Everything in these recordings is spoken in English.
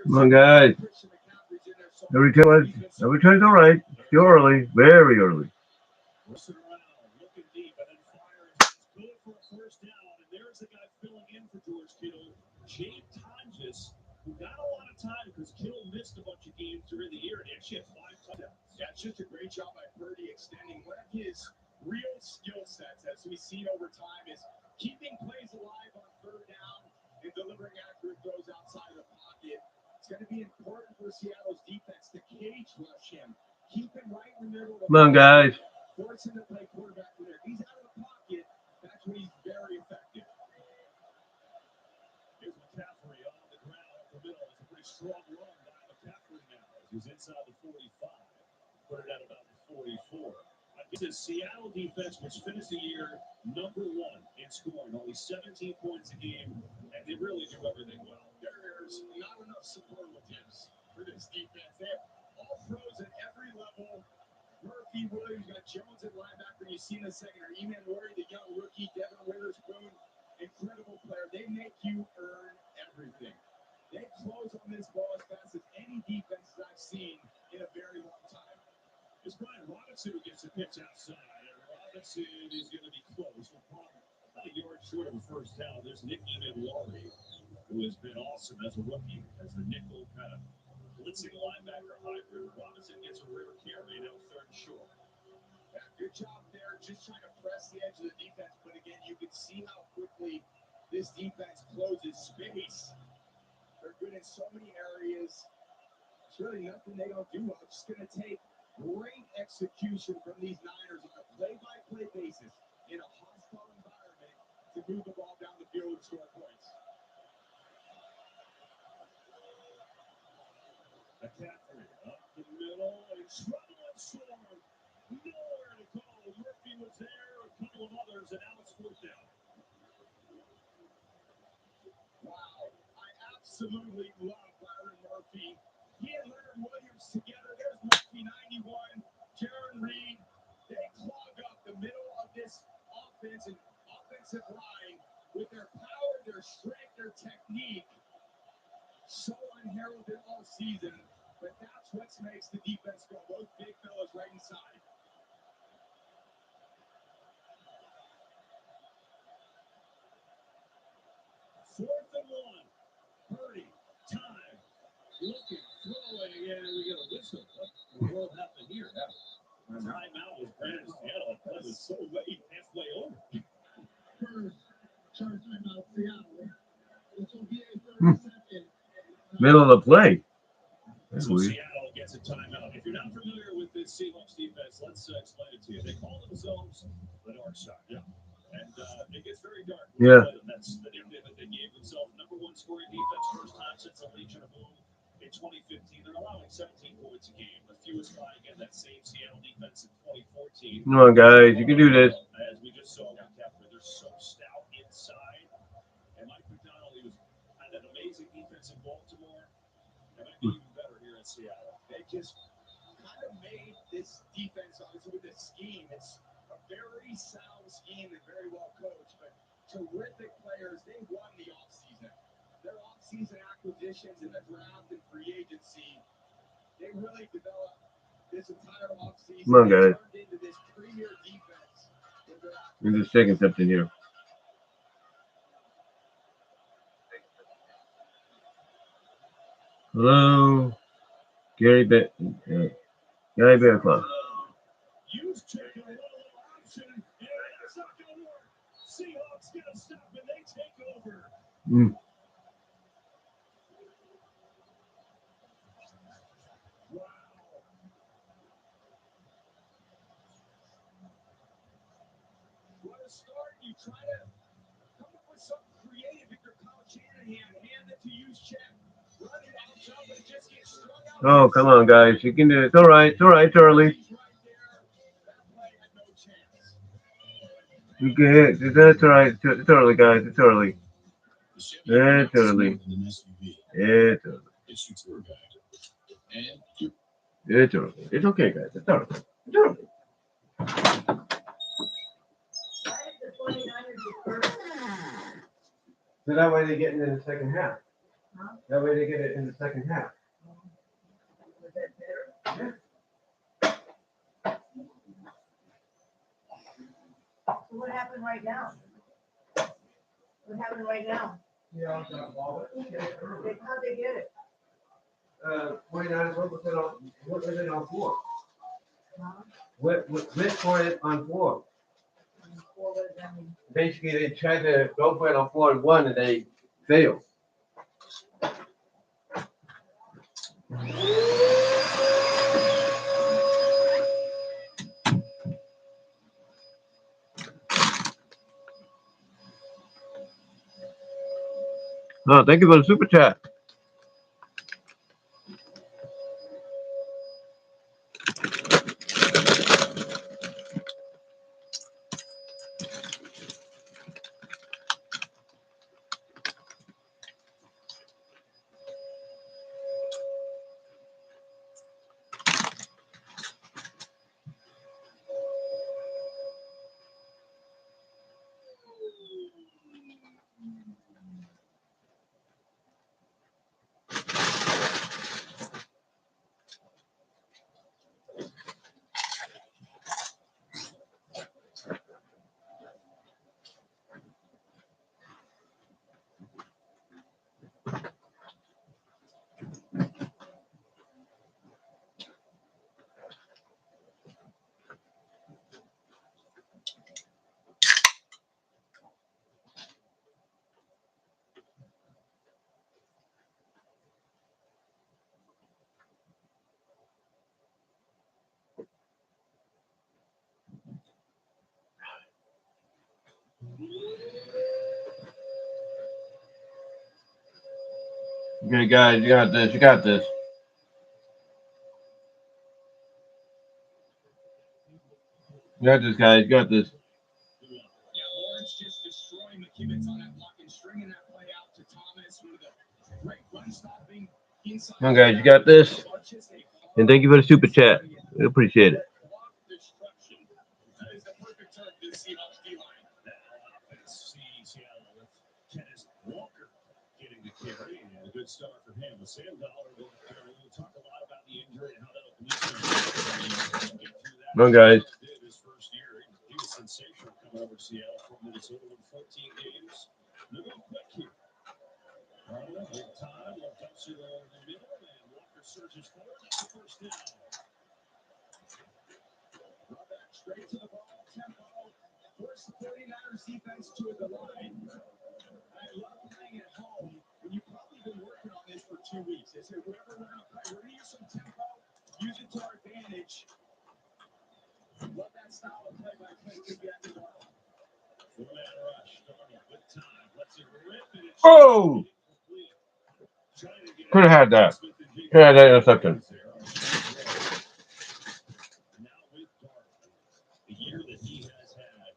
Come on, guys. Every turn's all right. Too early. Very early. Come on, guys. Middle of the play. That's weird. Seattle gets a timeout. If you're not familiar with this Seahawks defense, let's explain it to you. They call themselves the Dark Side. Yeah. And it gets very dark. Yeah. That's the nickname that they gave themselves. #1 scoring defense, first time since the Legion of Boom in 2015. They're allowing 17 points a game. The fewest by, again, that same Seattle defense in 2014. Come on, guys. You can do this. As we just saw, they're so stout inside. And Mike McDonald, he was had an amazing defense in Baltimore. It might be even better here in Seattle. They just kind of made this defense, obviously, with this scheme. It's a very sound scheme and very well coached, but terrific players. They won the offseason. Their offseason acquisitions in the draft and free agency, they really developed this entire offseason. Come on, guys. Turned into this premier defense. I'm just checking something here. Hello, Gary Bear Club. Use check a little option, and it's not going to work. Seahawks get a stop, and they take over. Mm. Wow. What a start. You try to come up with something creative if you're Kyle Shanahan. Hand it to use check. Run it out top, but it just gets strung out. Oh, come on, guys. You can do it. It's all right. It's all right. It's early. You can hit. It's all right. It's early, guys. It's early. It's early. It's early. It's early. It's okay, guys. It's early. It's early. So that way they get it in the second half. Huh? That way they get it in the second half. Was that better? Yeah. So what happened right now? What happened right now? Yeah, got ball. How'd they get it? 29, what was it on 4? Huh? What for it on 4? What does that mean? Basically, they tried to go for it on 4 and 1, and they failed. Oh, thank you for the super chat. Okay, guys, you got this. You got this. You got this, guys. You got this. Yeah, Lawrence just destroying McKibbins on that block and stringing that play out to Thomas with a great run stopping inside. Come on, guys. You got this. And thank you for the super chat. We appreciate it. That is the perfect turn to the Seahawks D-line. That offense, Seattle with Kenneth Walker getting the carry, and a good start for him. With Sam Dollar, we'll talk a lot about the injury and how that'll get through that. Come on, guys. His first year, he was sensational coming over to Seattle from Minnesota with 14 games. Look at him quick here. Big time, left up to the middle, and Walker surges forward. That's the first down. Brought back straight to the ball, tempo. Force the 49ers defense to the line. I love playing at home when you've probably been working on this for 2 weeks. They say, wherever we're going to play, we're going to use some tempo, use it to our advantage. Love that style of play by Clint to get the ball. Four-man rush, Darnold with time. Let's it rip and it's Oh! Could have had that. Could have had that in a second. Now with Darnold, the year that he has had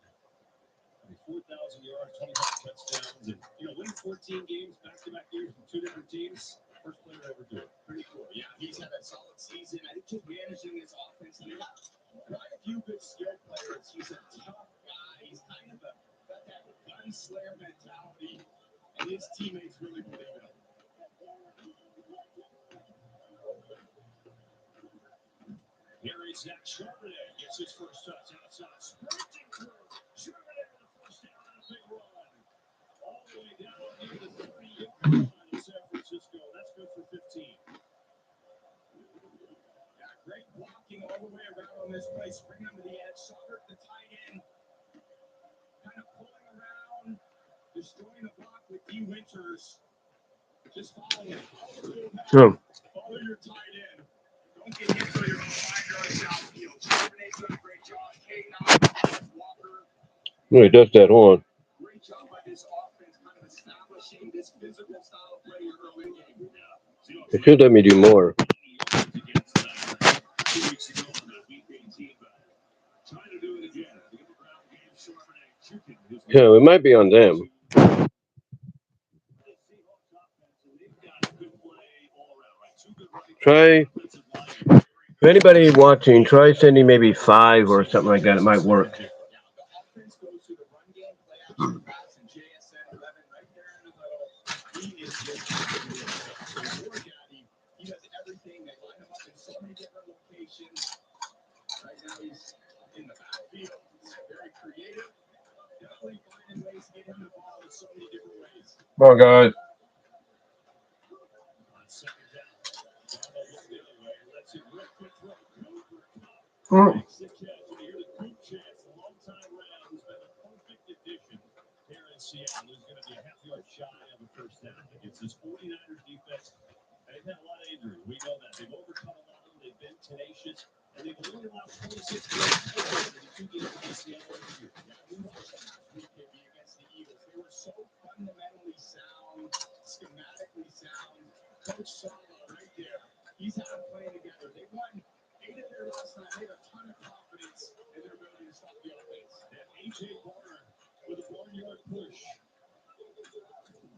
4,000 yards, 25 touchdowns, and winning 14 games back-to-back years from 2 different teams. First player ever do it. Pretty cool. Yeah, he's had a solid season. I think he's managing his offense. They got quite a few good skill players. He's a tough guy. He's kind of got that gunslinger mentality, and his teammates really believe in him. Here is Zach Charbonnet. Gets his first touch outside. Sprinting through. Charbonnet with a first down and a big run. All the way down near the 30-yard line in San Francisco. That's good for 15. Got great blocking all the way around on this play. Spring him to the edge. Sockert, the tight end. Kind of pulling around. Destroying the block with D. Winters. Just follow him. Sure. Follow your tight end. Don't get hit till you're on 5 yards downfield. Charbonnet's done a great job. Walker. No, he does that. Hold on. Great job by this offense, kind of establishing this physical style of play early in the game. It should let me do more. 2 weeks ago on that week 18, trying to do it again. The ground game, Charbonnet. Yeah, it might be on them. Try. For anybody watching, try sending maybe 5 or something like that. It might work. Come on, guys. Mm. Seattle, who's going to be a half yard shy of a first down against this 49ers defense. They've had a lot of injury. We know that. They've overcome a lot of them. They've been tenacious. And they've only allowed 26 points in the 2 games against Seattle this year. We watched them last week against the Eagles. They were so fundamentally sound, schematically sound. Coach Sala right there. He's had them playing together. They won 8 of their last 9. They have a ton of confidence in their ability to stop the offense. And A.J. Barner with a 1-yard push.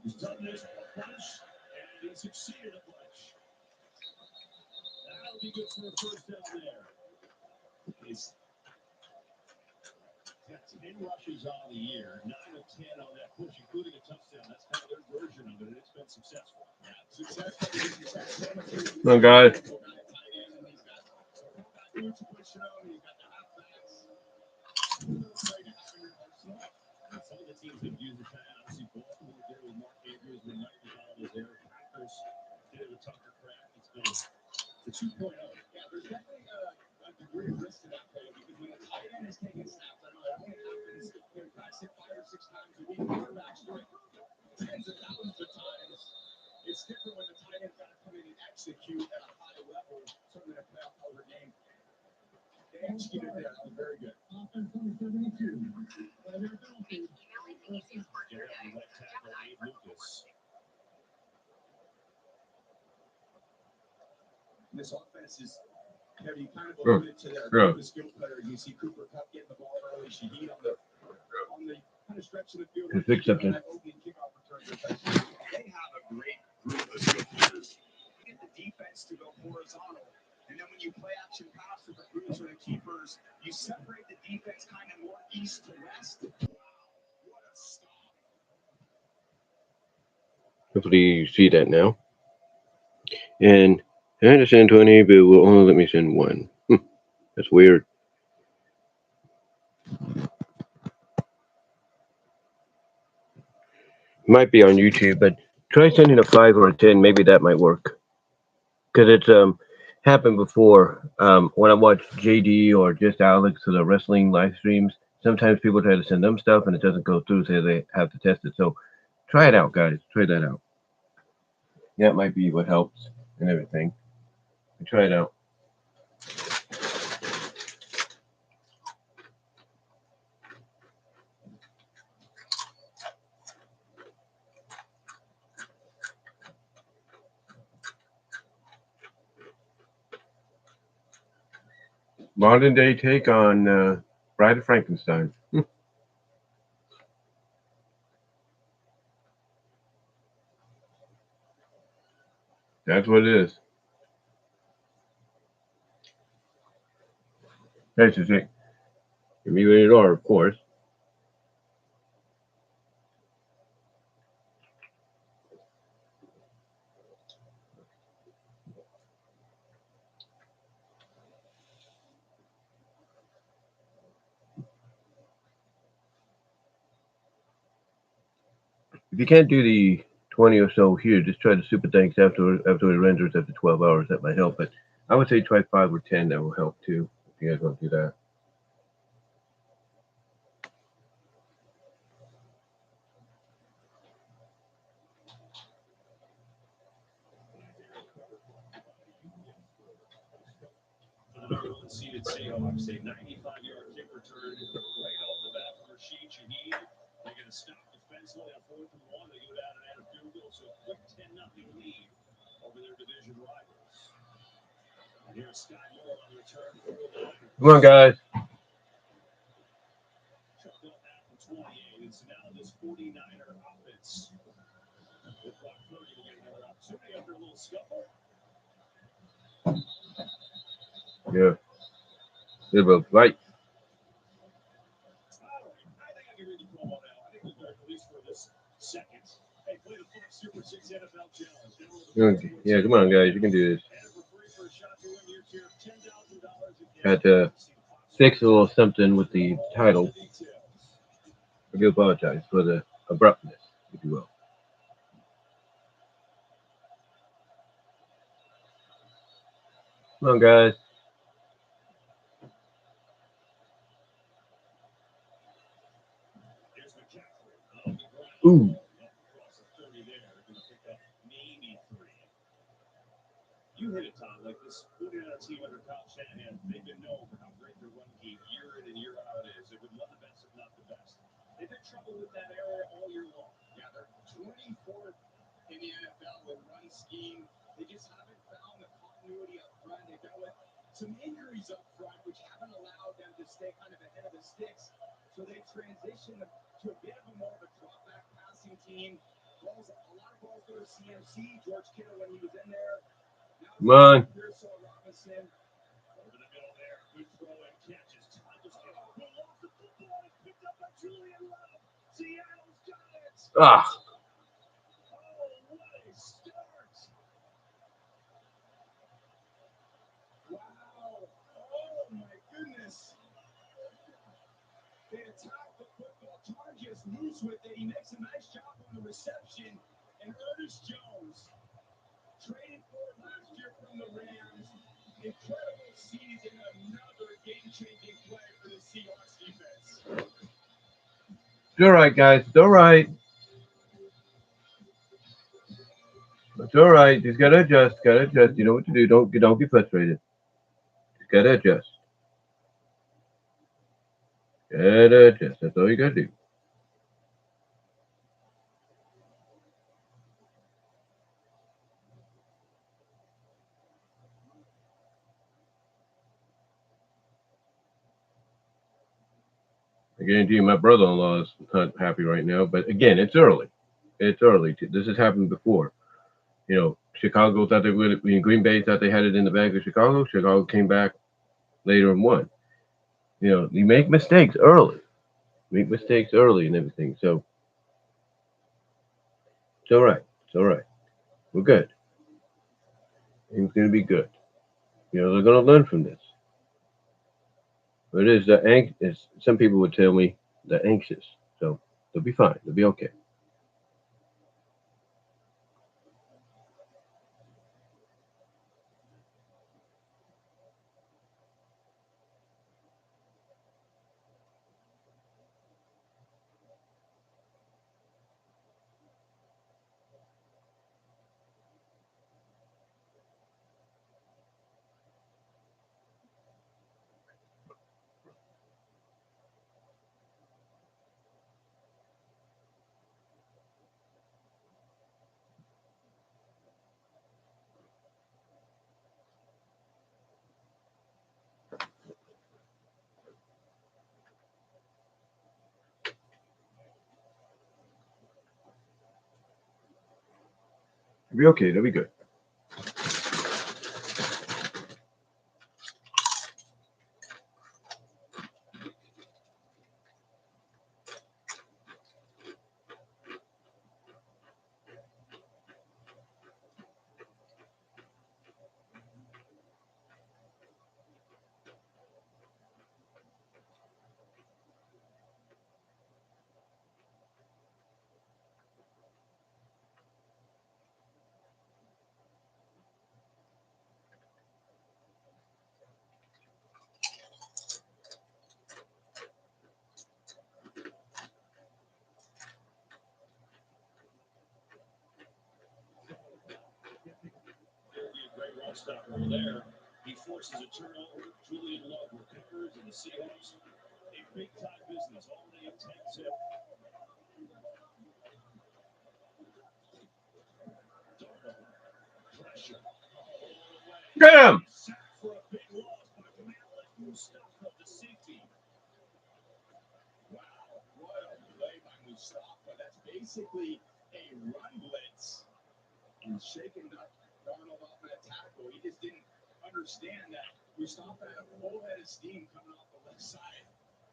He's done this a bunch, and he succeeded a bunch. That'll be good for a first down there. He's got 10 rushes on the year, 9 of 10 on that push, including a touchdown. That's kind of their version of it, and it's been successful. Come on, guys. He's got Boots pushing on, he's got the halfbacks. Some of the teams that use the tight end, obviously Baltimore did it with Mark Andrews when Mike McDonald was there. Packers did it with Tucker Kraft. It's been the 2.0. Yeah, there's definitely a degree of risk to that play because when a tight end is taking snaps, I know that only happens, guys hit 5 or 6 times a week. Quarterbacks do it tens of thousands of times. It's different when the tight end's got to come in and execute at a high level, certainly in a playoff caliber game. They executed there. That was very good. Offense number 72. This offense is heavy, kind of alluded to their skill player. You see Cooper Kupp getting the ball early. Shaheed on the kind of stretch of the field. Fix something. That opening kickoff return. They have a great group of skill players. Get the defense to go horizontal. And then when you play action pass with the roots or the keepers, you separate the defense kind of more east to west. Wow, what a stop. Hopefully you see that now. And I had to send 20, but it will only let me send 1. That's weird. Might be on YouTube, but try sending a 5 or a 10. Maybe that might work. Because it's happened before. When I watch JD or just Alex or the wrestling live streams, sometimes people try to send them stuff and it doesn't go through, so they have to test it. So try it out, guys. Try that out. That might be what helps and everything. Try it out. Modern day take on Bride of Frankenstein. That's what it is. That's just it. Give me rated R, of course. If you can't do the 20 or so here, just try the super thanks after it renders after 12 hours. That might help. But I would say try 5 or 10. That will help too. If you guys want to do that. Seeded Seahawks, a 95-yard kick return right off the bat from Rashid Shaheed. They're going to stop defensively on 4th and 1. They go down and add a field goal, so a quick 10-0 lead over their division rivals. And here's Scott Moore on the return for the line. Come on, guys. Chucked up at the 28. It's now this 49er offense. With Brock Purdy to get another opportunity after a little scuffle. Yeah. They're both right. I think I can read the promo now. I think we've got at least for this second. Hey, play the Fox Super 6 NFL Challenge. Yeah, come on, guys. You can do this. Had to fix a little something with the title. I do apologize for the abruptness, if you will. Come on, guys. Here's McCaffrey. Off the ground. Ooh. Across the 30 there. They're going to pick up maybe 3. You hit it, Tom. Like this 49er team under Kyle Shanahan, they've been known for how great their run game year in and year out is. They've been one of the best, if not the best. They've had trouble with that area all year long. Yeah, they're 24th in the NFL with run scheme. They just haven't found the continuity up front. They've dealt with some injuries up front, which haven't allowed them to stay kind of ahead of the sticks. So they've transitioned to a bit of a more of a drop back passing team. Balls, a lot of balls go to CMC. George Kittle when he was in there. Come on. Robinson over the middle there. Good throw and catches. Time just who lost the football is picked up by Julian Love. Seattle's got it. Ah. Oh, what a start. Wow. Oh, my goodness. They attack the football. Tar just loose with it. He makes a nice job on the reception. And Ernest Jones, traded for last year from the Rams. Incredible season. Another game-changing play for the Seahawks defense. It's all right, guys. It's all right. It's all right. Just gotta adjust. Gotta adjust. You know what to do. Don't get frustrated. Just gotta adjust. Gotta adjust. That's all you gotta do. I guarantee you, my brother-in-law is not happy right now. But again, it's early. It's early. This has happened before. You know, Chicago thought they would. I mean, Green Bay thought they had it in the bag with Chicago. Chicago came back later and won. You know, you make mistakes early. Make mistakes early and everything. So it's all right. It's all right. We're good. It's gonna be good. You know, they're gonna learn from this. But it is as some people would tell me, they're anxious. So they'll be fine. They'll be okay. They'll be okay. They'll be good. Great run stop over there. He forces a turnover. Julian Love recovers, and the Seahawks a big-time business all day at 10-zip. Pressure. Get him! Sack for a big loss by Malik Mustafa, the safety. Wow, what a play by Mustafa. That's basically a run blitz. And shaking up Darnold off that tackle. He just didn't understand that Mustafa had a full head of steam coming off the left side.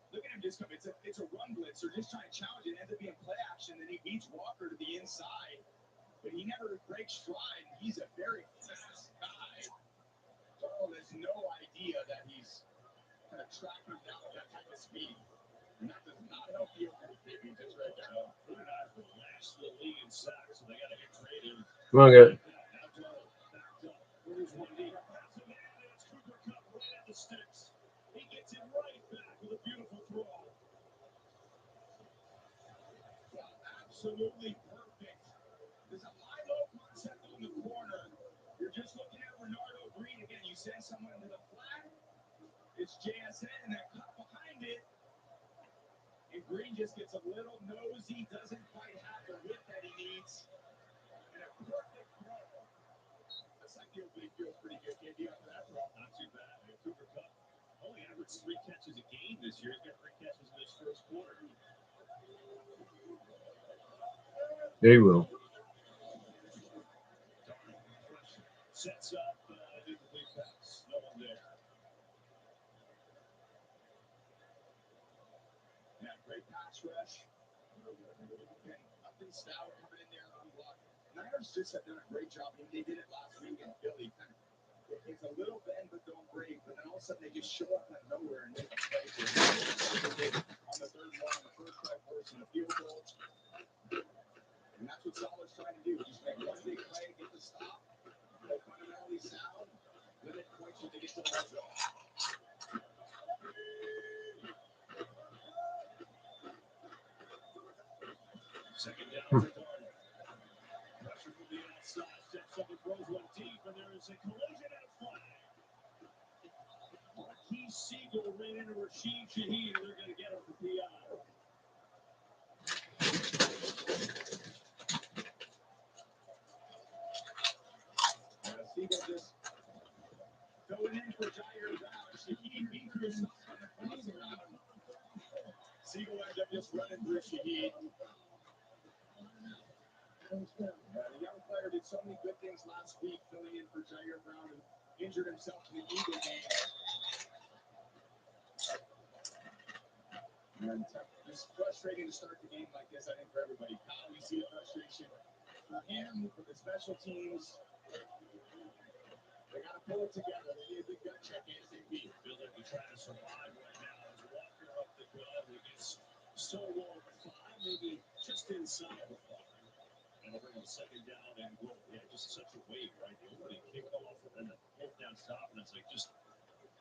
Look at him just come. It's a run blitz. They're just trying to challenge it. It ends up being play action. Then he beats Walker to the inside. But he never breaks stride. He's a very fast guy. Darnold has no idea that he's kind of tracking him down with that type of speed. And that does not help the overall defense right now. 49ers will last the league in sacks, so they got to get creative. Come on, guys. absolutely perfect. There's a high-low concept on the corner. You're just looking at Renardo Green again. You send someone into the flat. It's JSN and that cut behind it. And Green just gets a little nosy, doesn't quite have the width that he needs. And a perfect throw. Looks like the opening feels pretty good. KD after that throw. Not too bad. Cooper Cup only averaged 3 catches a game this year. He's got 3 catches in his first quarter. They will. Sets up incomplete pass. No one there. Yeah, great pass rush. Okay, up and stout coming in there on block. Niners just have done a great job. I mean, they did it last week in Philly. It's a little bend but don't break. But then all of a sudden they just show up out of nowhere and make a play for it. On the third one, on the first drive, forcing a field goal. And that's what Saleh's trying to do. Just make one big play, get the stop. They're fundamentally sound. Limit points when they get to the red zone. Second down for Darnold. Pressure from the outside. Steps up and throws one deep, and there is a collision and a flag. Marquise Siegel ran into Rashid Shaheed, and they're going to get him for PI. Siegel just going in for Jair Brown. Shaheed beat himself on the cross around him. Siegel ended up just running through Shaheed. The young player did so many good things last week, filling in for Jair Brown, who injured himself in the Eagle game. And it's frustrating to start the game like this, I think, for everybody. Kyle, we see the frustration for him, for the special teams. They got to pull it together. They need a big gun check ASAP. Feel like they're trying to survive right now as Walker up the gut. He gets so low at the 5, maybe just inside the 5. And they'll bring him second down and goal. Yeah, just such a weight, right? The opening kickoff and then the fourth down stop, and it's like just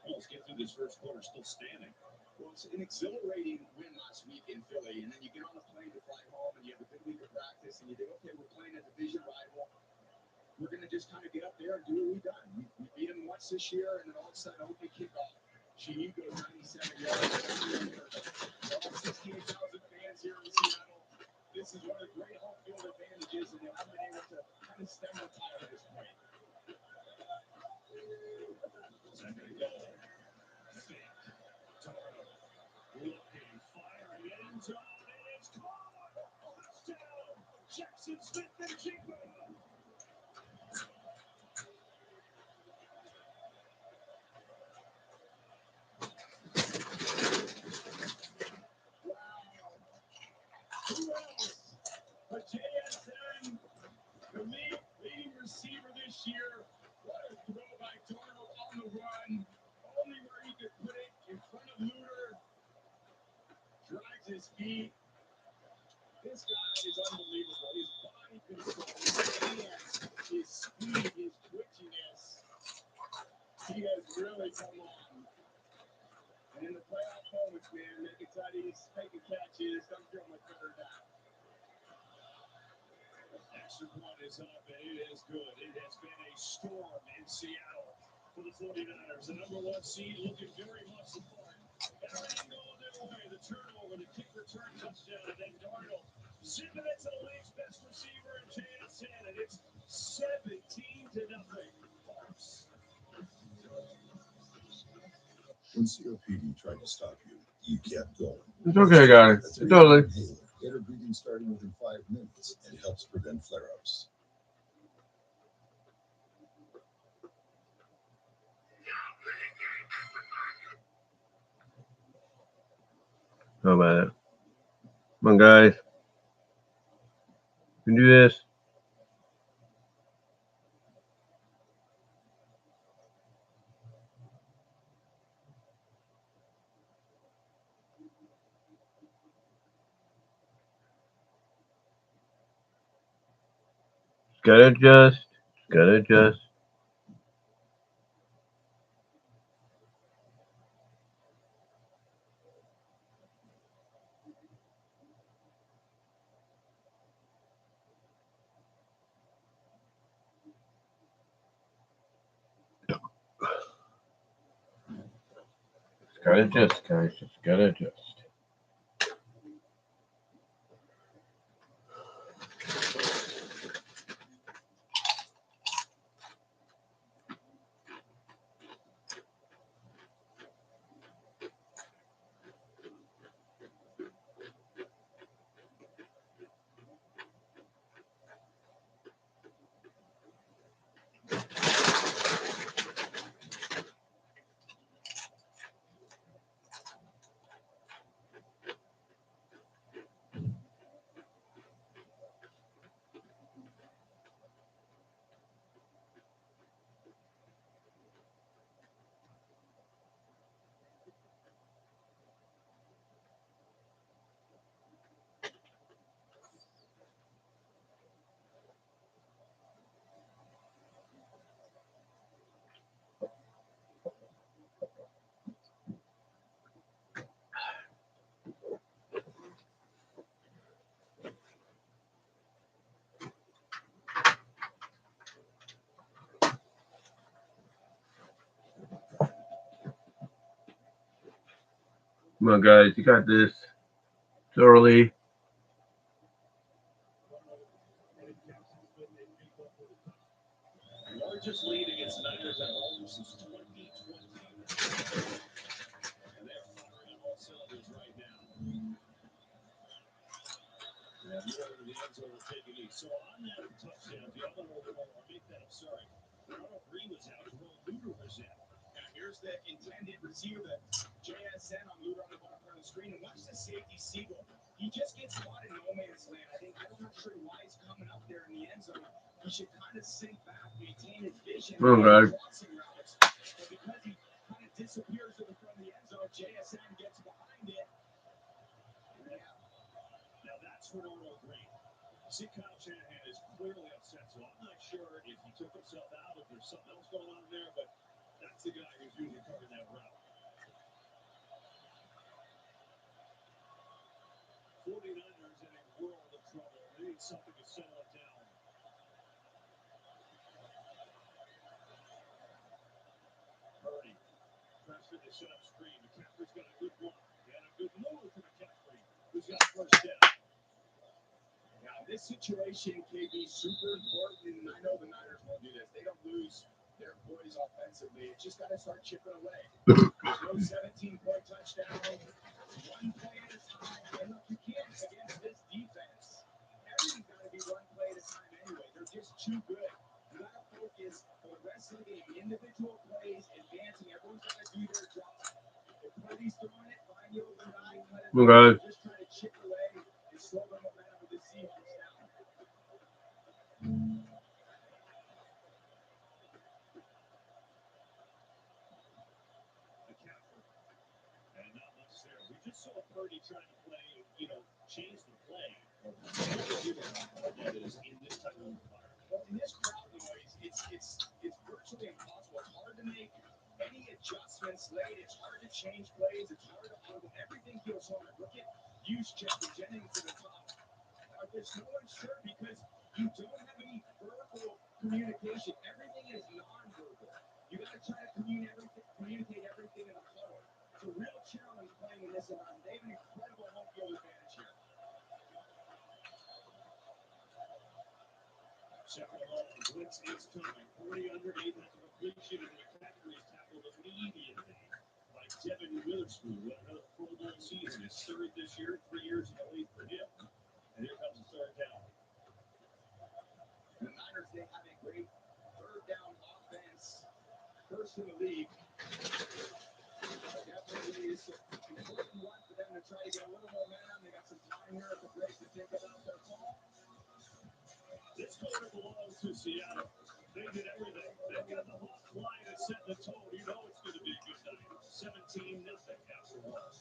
let's get through this first quarter still standing. Well, it's an exhilarating win last week in Philly, and then you get on the plane to fly home, and you have a good week of practice, and you think, okay, we're playing a division rival. We're going to just kind of get up there and do what we've done. We beat them once this year, and then all of a sudden, opening kickoff. Shaheed goes 97 yards. There are 16,000 fans here in Seattle. This is one of the great home field advantages, and they haven't been able to kind of stem the tide at this point. Second goal. Fake. Toro. Looking, firing, end zone. It's caught. Touchdown. Jackson Smith and Jigba. Who else? But JSN, the leading receiver this year. What a throw by Darnold on the run. Only where he could put it in front of Luter. Drives his feet. This guy is unbelievable. His body control, his hands, his speed, his twitchiness. He has really come on. And in the playoff moments, man, making tutties, making catches, don't feel much better now. Extra point is up, and it is good. It has been a storm in Seattle for the 49ers. The number 1 seed looking very much the part. Everything going their way. The turnover, the kick return touchdown, and then Darnold zipping it to the league's best receiver in JSN, and it's 17-0. Hawks. When COPD tried to stop you, you kept going. It's okay, guys. That's It's totally. Get her breathing starting within 5 minutes and helps prevent flare-ups. How about it? Come on, guys. We can do this. Gotta adjust. Gotta adjust. Gotta adjust, guys. Just gotta adjust. Come on, guys. You got this. It's early. Largest lead against Niners at home since 2020. And they're firing on all cylinders right now. And more than the end zone will take it east. So on that touchdown, the other one, I'll make that, I'm sorry. Ronald Green was out, Will Luter was in. Now here's the intended receiver, JSN on Luter on the bottom part of the screen. And watch the safety Siegel. He just gets caught in no man's land. I'm not sure why he's coming up there in the end zone. He should kind of sink back, maintain his vision. Oh, God. Routes. But because he kind of disappears in the front of the end zone, JSN gets behind it. Yeah. Now that's Ronald Green. See, Kyle Shanahan is clearly upset, so I'm not sure if he took himself out, if there's something else going on there, but that's the guy who's usually covering that route. 49ers in a world of trouble. They need something to settle it down. Purdy. Preston to set up screen. McCaffrey's got a good block. And a good move to McCaffrey, who's got first down. Now, this situation can be super important, and I know the Niners won't do this. They don't lose their boys offensively. It's just got to start chipping away. There's no 17-point touchdown. One play at a time. And look, you can't against this defense. Everything's got to be one play at a time anyway. They're just too good. You got to focus on the rest of the game. Individual plays, advancing. Everyone's got to do their job. If Purdy's throwing it, find the open guy, cut it. Okay. Just try to chip away and slow the momentum of the Seahawks down. McCaffrey. And not much there. We just saw Purdy trying to play, change the play. That is in this type of environment. Well, in this crowd noise, it's virtually impossible. It's hard to make any adjustments late. It's hard to change plays. It's hard to audible. Everything feels hard. Look at Juszczyk and Jennings to the top. There's no one sure because you don't have any verbal communication. Everything is non-verbal. You got to try to communicate everything in the huddle. It's a real challenge playing in this environment. They have an incredible home field advantage here. Second and long, blitz is coming. 40 underneath after completion, and McCaffrey is tackled immediately by Devin Witherspoon. What another Pro Bowl season. His third this year, 3 years in the league for him. And here comes the third down. The Niners, they have a great third down offense. First in the league. Definitely is an important one for them to try to get a little momentum. They got some time here at the break to think about their call. This quarter belongs to Seattle. They did everything. They got the hot flying and set the tone. You know it's going to be a good night. 17-0 after one.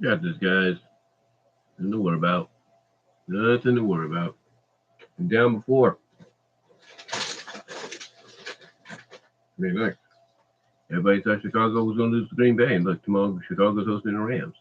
Got this, guys. Nothing to worry about. Nothing to worry about. I'm down before. Very nice. Everybody thought Chicago was going to lose to Green Bay, and look, tomorrow Chicago's hosting the Rams.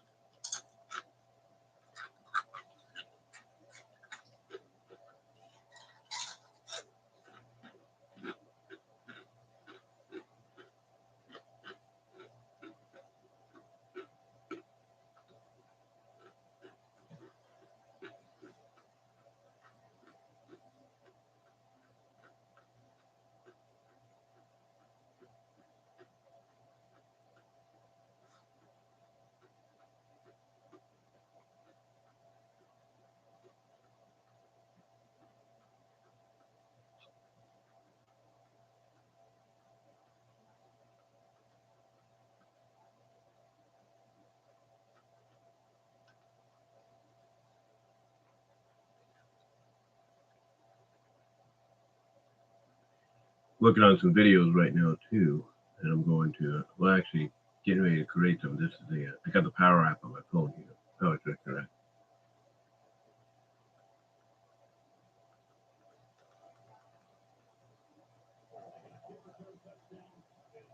Working on some videos right now too, and I'm going to well, actually getting ready to create some. This is the I got the Power app on my phone here. Power Tracker app.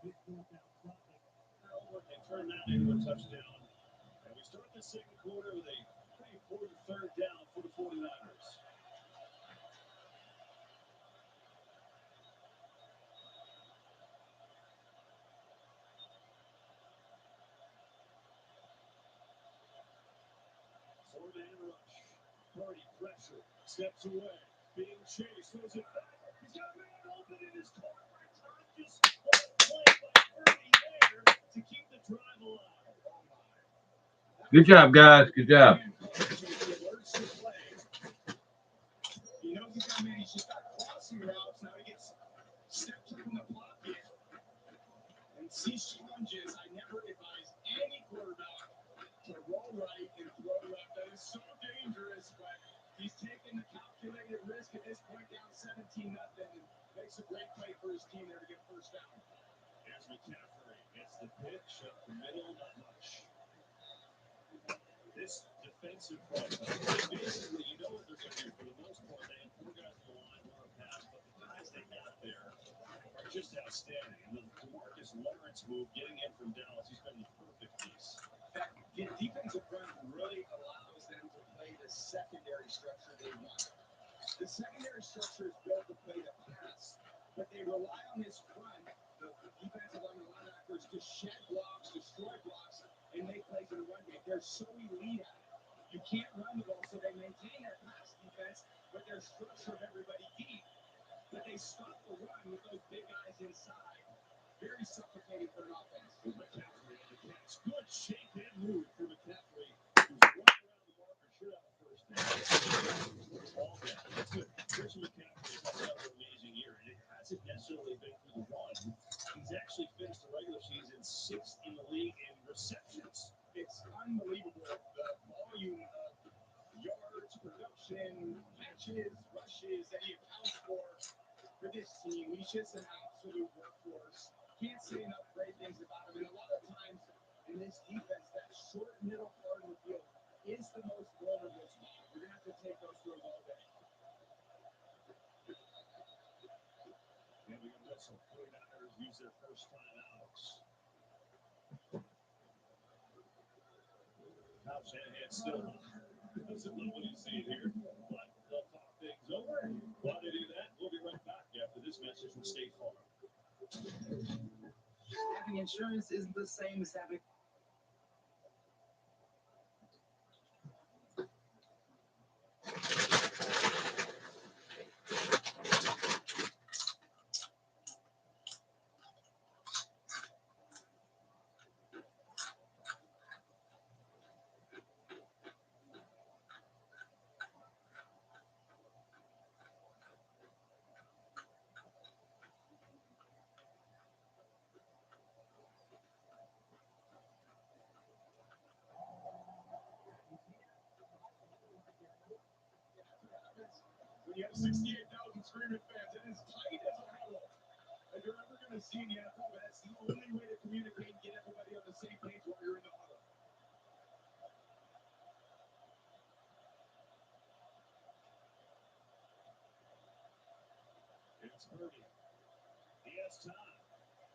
They turn that into a touchdown. And we start the second quarter with a pretty important third down for the 49ers. Four-man rush. Purdy pressure. Steps away. Being chased. Throws it back. He's got a man open in his corner. Just one play by Purdy there to keep the drive alive. Good job, guys. Good job. You know he's got many. She's got crossing routes. Now he gets stepped up in the pocket. And CC lunges. I never advise any quarterback to roll right and throw left. That is so dangerous, but he's taking the calculated risk at this point, down 17-0, and makes a great play for his team there to get first down. Here's McCaffrey. Gets the pitch up the middle, not much. This defensive front, basically, you know what they're going to do for the most part. They have four guys on the line, run a pass, but the guys they got there are just outstanding. And the DeMarcus Lawrence move, getting in from Dallas, he's been the perfect piece. The defensive front really allows them to play the secondary structure they want. The secondary structure is built to play the pass, but they rely on his front, the defensive linebackers, to shed blocks, destroy blocks, and make plays in the run game. They're so elite at it. You can't run the ball, so they maintain their pass defense, but their structure of everybody deep. But they stop the run with those big guys inside. Very suffocating for an offense. McCaffrey on the catch. Good shake and move for McCaffrey, who's right around the marker. Should have a first down. All that. That's good. Christian McCaffrey has another amazing year. And it hasn't necessarily been for the run. He's actually finished the regular season 6th in the league in receptions. It's unbelievable the volume of yards, production, catches, rushes that he accounts for this team. He's just an absolute workhorse. Can't say enough great things about him. And a lot of times in this defense, that short middle part of the field is the most vulnerable spot. You're going to have to take those throws all day. And we got whistle. 49ers use their first timeouts. Kyle Shanahan still doesn't love what he's seeing here, but they'll talk things over. While they do that, we'll be right back after this message from State Farm. Having insurance isn't the same as having. When you have 68,000 screaming fans, it is tight as a huddle. If you're ever going to see in the NFL, that's the only way to communicate and get everybody on the same page while you're in the huddle. last time.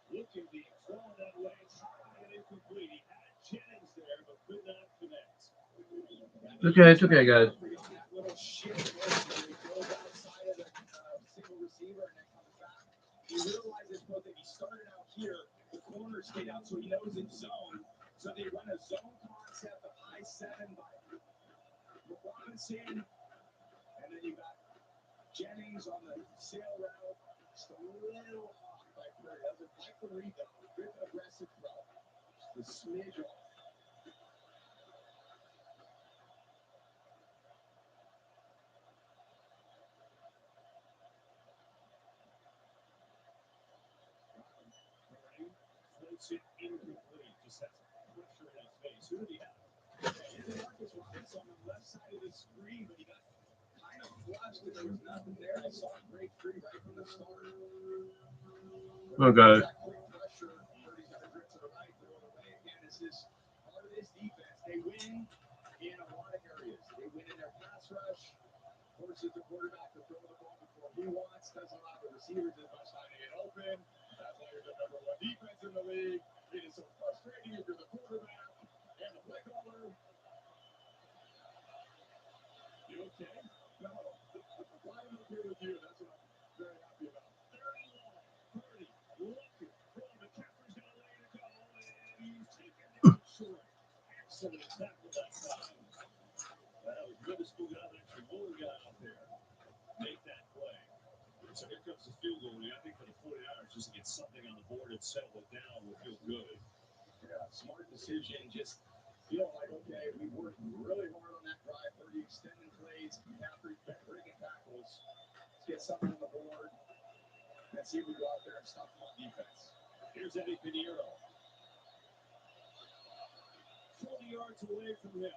Looking deep, throwing that way, trying and incomplete. He had Jennings there, but could not connect. It's okay, guys. That little shift motion where he goes outside of the single receiver and then comes back. He realizes both that he started out here, the corner stayed out, so he knows it's zone. So they run a zone concept of high 7 by Robinson, and then you got Jennings on the sail route. Just a little off by Curry. Doesn't like the rebound. Good aggressive throw. Just a smidge off. Floats it incomplete. Just has pressure in his face. Who did he have? And Marcus Robinson on the left side of the screen, but he got kind of flushed and there was nothing there. I saw him break free right from the start. Oh, guys. That quick pressure, Purdy's got to grip to the right, throw it away. Again, it's this part of this defense. They win in a lot of areas. They win in their pass rush, forces the quarterback to throw the ball before he wants, doesn't allow the receivers as much time to get open. That's why you're the number 1 defense in the league. It is so frustrating if you're the quarterback and the play caller. You okay? No. Why am I here with you? That's what I'm very happy about. 31, 30, looking, throwing. McCaffrey's going to lay it go, and he's taken it short. Excellent tackle that time. Well, it was good to still got an extra goal guy out there. Make that play. So here comes the field goal. I think for the 49ers, just to get something on the board and settle it down will feel good. Yeah, smart decision. Just feel like, okay, we worked really hard on that drive, 30 extended plays, McCaffrey breaking tackles. Let's get something on the board. Let's see if we go out there and stop them on defense. Here's Eddie Pinheiro. 40 yards away from him.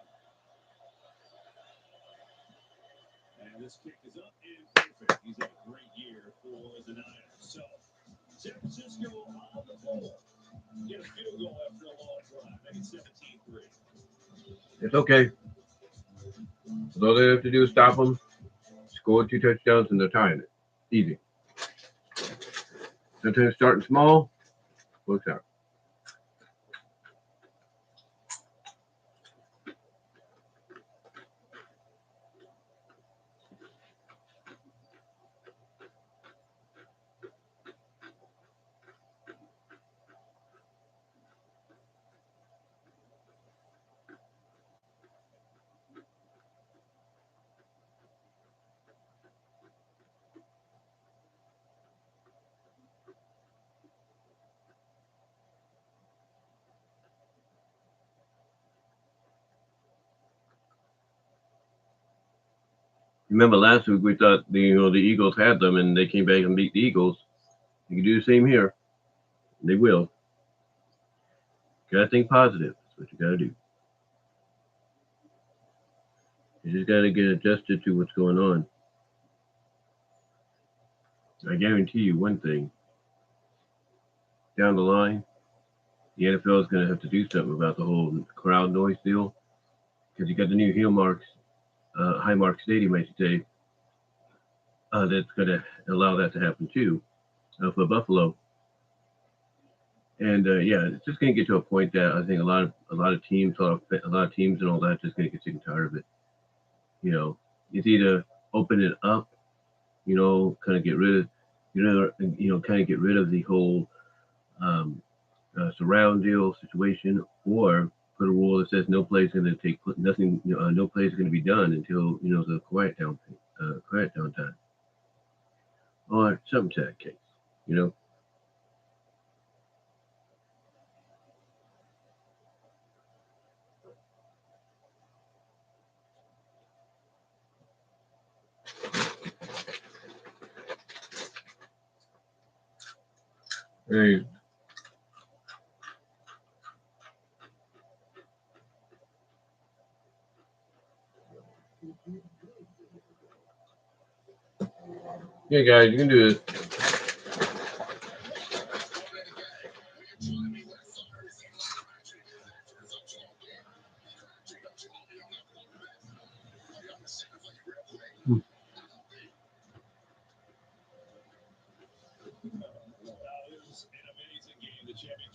And this kick is up and perfect. He's had a great year for the Niners. So, San Francisco on the board. Get a field goal after a long drive. Make it 17-3. It's okay. All they have to do is stop them, score 2 touchdowns, and they're tying it. Easy. Sometimes starting small works out. Remember last week we thought the Eagles had them and they came back and beat the Eagles. You can do the same here. They will. You gotta think positive. That's what you gotta do. You just gotta get adjusted to what's going on. I guarantee you one thing. Down the line, the NFL is gonna have to do something about the whole crowd noise deal. Because you got the new Highmark Stadium, I should say, that's gonna allow that to happen too, for Buffalo. And yeah, it's just going to get to a point that I think a lot of teams and all that just going to get sick and tired of it. It's either open it up, kind of get rid of, kind of get rid of the whole surround deal situation, or put a rule that says no play is going to take nothing, no play is going to be done until the quiet down time, or something to that case. Hey. Yeah, guys, you can do this.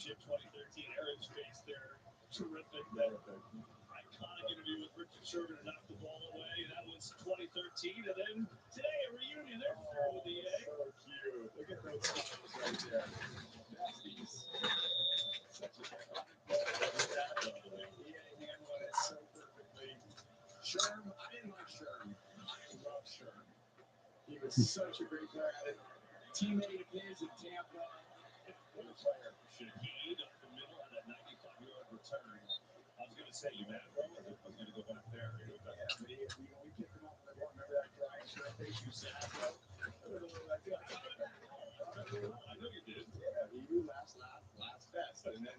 Championship 2013 Aaron's face there. Terrific. That iconic interview with Richard Sherman to knock the ball away. That was 2013. And then today, a reunion. They're full with the A. So cute. Look at those smiles right there. That's such a he handled it so perfectly. Sherm, I didn't like Sherm. I love Sherm. He was such a great player. I had a teammate of his in Tampa. What a player. Shaheed up the middle on that 95-yard return. I was going to say, you mad, bro? I was going to go back there. We picked him up. Remember that cry? Sure, thank you, Zach. I know you did. Yeah, you last best. And then,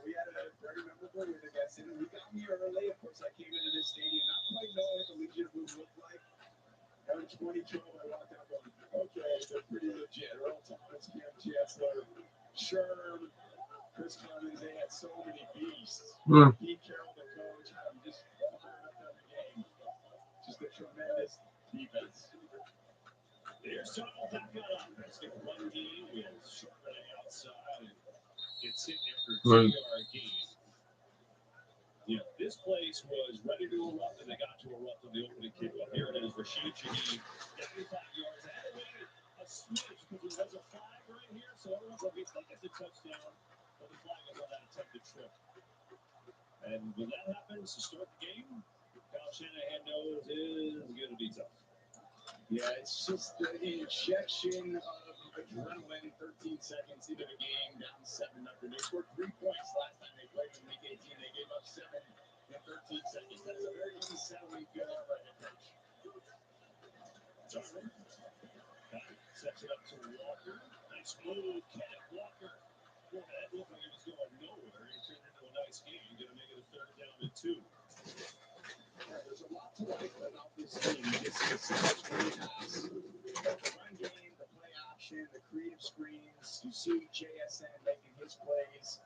we had a very memorable win against him. He got me early. Of course, I came into this stadium not quite knowing what the Legion of Boom looked like. And in 2012, I walked out going, okay, they're pretty legit. Earl Thomas, Cam Chancellor, Sherm, Chris Clemens, they had so many beasts. Pete Carroll, the coach, had them just fired up every game. Just a tremendous defense. There's Tunnel back on offense. They're one game with Sherman on the outside. And it's hit after a 2-yard gain. Yeah, this place was ready to erupt, and they got to erupt on the opening kickoff. Here it is, Rashid Shaheed, 95 yards. I had to wait a smidge because there was a flag right here, so everyone's like, we think it's a touchdown, but the flag was on that attempted trip. And when that happens to start the game, Kyle Shanahan knows is going to be tough. Yeah, it's just the injection of adrenaline 13 seconds into the game, down 7-0. They scored 3 points last time they played in Week 18. They gave up 7 in 13 seconds. That's a very unsettling feeling for a head coach. Turner sets it up to Walker. Nice move, Kenneth Walker. Boy, that looked like it was going nowhere. He turned into a nice game. Going to make it a 3rd down and 2. There's a lot to like about this team. It's so much great pass. The run game, the play option, the creative screens. You see JSN making his plays.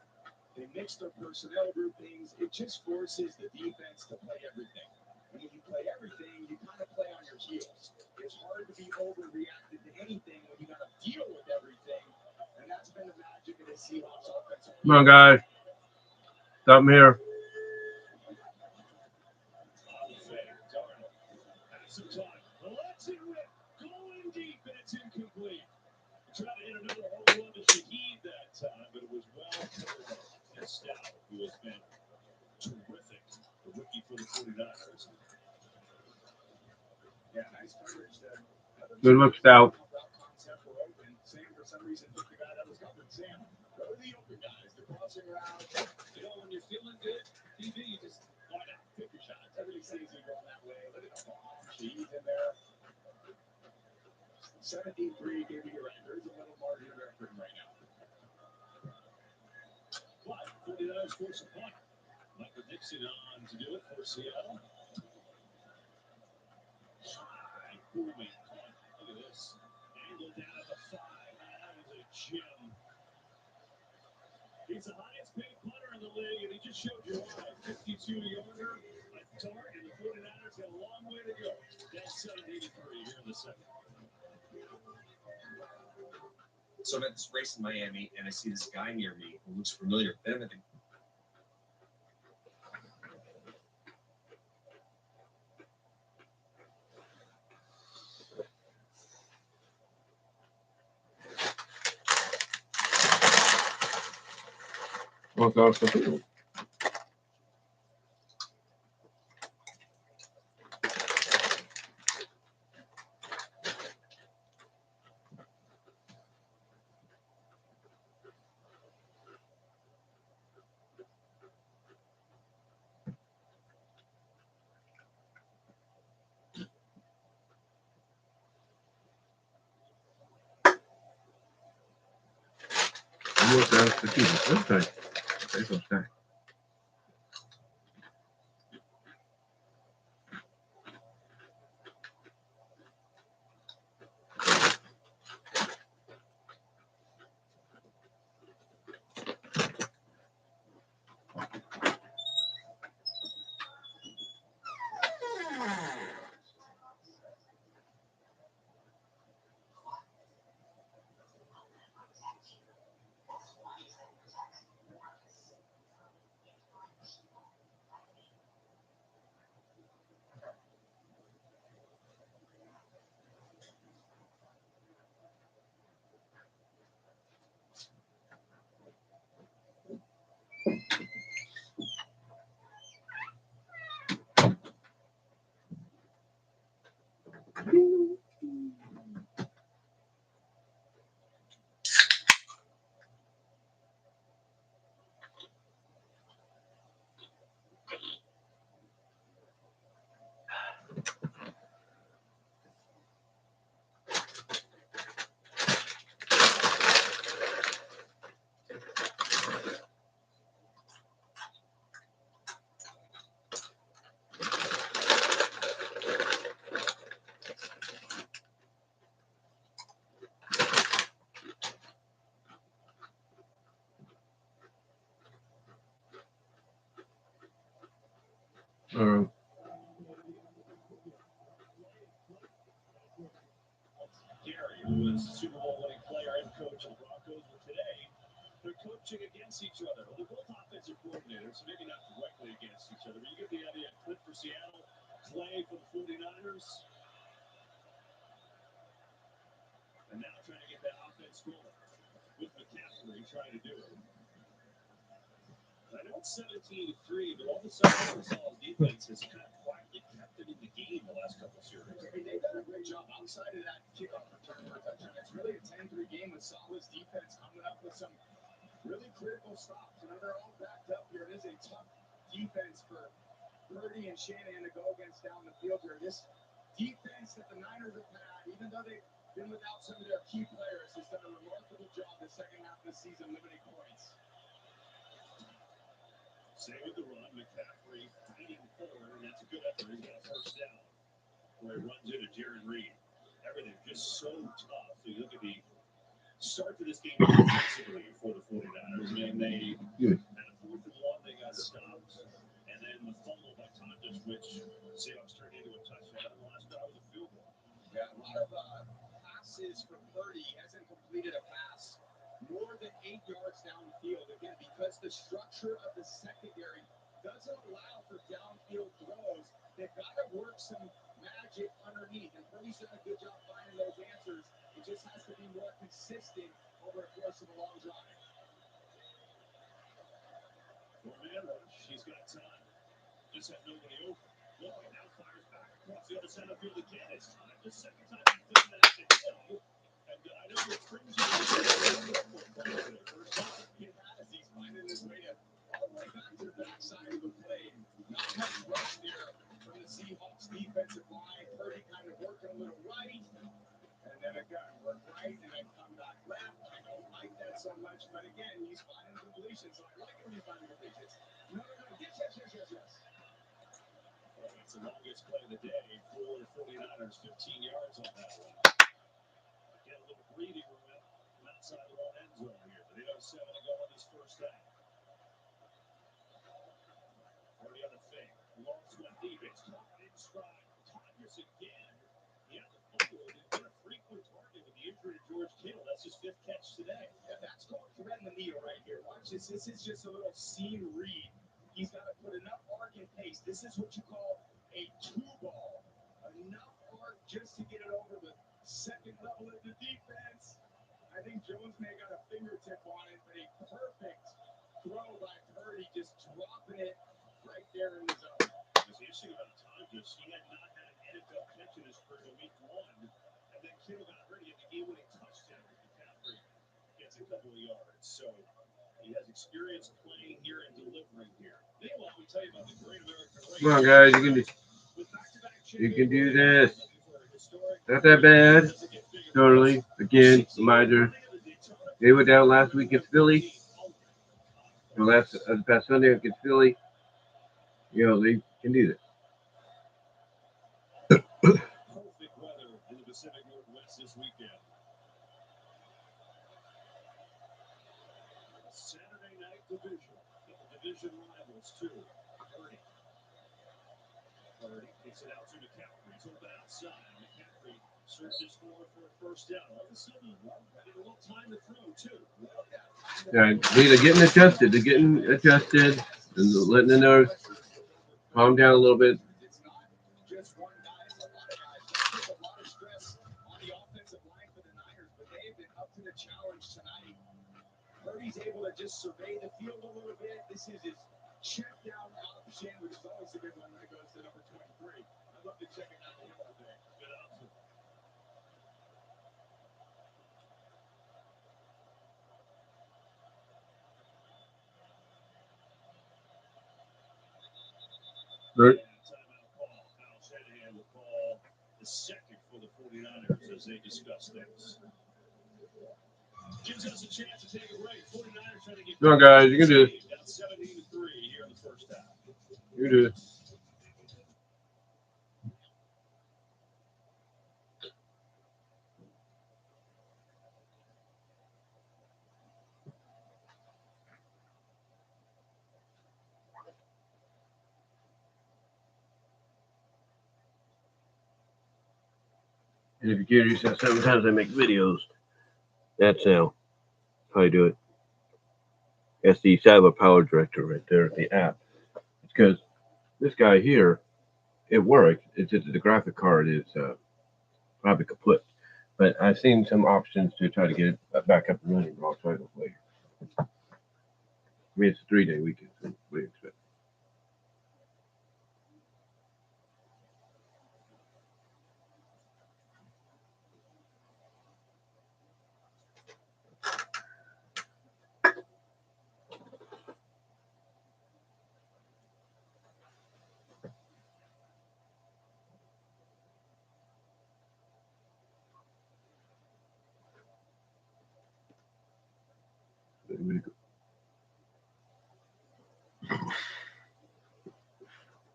They mix their personnel groupings. It just forces the defense to play everything. And when you play everything, you kind of play on your heels. It's hard to be overreacted to anything when you got to deal with everything. And that's been the magic of the Seahawks offense. Come on, guys. Stop here. Some time. Let's it whip. Going deep, and it's incomplete. Trying to hit another home run to Shaheed that time, but it was well covered. And Stout, who has been terrific, the rookie for the 49ers. Yeah, nice coverage there. Good look, Stout. Sam, for some reason, took the guy that was covered. Sam, go to the open guys. The crossing route. When you're feeling good, TV, you just, why not? Take your shots. Everybody sees you going that way. Look at the bomb. She's in there. 17-3, gave you right. There's a little margin of effort right now. But 49ers force a punt. Michael Dixon on to do it for Seattle. High booming punt. Look at this. Angled down at the 5. That is a gem. He's the highest paid punter in the league, and he just showed you why. 52-yarder, a dart, and the 49ers got a long way to go. That's 783 here in the second. So I'm at this race in Miami, and I see this guy near me who looks familiar. Then I'm at the All right. Gary, who was Super Bowl winning player and coach of the Broncos, but today they're coaching against each other. Well, they're both offensive coordinators, so maybe not directly against each other, but you get the idea. Cliff for Seattle, Clay for the 49ers, and now trying to get that offense going with McCaffrey trying to do it. I know it's 17-3, but all of a sudden, Arkansas' defense has kind of quietly kept it in the game the last couple of series. I mean, they've done a great job outside of that kickoff return for a touchdown. It's really a 10-3 game with solid defense coming up with some really critical stops. You know, they're all backed up here. It is a tough defense for Purdy and Shanahan to go against down the field here. This defense that the Niners have had, even though they've been without some of their key players, has done a remarkable job the second half of the season limiting points. Same with the run. McCaffrey fighting forward, and that's a good effort. He's got a first down where he runs into Jared Reed. Everything just so tough. So you look at the start to this game defensively for the 49ers. I mean, they had a 4th and 1, they got stopped. And then the fumble by Tonjes, which Seahawks turned into a touchdown. And the last drive was a field goal. Yeah, a lot of passes for Purdy. He hasn't completed a pass more than 8 yards downfield. Again, because the structure of the secondary doesn't allow for downfield throws, they've got to work some magic underneath. And Purdy's done a good job finding those answers. It just has to be more consistent over the course of a long drive. 4-man rush. He's got time. Just had nobody open. Lloyd now fires back across the other side of the field again. It's time. The second time he's done that to him. And I know the crimson first time. He has. He's finding his way to all the way back to the backside of the play. Not much rush there from the Seahawks defensive line. Purdy kind of working a little right. And then again, work right and then come back left. I don't like that so much, but again, he's finding completions. So I like him when he's finding completions. No. Yes. Well, that's the longest play of the day for the 49ers. 15 yards on that one. Get a little breathing room from outside their own end zone here. But 8:07 to go on this first down. Already on the fake. Long swept deep. It's caught in stride. Tonjes again. He had the fumble. He's been a frequent target with the injury to George Kittle. That's his 5th catch today. Yeah, that's called thread in the needle right here. Watch this. This is just a little seam read. He's got to put enough arc and pace. This is what you call a 2-ball. Enough arc just to get it over the second level of the defense. I think Jones may have got a fingertip on it, but a perfect throw by Purdy, just dropping it right there in the zone. The issue about Tonjes, he had not had an NFL catch in his career in week 1, and then Kittle got hurt. He had the game-winning touchdown. McCaffrey gets a couple of yards. So he has experience playing here and delivering here. Meanwhile, we tell you about the Great American Race. Come on, guys. You can do this. Not that bad. Totally. Again, reminder. They were down last week in Philly. Or the past Sunday against Philly. You know, they can do this. Perfect weather in the Pacific Northwest this weekend. Saturday night division. Couple division rivals, too. Purdy kicks it out to McCaffrey. He's open outside. McCaffrey searches for a first down. All of a sudden, getting a little time to throw, too. Yeah, they're getting adjusted. They're getting adjusted and letting the nerves calm down a little bit. It's not just one guy, it's a lot of guys. There's a lot of stress on the offensive line for the Niners, but they have been up to the challenge tonight. Purdy's able to just survey the field a little bit. This is his check down option, which is always a good one when it goes to number 23. I love to check it out to him all day. Good option. Right. Timeout call. Kyle Shanahan will call the second for the 49ers as they discuss things. Gives us a chance to take a break. 49ers trying to get. Come on, guys. You can do this. Down 17-3 here in the first half. You can do this. And if you're curious, sometimes I make videos. That's now how I do it. That's the Cyber Power Director right there, the app. It's because this guy here, it works. It's just the graphic card is probably kaput. But I've seen some options to try to get it back up and running. But I'll try those later. I mean, it's a 3-day weekend, so what do you expect?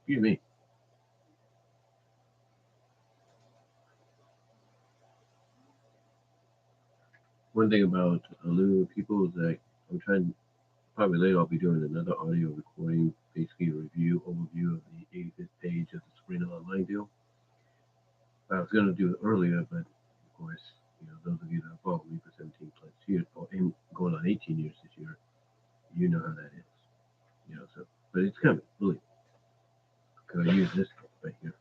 Excuse me. One thing about Lulu people is that I'm trying. Probably later I'll be doing another audio recording, basically a review overview of the 85th page of the Sprint Online deal. I was going to do it earlier, but of course, those of you that have followed me for 17 plus years, or going on 18 years this year, you know how that is. So, but it's coming, really. Because I use this right here.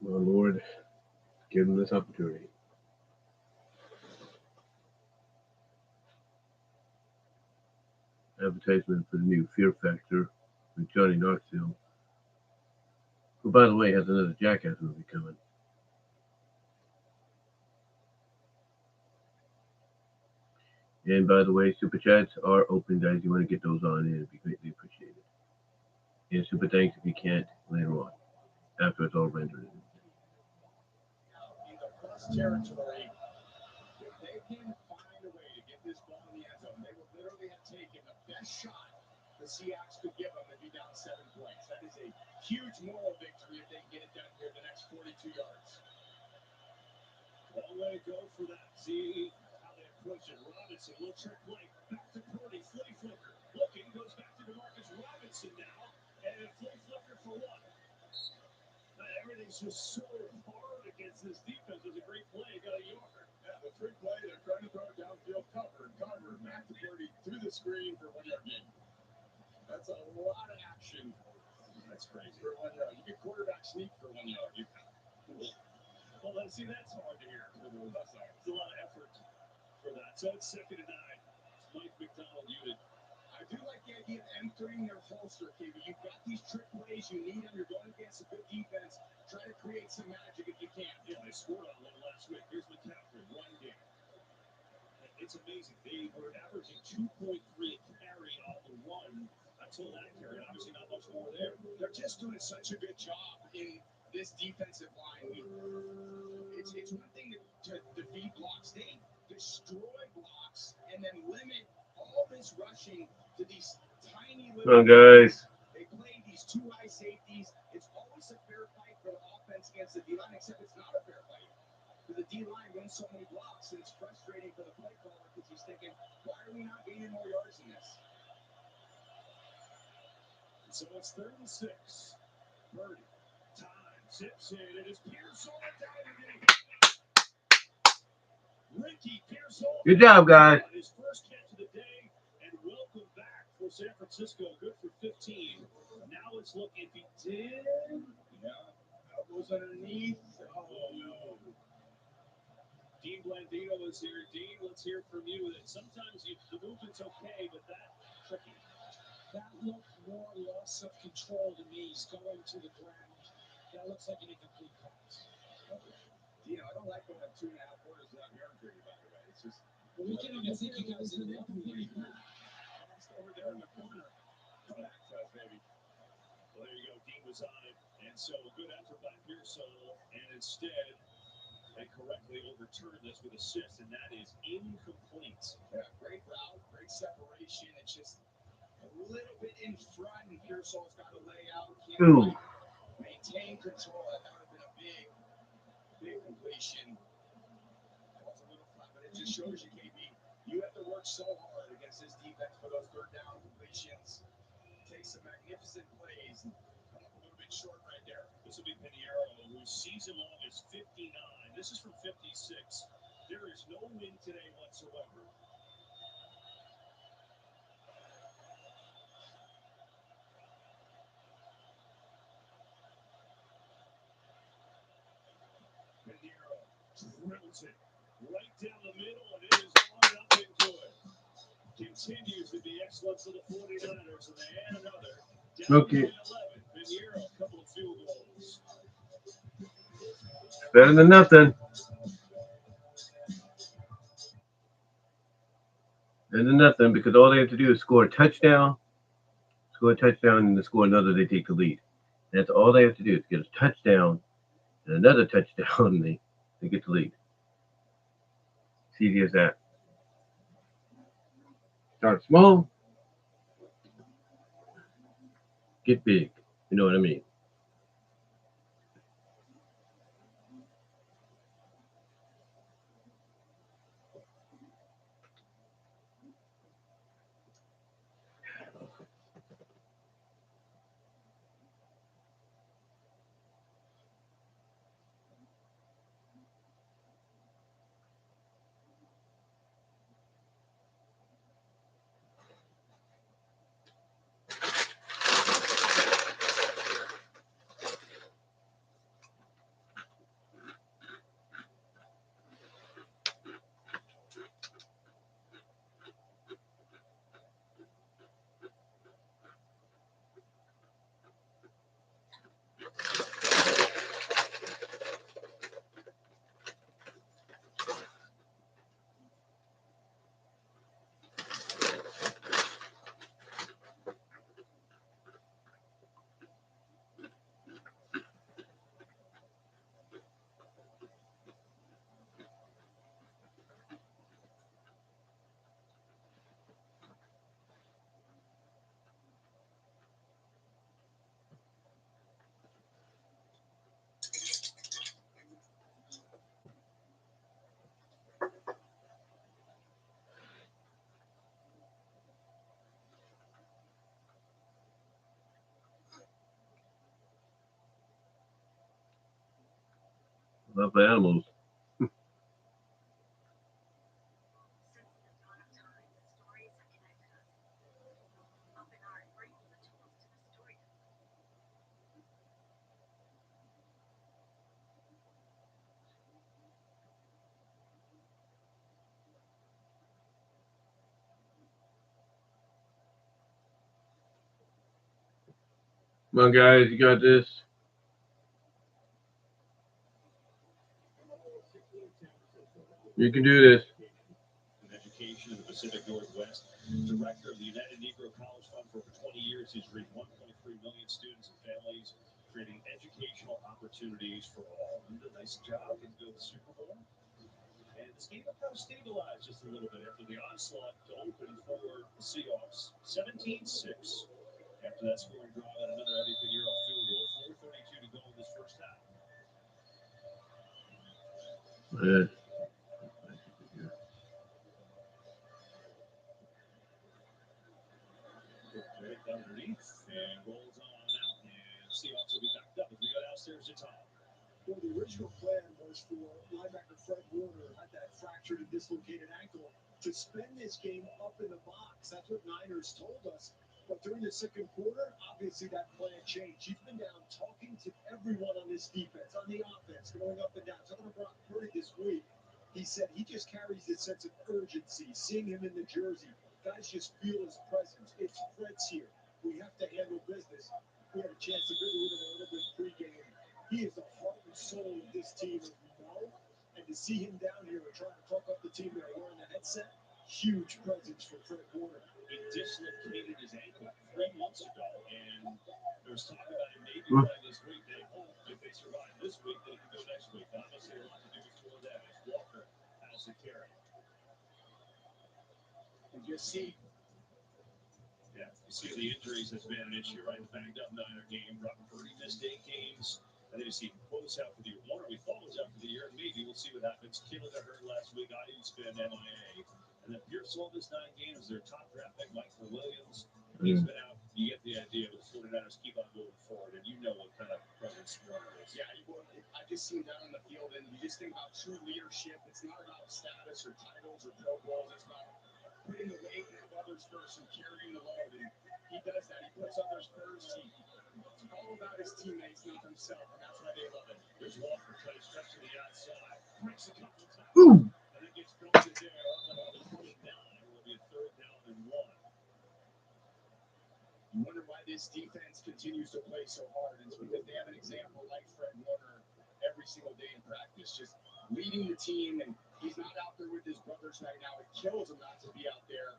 My Lord, give them this opportunity. Advertisement for the new Fear Factor with Johnny Knoxville, who, by the way, has another Jackass movie coming. And by the way, super chats are open, guys. You want to get those on in, it'd be greatly appreciated. And super thanks if you can't later on, after it's all rendered. In the plus territory, if they can find a way to get this ball in the end zone, they would literally have taken the best shot the Seahawks could give them and be down 7 points. That is a huge moral victory if they can get it done here the next 42 yards. Long way to go for that. See how they approach it. Robinson, little trick play. Back to Purdy. Flea flicker. Looking, goes back to DeMarcus Robinson now. And flea flicker for one. Everything's just so hard against this defense. It was a great play. Got a yard. Yeah, the trick play, they're trying to throw it downfield. Cover, back to Purdy, through the screen for 1 yard gain. That's a lot of action. That's crazy. For 1 yard. You get quarterback sneak for 1 yard. Well, let's see, that's hard to hear. It's a lot of effort for that. So it's 2nd and 9. It's Mike McDonald unit. I do like the idea of entering their holster, KB. You've got these trick plays you need them. You're going against a good defense. Try to create some magic if you can. Yeah, they scored on one last week. Here's McCaffrey, run game. It's amazing. They were averaging 2.3 a carry on the run until that carry. Obviously, not much more there. They're just doing such a good job in this defensive line. It's one thing to defeat blocks. They destroy blocks and then limit all this rushing to these tiny little guys. They play these 2 high safeties. It's always a fair fight for the offense against the D-line, except it's not a fair fight. Because the D-line wins so many blocks, and it's frustrating for the play caller because he's thinking, why are we not gaining more yards in this? So it's 3rd and 6. Purdy. Time. Zips in. It is Pearsall down again. Ricky Pearsall. Good job, guys. His first catch of the day, and welcome back for San Francisco. Good for 15. Now it's looking if he did. Yeah, elbows underneath. Oh, no. Dean Blandino is here. Dean, let's hear from you. Sometimes the movement's okay, but that tricky. That looked more loss of control to me. He's going to the ground. That looks like an incomplete pass. I don't like going 2.5 quarters without hearing from you, by the way. It's just. Well, we can even think you guys did an incomplete pass. Over there in the corner. Come back to us, baby. Well, there you go. Dean was on it. And so a good effort by Pearsall. And instead, they correctly overturned this with assist, and that is incomplete. Yeah, great route, great separation. It's just a little bit in front, and Pearsall's got to lay out. Can't maintain control. That would have been a big completion. That was a little flat, but it just shows you, KB, you have to work worked so hard against his defense for those third down completions. Takes some magnificent plays. A little bit short right there. This will be Pinheiro, whose season long is 59. This is from 56. There is no win today whatsoever. Pinheiro drills it right down the middle, and it is long and up and good. Continues to be excellent for the 49ers, and they add another. Down Okay. to 11. Pinheiro, a couple of field goals. Better than nothing. Better than nothing, because all they have to do is score a touchdown, and then score another, they take the lead. That's all they have to do is get a touchdown and another touchdown, and they get the lead. It's easy as that. Start small, get big. You know what I mean? Love animals. Come on, guys, you got this. You can do this. Education in the Pacific Northwest, director of the United Negro College Fund for over 20 years. He's reached 1.3 million students and families, creating educational opportunities for all. He did a nice job in the Super Bowl. And this game will kind of stabilize just a little bit after the onslaught to open for the Seahawks. 17-6. After that scoring drive, and another Eddie Pinheiro field goal. 4:32 to go in this first half. Yeah. Right underneath and rolls on out. And Seahawks will be backed up as we go downstairs to Tom. Well, the original plan was for linebacker Fred Warner, had that fractured and dislocated ankle, to spend this game up in the box. That's what Niners told us. But during the second quarter, obviously that plan changed. He's been down talking to everyone on this defense, on the offense, going up and down. Talking to Brock Purdy this week, he said he just carries this sense of urgency, seeing him in the jersey. Guys just feel his presence. It's Fred's here. We have to handle business. We had a chance to go to him a little bit pregame. He is the heart and soul of this team, as we know. And to see him down here and trying to talk up the team there wearing the headset, huge presence for Fred Warner. He dislocated his ankle 3 months ago, and there's talk about him maybe playing this week. They hope if they survive this week, they can go next week. Obviously, a lot to do before that as Walker has the carry. And just see. Yeah, you see the injuries has been an issue, right? Banged up Niner game. Robert Purdy missed 8 games. And then you see Bo's out for the year. Warner, we thought was out for the year. Maybe we'll see what happens. Kittle got hurt last week. Ayuk's been MIA. And then Pierce won this 9 games. Their top draft pick, Michael Williams, he's been out. You get the idea with the 49ers keep on moving forward, and you know what kind of presence Warner is. Yeah, I just see him down on the field, and you just think about true leadership. It's not about status or titles or Pro Bowls. It's about putting the weight of others first and carrying the load. And he does that. He puts others first. It's all about his teammates, not himself, and that's why they love him. There's Walker trying to stretch to the outside. Breaks a couple times. And it gets belted there. Up another 29. Will be a 3rd down and 1. You wonder why this defense continues to play so hard. It's because they have an example like Fred Warner every single day in practice, just leading the team. And he's not out there with his brothers right now. It kills him not to be out there.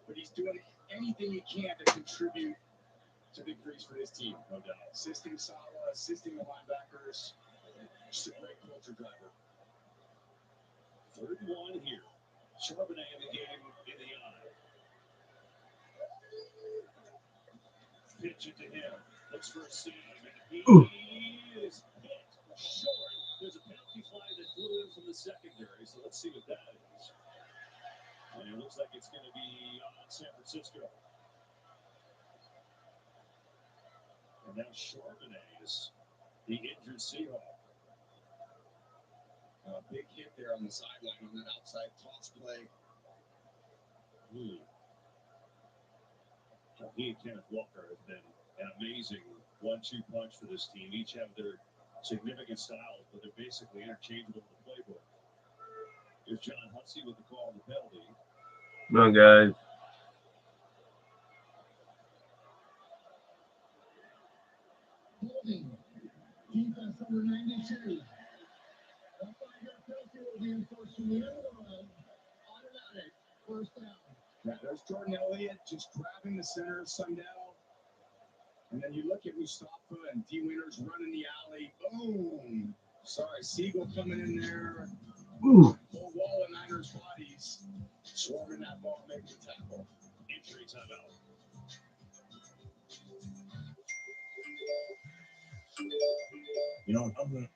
But he's doing anything he can to contribute to victories for this team, no doubt. Assisting Salah, assisting the linebackers. Just a great culture driver. 3rd and 1 here. Charbonnet in the game in the eye. Pitch it to him. Looks for a seam. And he is hit short. There's a penalty flag that flew in from the secondary. So let's see what that is. And it looks like it's going to be on San Francisco. And now Charbonnet is the injured Seahawk. A big hit there on the sideline on that outside toss play. He and Kenneth Walker have been an amazing 1-2 punch for this team. Each have their significant styles, but they're basically interchangeable in the playbook. Here's John Hussey with the call on the penalty. Come on, guys. Holding. Defense number 92. That's why I got penalty will be enforced from the end of the run. Automatic. 1st down. Yeah, there's Jordan Elliott just grabbing the center of Sundell. And then you look at Mustafa and D. Winters running the alley. Boom. Sorry, Siegel coming in there. Whole wall of Niners bodies. Swarming that ball, making the tackle. Injury timeout. You know, I'm going to.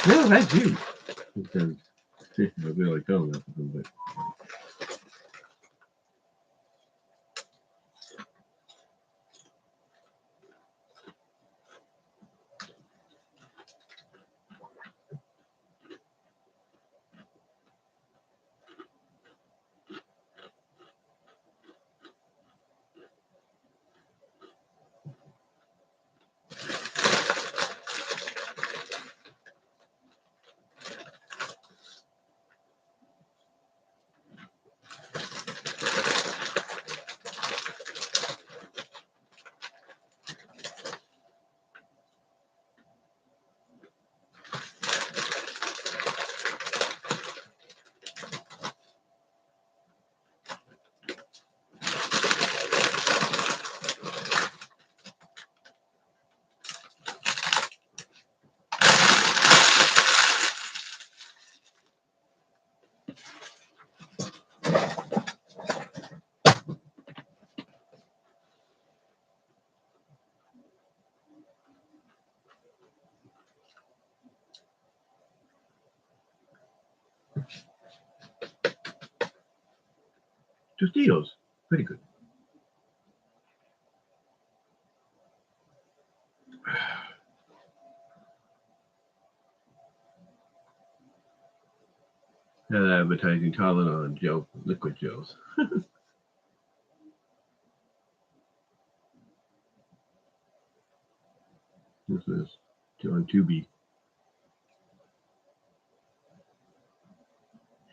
No, that's you. Because I feel like telling that a little bit. Tostitos, pretty good. Advertising Tylenol and gel, liquid gels. This is on 2B.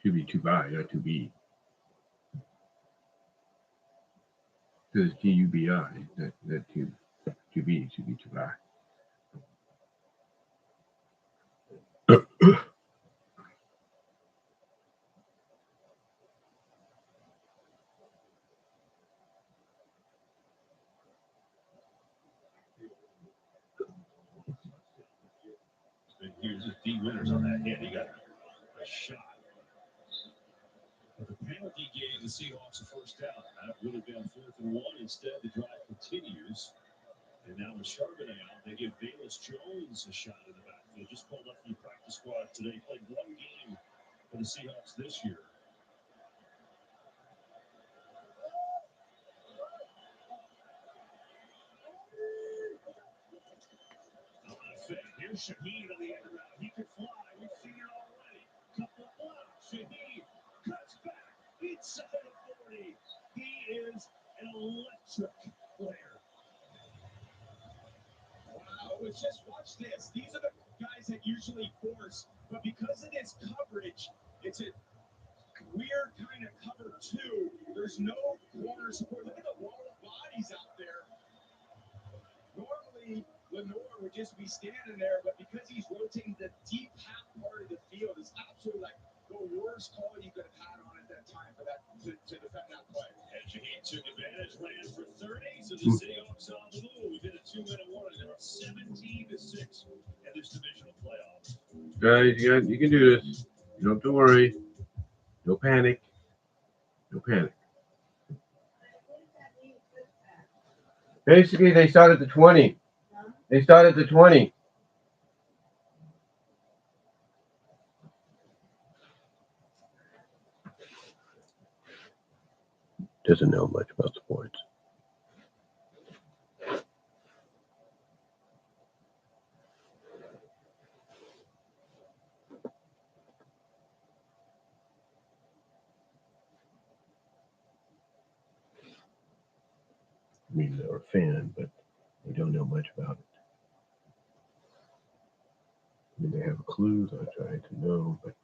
Should be 2B, not 2B. Because TUBI, that 2B should be 2B. Here's D. Winters on that hit. He got a shot. But the penalty gave the Seahawks a 1st down. That would have been 4th and 1. Instead, the drive continues. And now with Charbonnet out, they give Bayless Jones a shot in the backfield. Just pulled up from the practice squad today. Played one game for the Seahawks this year. Here's Shaheed on the end route. He could fly. We've seen it already. Couple of blocks. Shaheed cuts back inside the 40. He is an electric player. Wow, it's just watch this. These are the guys that usually force, but because of this coverage, it's a weird kind of cover two. There's no corner support. Look at the wall of bodies out there. Normally, Lenore would just be standing there, but because he's rotating the deep half part of the field, it's absolutely like the worst call you could have had on at that time for that to defend that play. And Shaheed took advantage, ran for 30, so the Seahawks on the move in a 2-minute warning. They're up 17-6 in this divisional playoff. Guys, you can do this. You don't have to worry. No panic. No panic. Basically, they start at the 20. They start at the 20. Doesn't know much about sports. I mean, they're a fan, but they don't know much about it. I mean, they have a clue, so I try to know, but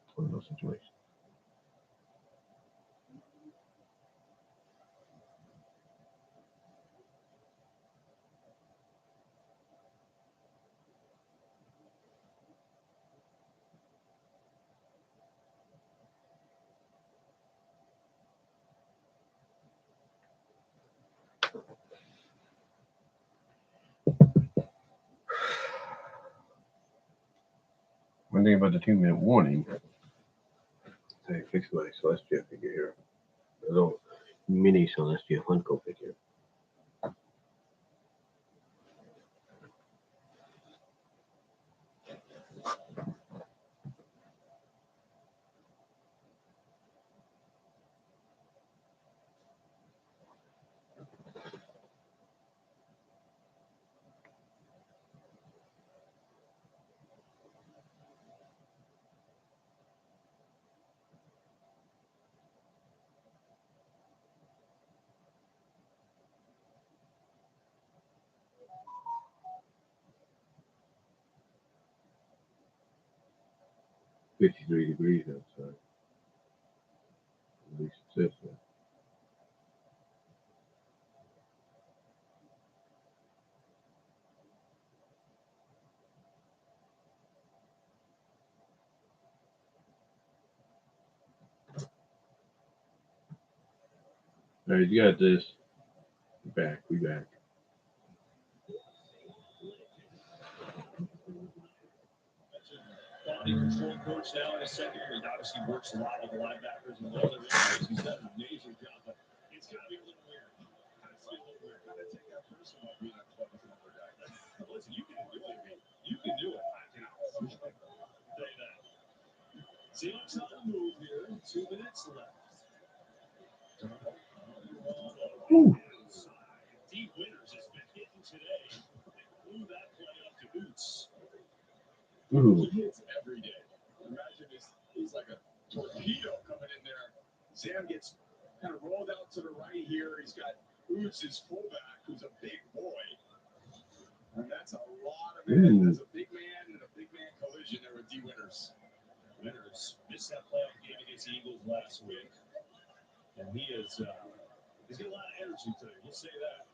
it's one of those situations. One thing about the 2-minute warning, I fixed my Celestia figure here. A little mini Celestia Funko figure. .53 degrees outside. At least it says so. All right, you got this. We back. Quality control coach now in his second year. He obviously works a lot with the linebackers and all their injuries. He's done an amazing job, but it's got to be a little weird. Kind of feel a little weird. Kind of take that personal being on club with another guy. Listen, you can do it. You can do it. I can say that. Seahawks on the move here. 2 minutes left. D. Winters has been hitting today. They blew that play up to Boots. Ooh. He hits every day. Imagine he's like a torpedo coming in there. Sam gets kind of rolled out to the right here. He's got Boots, his fullback, who's a big boy. And that's a lot of men. That's a big man and a big man collision there with D. Winters. Winters missed that playoff game against the Eagles last week. And he's got a lot of energy today. We'll say that.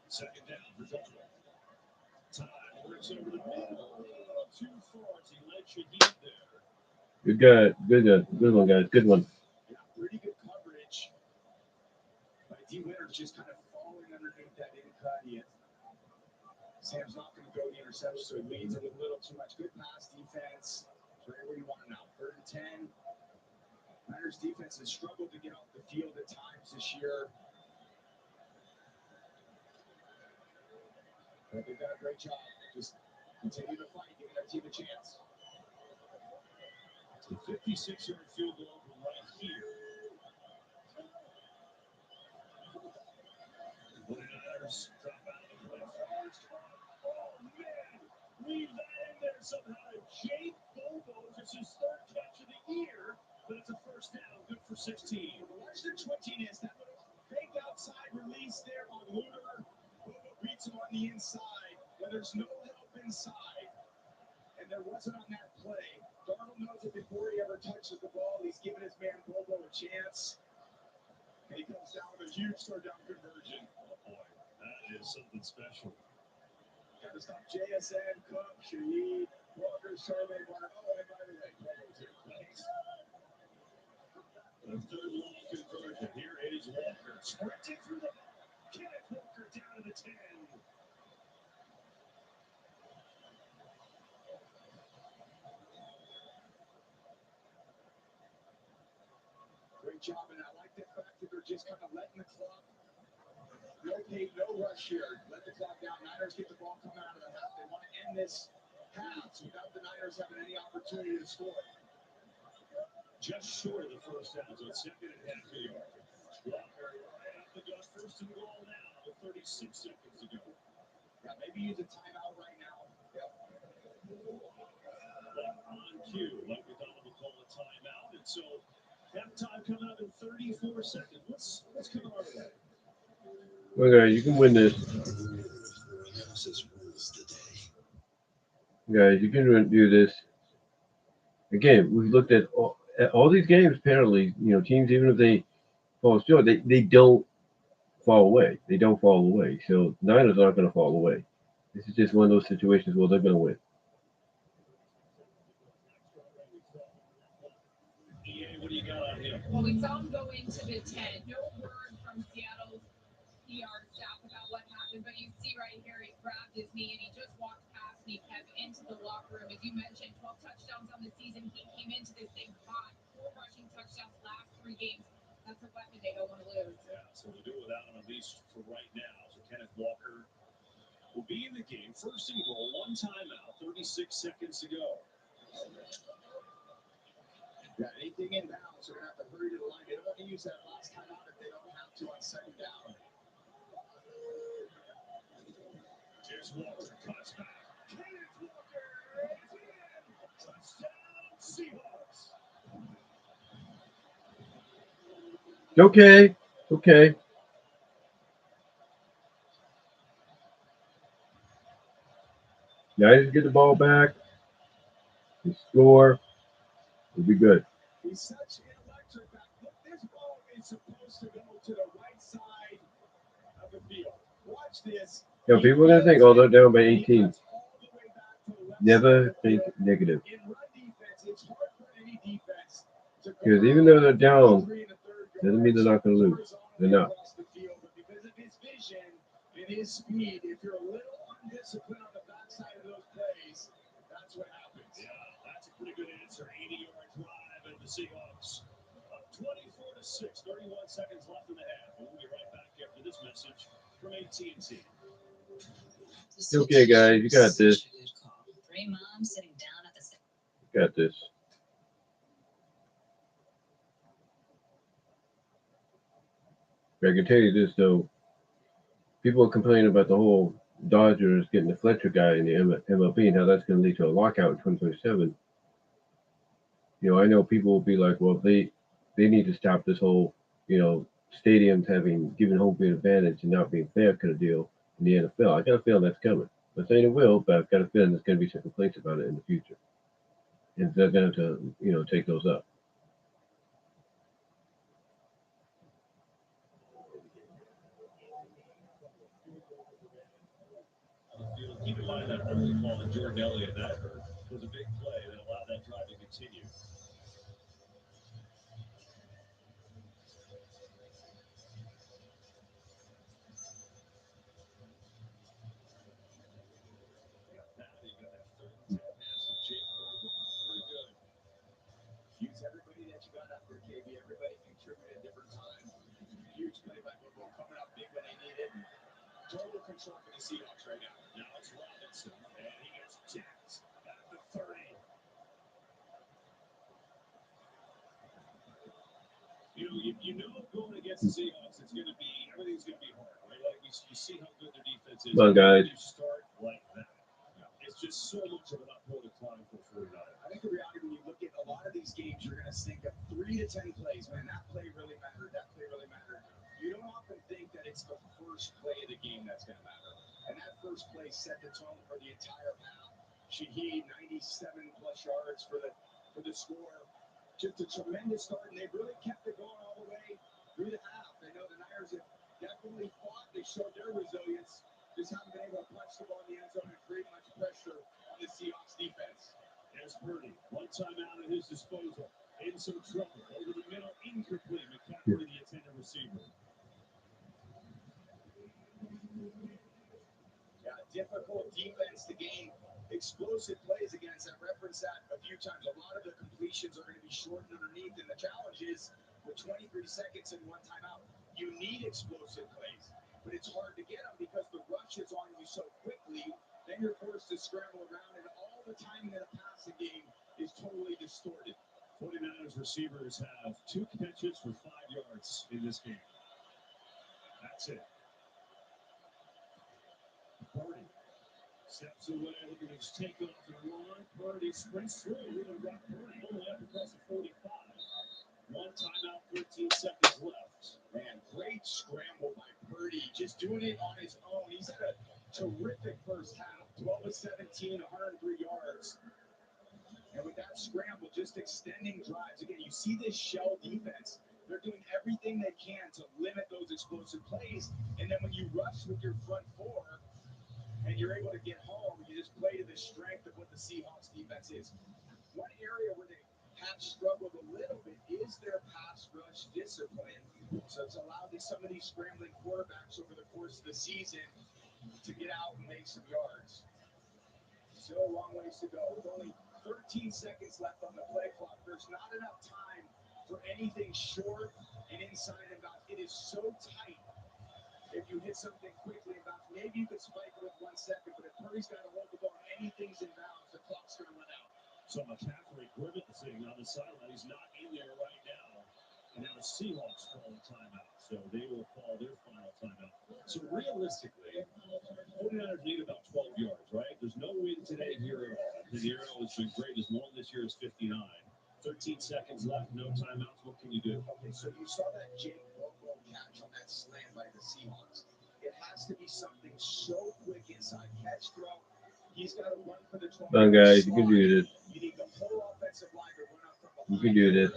Second down for Joshua. Todd works over the middle. Too far as he led Shaheed there. Good one, guys. Good one. Yeah, pretty good coverage. But D. Winters just kind of falling underneath that in cut. Sam's not going to go the interception, so he leads it with a little too much good pass defense. Trey, what do you want now? 3rd and 10. Niners defense has struggled to get off the field at times this year. But they've done a great job. Just continue to fight, giving their team a chance. The 56-yard field goal right here. 49ers drop out of the play first. Oh, man. Leave that in there somehow. Jake Bobo, it's his 3rd catch of the year, but it's a first down. Good for 16. Watch the twitchiness. That little fake outside release there on Lunar. Bobo beats him on the inside. When there's no help inside, and there wasn't on that play, Darnold knows that before he ever touches the ball, he's giving his man Bobo a chance. And he comes down with a huge third down conversion. Oh, boy. That is something special. Got to stop JSN, Cook, Shaheed, Walker, Charlie, Martin. Oh, and by the way, Bobo's here. Nice. The 3rd long conversion. Here is Walker. Sprinting through the Kenneth Walker down to the 10. Great job, and I like the fact that they're just kind of letting the clock. No pace, no rush here. Let the clock down. Niners get the ball coming out of the half. They want to end this half without the Niners having any opportunity to score. Just short of the first down, so it's 2nd and half a yard. Walker right off the gut, 1st and goal now with 36 seconds to go. Yeah, maybe use a timeout right now. Yep. On cue, Mike McDonald will call a timeout, and so halftime coming up in 34 seconds. What's coming our way? Okay, you can win this. Guys, you can do this. Again, we've looked at all these games. Apparently, teams, even if they fall short, they don't fall away. They don't fall away. So Niners aren't going to fall away. This is just one of those situations where they're going to win. What do you got on him? Well, we saw him go into the 10. No word from Seattle's PR staff about what happened, but you see right here, he grabbed his knee and he just walked past me, Kev, into the locker room. As you mentioned, 12 touchdowns on the season. He came into this thing hot. 4 rushing touchdowns last 3 games. That's a weapon they don't want to lose. Yeah, so we'll do it without him at least for right now. So Kenneth Walker will be in the game. 1st and goal, 1 timeout, 36 seconds to go. Yeah, anything in bounds, they're going to have to hurry to the line. They don't want to use that last time out if they don't have to on 2nd down. Here's Walker, cuts back. Kenneth Walker is in. Touchdown, Seahawks. Okay. Niners get the ball back. They score. We'll be good. He's such an electric back. Look, this ball is supposed to go to the right side of the field. Watch this. People are going to think, they're down by 18. Never think negative. In run defense, it's hard for any defense to go Because even though they're down, 3 in the 3rd doesn't mean they're not going to lose. They're not. across the field, but because of his vision and his speed, if you're a little undisciplined on the backside of those plays, that's what happens. Yeah, that's a pretty good answer. 80-yard drive of the Seahawks. Up 24-6, 31 seconds left in the half. And we'll be right back after this message from AT&T. Okay, guys, you got this. Three moms sitting down at the same. You got this. I can tell you this, though. People are complaining about the whole Dodgers getting the Fletcher guy in the MLB and how that's going to lead to a lockout in 2027. I know people will be like, well, they need to stop this whole, stadiums given home field advantage and not being fair kind of deal in the NFL. I got a feeling that's coming. I'm not saying it will, but I've got a feeling there's going to be some complaints about it in the future. And they're going to, take those up. Keep in mind that early call in Jordan Elliott, that was a big play that allowed that drive to continue. Now you got that 3rd and 10 pass to Jake Bobo. Pretty good. you got out there, KB. Everybody contributed at different times. Huge play by Bobo coming up big when they need it. Total control for the Seahawks right now. Now it's Robinson, and he gets jacked at the 30. You know going against the Seahawks, everything's going to be hard, right? Like you see how good their defense is. Come on, guys. You start like that. It's just so much of an uphill to climb for 49. I think the reality when you look at a lot of these games, you're going to think of 3 to 10 plays. Man, that play really mattered. That play really mattered. You don't often think that it's the first play of the game that's going to matter. And that first play set the tone for the entire half. Shaheed, 97 plus yards for the score. Just a tremendous start, and they really kept it going all the way through the half. I know the Niners have definitely fought. They showed their resilience. Just haven't been able to punch the ball in the end zone and create much pressure on the Seahawks defense. There's Purdy. One timeout at his disposal. In some trouble. Over the middle, incomplete. McCaffrey, the intended receiver. Yeah, difficult defense to gain explosive plays against. I've referenced that a few times. A lot of the completions are going to be short and underneath, and the challenge is with 23 seconds and one timeout, you need explosive plays. But it's hard to get them because the rush is on you so quickly. Then you're forced to scramble around, and all the timing of the passing game is totally distorted. 49ers receivers have 2 catches for 5 yards in this game. That's it. Purdy steps away, looking to just take off and run. Purdy sprints through. Really got Purdy all the way up across the 45. One timeout, 13 seconds left. Man, great scramble by Purdy. Just doing it on his own. He's had a terrific first half. 12 of 17, 103 yards. And with that scramble, just extending drives. Again, you see this shell defense. They're doing everything they can to limit those explosive plays. And then when you rush with your front four and you're able to get home, you just play to the strength of what the Seahawks defense is. One area where they have struggled a little bit is their pass rush discipline. So it's allowed some of these scrambling quarterbacks over the course of the season to get out and make some yards. Still a long ways to go. With only 13 seconds left on the play clock, there's not enough time for anything short and inside and out. It is so tight. If you hit something quickly and bounce, maybe you could spike it with 1 second, but if Purdy's got to hold the ball and anything's in bounds, the clock's going to run out. So McCaffrey grimacing on the sideline. He's not in there right now. And now the Seahawks call a timeout. So they will call their final timeout. So realistically, 49ers need about 12 yards, right? There's no win today here at all. The arrow has been great. As long this year is 59. 13 seconds left, no timeouts. What can you do? Okay, so you saw that Jake Bobo catch on that slant by the Seahawks. It has to be something so quick inside catch throw. He's got to run for the 12. Come on, guys. You can do this. You need the whole offensive line to run up from behind. You can do this.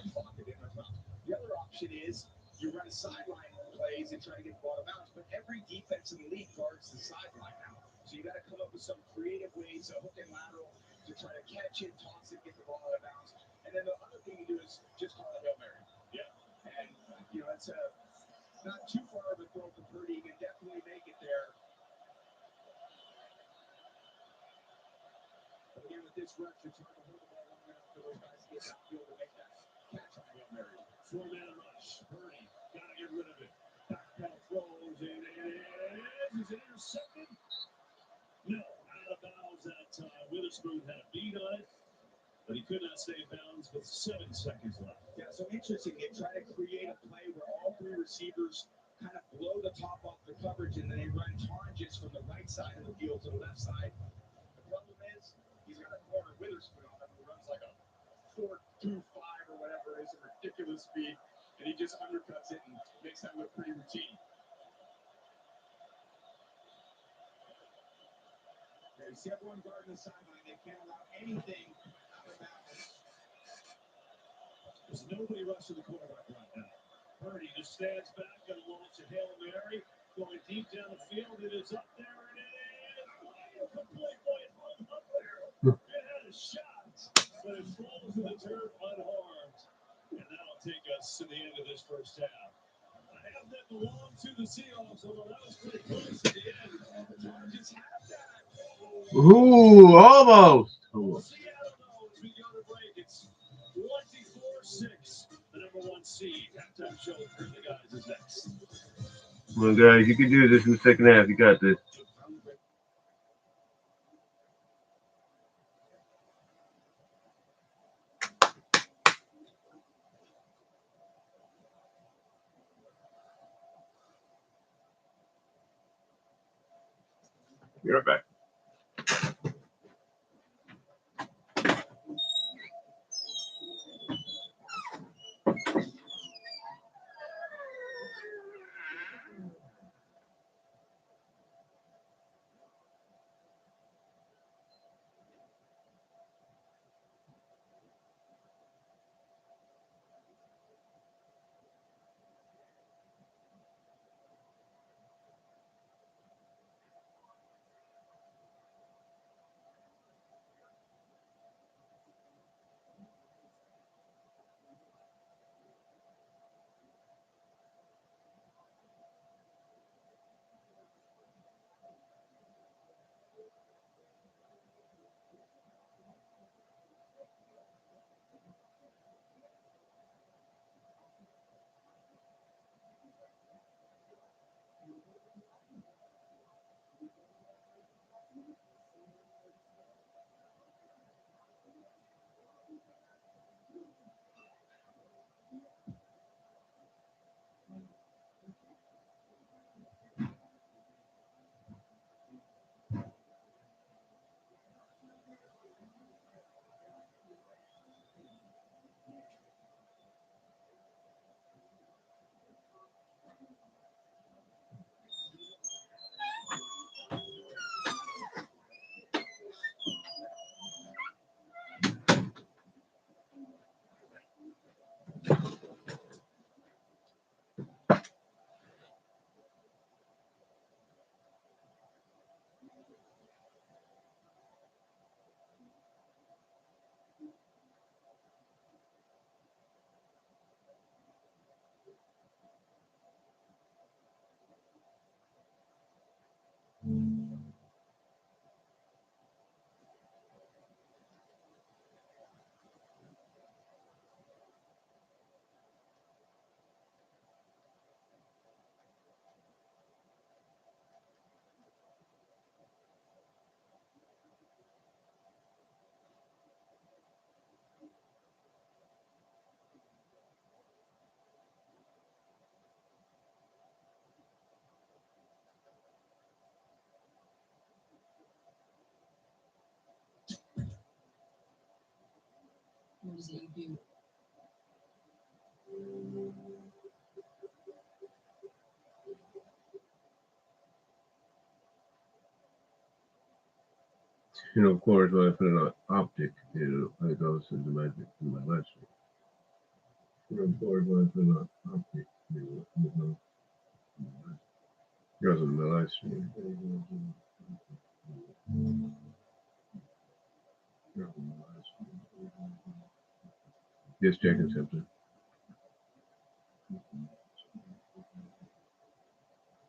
The other option is you run sideline plays and try to get the ball to bounce, but every defense in the league guards the sideline now. So you got to come up with some creative ways, a hook and lateral, to try to catch it, toss it, get the ball out of bounds. And then the other thing you do is just call a Hail Mary. Yeah. And, it's not too far of a throw for Purdy. He can definitely make it there. But again, with this rush, it's hard to hold the ball long enough for those guys to get downfield to make that catch on a Hail Mary. 4-man rush. Purdy, got to get rid of it. Backpedal throws, and it is. Is it intercepted? No, out of bounds that time. Witherspoon had a beat on it, but he could not stay in bounds with 7 seconds left. Yeah, so interesting. They try to create a play where all 3 receivers kind of blow the top off the coverage, and then they run targets from the right side of the field to the left side. The problem is he's got a corner Witherspoon on him who runs like a 4.25 or whatever it is, a ridiculous speed, and he just undercuts it and makes that look pretty routine. You see everyone guarding the sideline. They can't allow anything out of bounds. There's nobody rushing the quarterback right now. Purdy just stands back and launch a Hail Mary. Going deep down the field. It is up there. It is. Complete boy. It hung up there. It had a shot, but it falls to the turf unharmed. And that'll take us to the end of this first half. A half that belonged to the Seahawks, although that was pretty close at the end. The Chargers have that. Ooh, almost. Seattle knows we go to break. It's 24-6. Nfc halftime show with the guys is next. Well, guys, you can do this in the second half. You got this. Be right back. What is it you do? You know, of course, when I put it on optic, it goes to the magic in my live stream. You know, of course, when I put it on optic, it goes in my live stream. Just checking something.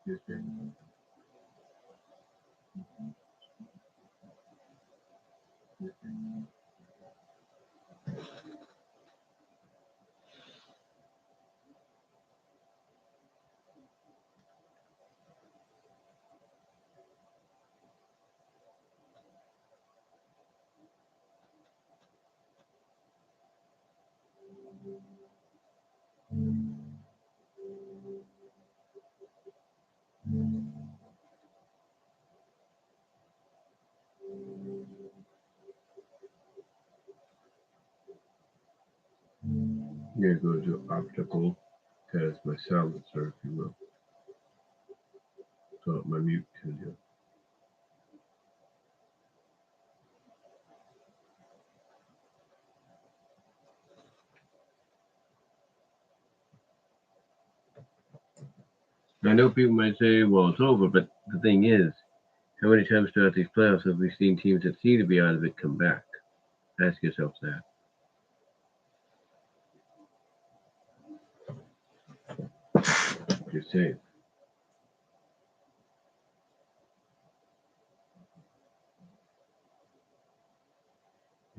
Just checking something. You gotta go to optical test my silencer, if you will. So my mute to you. I know people might say, well, it's over, but the thing is, how many times throughout these playoffs have we seen teams that seem to be out of it come back? Ask yourself that. Just saying.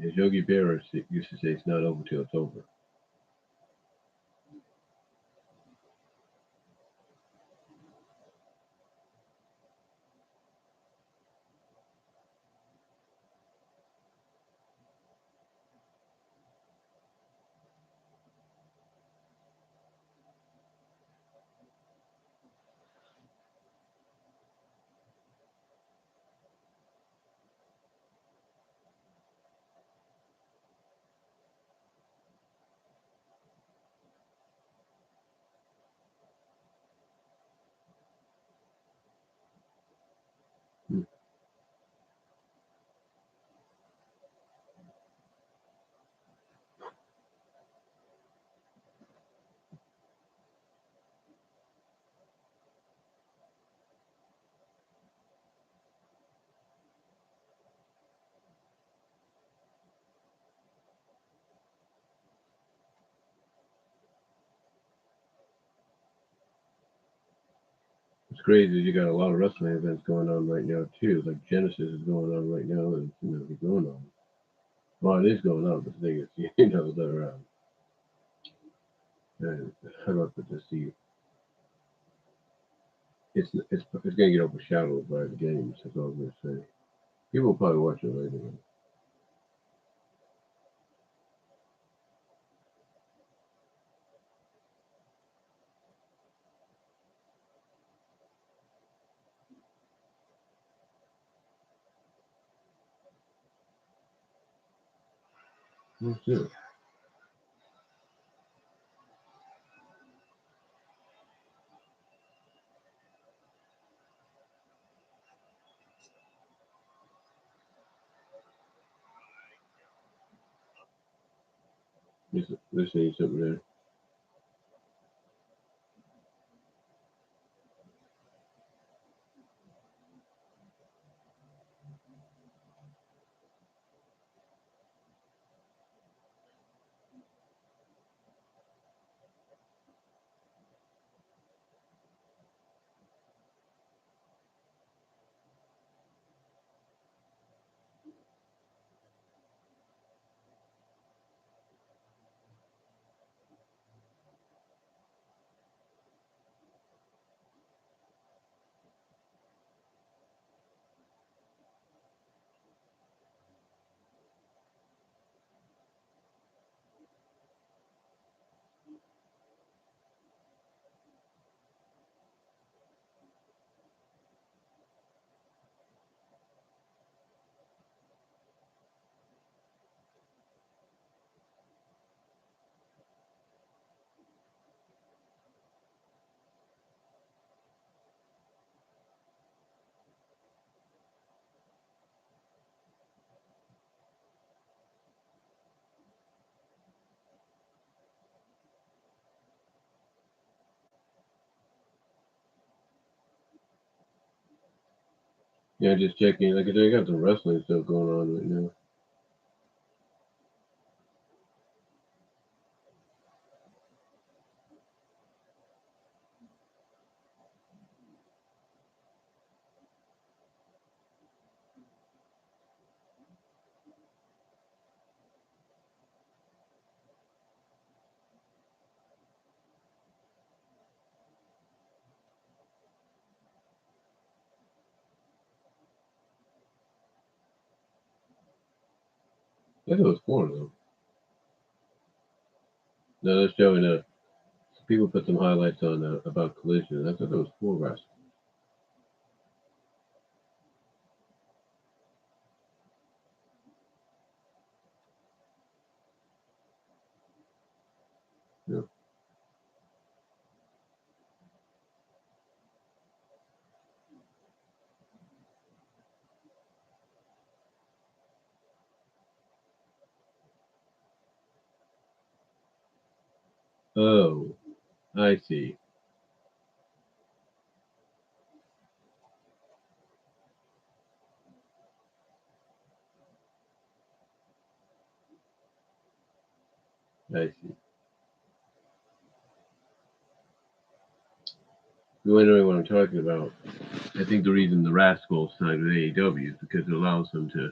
As Yogi Berra used to say, it's not over till it's over. What's crazy is you got a lot of wrestling events going on right now too. Like Genesis is going on right now, and it's going on. Well, it is going on, but the thing is, they're how do I put this to you? It's gonna get overshadowed by the games. That's all I'm gonna say. People will probably watch it later. That's it. This ain't something there. Yeah, just checking. Like they got some wrestling stuff going on right now. I thought it was four though. No, they're showing people put some highlights on about Collision. I thought it was four wrestlers. Yeah. Oh, I see. I see. You want to know what I'm talking about? I think the reason the Rascals signed with AEW is because it allows them to,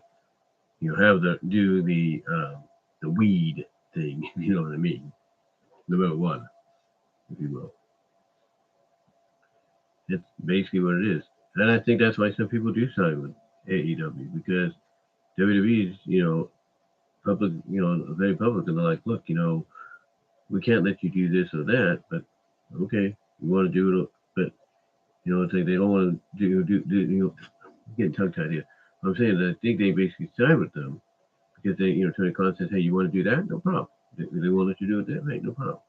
have the weed thing. If you know what I mean. Number one, if you will. That's basically what it is, and I think that's why some people do sign with AEW because WWE is, public, very public, and they're like, look, we can't let you do this or that, but okay, you want to do it, but it's like they don't want to I'm getting tongue tied here. I'm saying that I think they basically side with them because they, Tony Khan says, hey, you want to do that? No problem. They won't let you do it that way. No problem.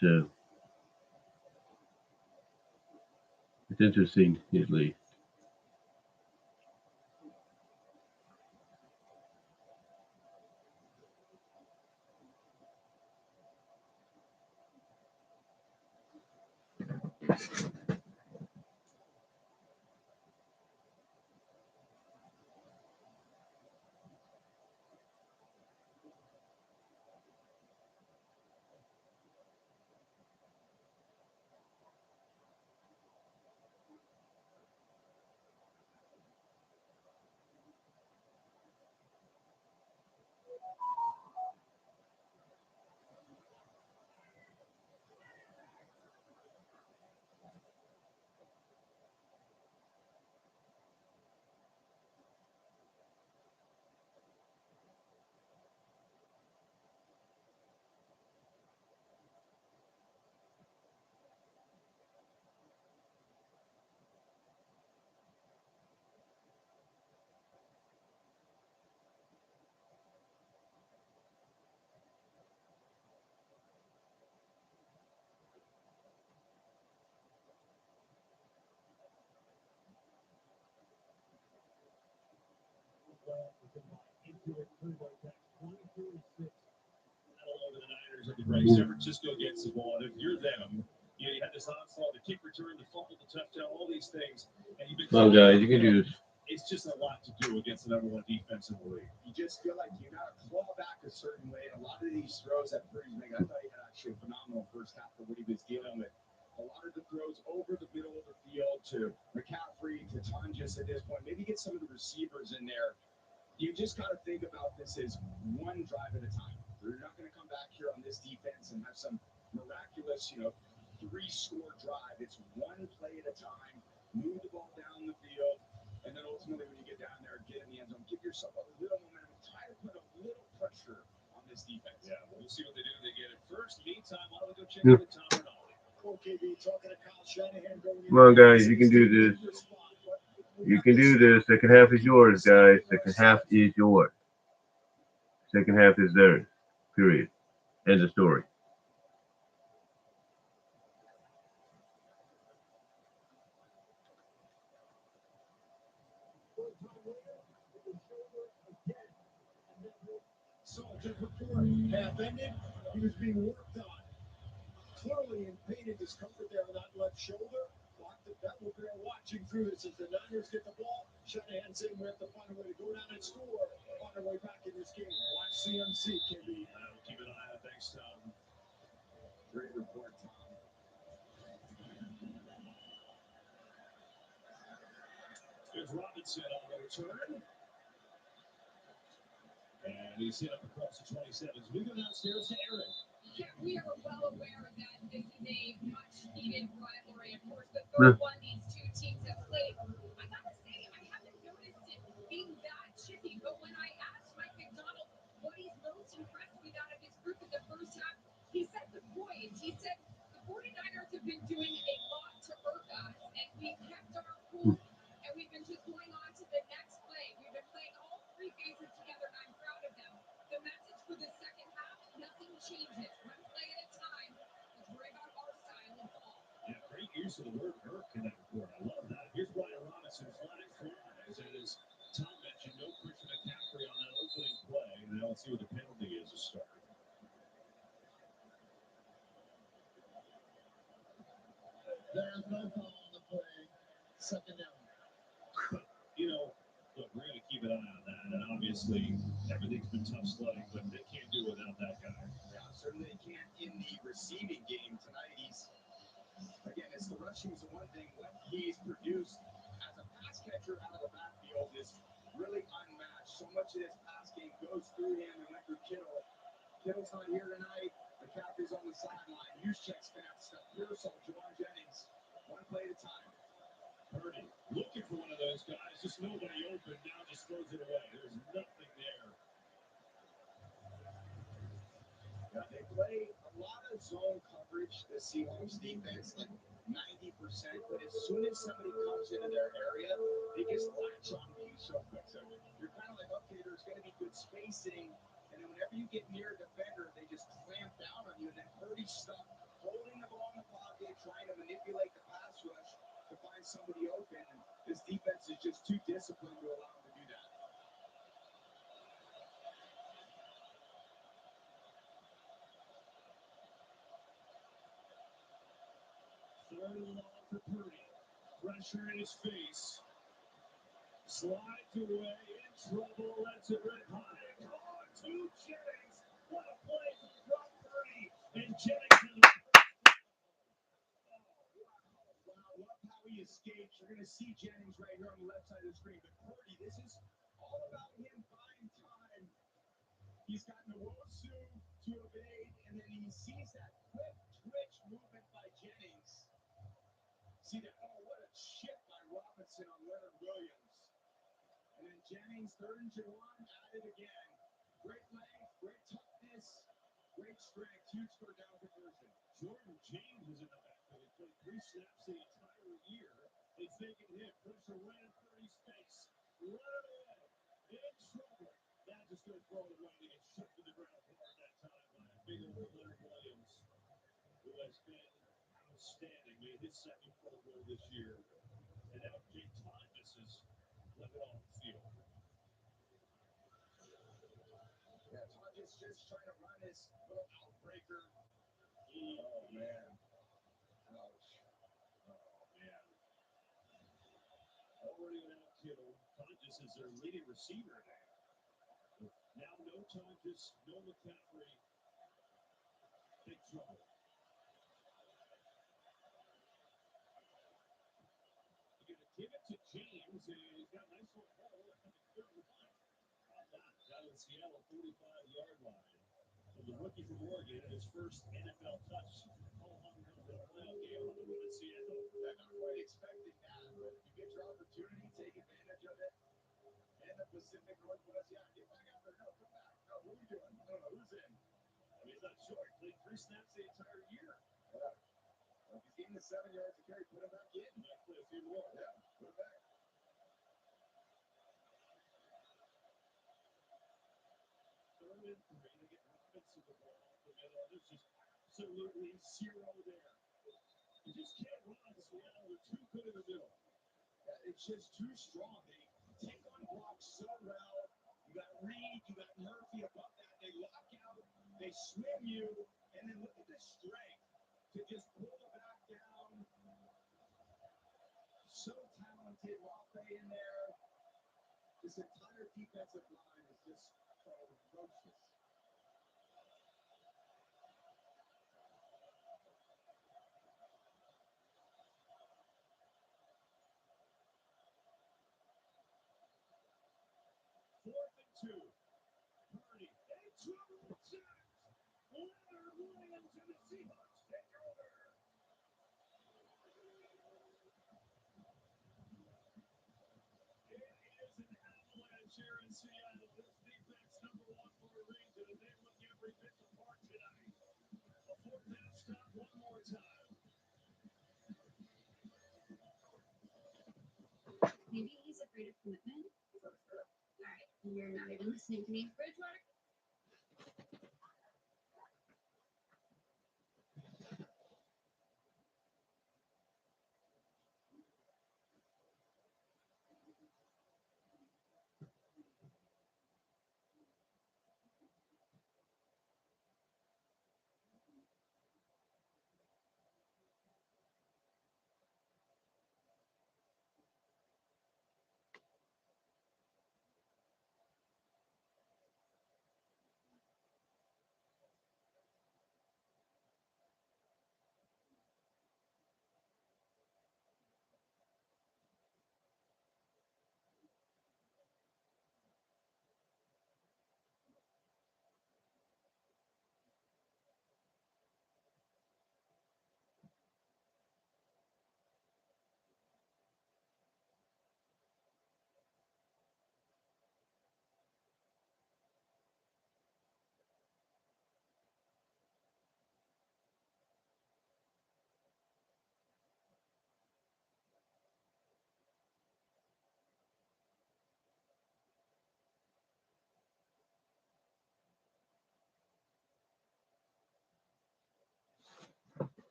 So it's interesting, at least. Over the Niners at the break. San Francisco gets the ball, and if you're them, you had this onslaught, the kick return, the fumble, the touchdown, all these things, and you've been. Come on, guys, you can do this. It's just a lot to do against the number one defense in the league. You just feel like you got to claw back a certain way. And a lot of these throws that Purdy's making, I thought he had actually a phenomenal first half of what he was dealing with. A lot of the throws over the middle of the field to McCaffrey, to Tonjes at this point. Maybe get some of the receivers in there. You just got to think about this as one drive at a time. They're not going to come back here on this defense and have some miraculous, 3-score drive. It's one play at a time. Move the ball down the field. And then ultimately, when you get down there, get in the end zone, give yourself a little momentum, try to put a little pressure on this defense. Yeah, we'll see what they do. They get it first. Meantime, why don't we go check out the Tom Rinaldi? OKB talking to Kyle Shanahan going in. Come on, guys, you can do this. You can do this. Second half is yours, guys. Second half is yours. Second half is theirs. Period. End of story. Sergeant report half ended. He was being worked on. Clearly in pain and discomfort there on that left shoulder. That will be watching through this as the Niners get the ball. Shanahan saying we have to find a way to go down and score. Find our way back in this game. Watch CMC, KB. Keep an eye on it. Thanks, Tom. Great report, Tom. There's Robinson on the return. And he's hit up across the 27s. We go downstairs to Aaron. Yeah, we are well aware that this is a much-needed rivalry. Of course, the third one these two teams have played. I gotta say, I haven't noticed it being that chippy. But when I asked Mike McDonald what he's most impressed with out of his group in the first half, he said the poise. He said the 49ers have been doing a lot to hurt us, and we kept our cool, and we've been just going on to the next play. We've been playing all three phases together, and I'm proud of them. The message for the second half, nothing changes. One play at a time. Let's worry about our style of ball. Yeah, great use of the word "hurt" in that report. I love that. Here's Brian Robinson flying flies. And as Tom mentioned, no Christian McCaffrey on that opening play. Now let's see what the penalty is to start. There's no call on the play. Second down. Look, we're going to keep an eye on that. And obviously, everything's been tough sledding, but they can't do it without that guy. Yeah, certainly they can't in the receiving game tonight. It's the rushing is the one thing. What he's produced as a pass catcher out of the backfield is really unmatched. So much of this pass game goes through him and went through Kittle. Kittle's not here tonight. McCaffrey's on the sideline. Juszczyk's going to have to step. Pearsall, Javon Jennings, one play at a time. Purdy looking for one of those guys. Just nobody open. Now just throws it away. There's nothing there. Yeah, they play a lot of zone coverage, the Seahawks defense, like 90%. But as soon as somebody comes into their area, they just latch on to you so quick. So you're kind of like, okay, there's going to be good spacing. And then whenever you get near a defender, they just clamp down on you. And then Purdy's stuck holding the ball in the pocket, trying to manipulate the pass rush to find somebody open. And this defense is just too disciplined to allow him to do that. Third and long for Purdy. Pressure in his face. Slides away, in trouble, lets it rip high. On to Jennings. What a play from Purdy. And Jennings in the Wow, love how he escapes. You're going to see Jennings right here on the left side of the screen. But Purdy, this is all about him buying time. He's got Nwosu to evade, and then he sees that quick twitch movement by Jennings. See that? Oh, what a chip by Robinson on Leonard Williams. And then Jennings, third and Jawan, at it again. Great length, great toughness, great strength, huge third down conversion. Jordan James is in the backfield. He played 3 snaps the entire year. They fake it hit. Pressure right in Purdy's face. Right away. In trouble. That just going to throw it away. They get shut to the ground hard that time by a big old Leonard Williams, who has been outstanding. Made his second Pro Bowl this year. And now Jake Tonjes has left it off the field. just trying to run his little outbreaker. Oh, man. Ouch. Oh, man. Already without Kittle, Hodges is their leading receiver now. Now no time, just no McCaffrey. Big trouble. You're going to give it to James, and he's got a nice little hole at the 31. Down in Seattle, 45-yard line. So the rookie from Oregon, his first NFL touch. All hung out for the playoff game on the road in Seattle. I'm not quite expecting that, but if you get your opportunity, take advantage of it. And the Pacific Northwest, yeah, get back out there. No, come back. No, what are we doing? I don't know. Who's in? I mean, he's not short. He played 3 snaps the entire year. Yeah. Well, if he's getting the 7 yards to carry, put him back in. He might play a few more. Yeah, put him back. Third and 3. They get Robinson the ball off the middle. There's just absolutely zero there. You just can't run on Seattle. They're too good in the middle. It's just too strong. They take on blocks so well. You got Reed, you got Murphy above that. They lock out, they swim you, and then look at the strength to just pull the back down. So talented, Rafe in there. This entire defensive line is just ferocious. Fourth and 2. Purdy. And trouble James. Leonard Williams and the Seahawks take over. It is an avalanche here in Seattle. This defense number 1 for a reason, and they look every bit the part tonight. A 4th down stop one more time. Maybe he's afraid of commitment. All right, you're not even listening to me. Bridgewater.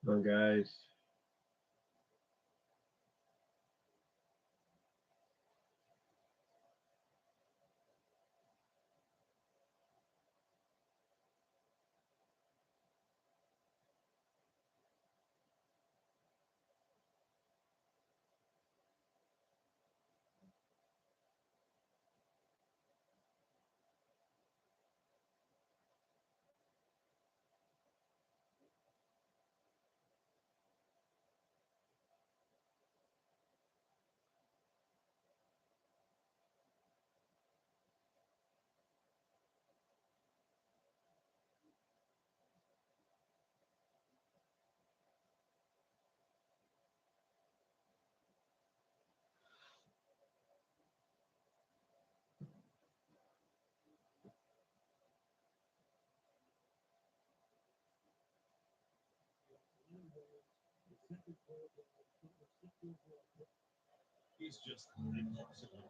Come on, guys. He's just impossible.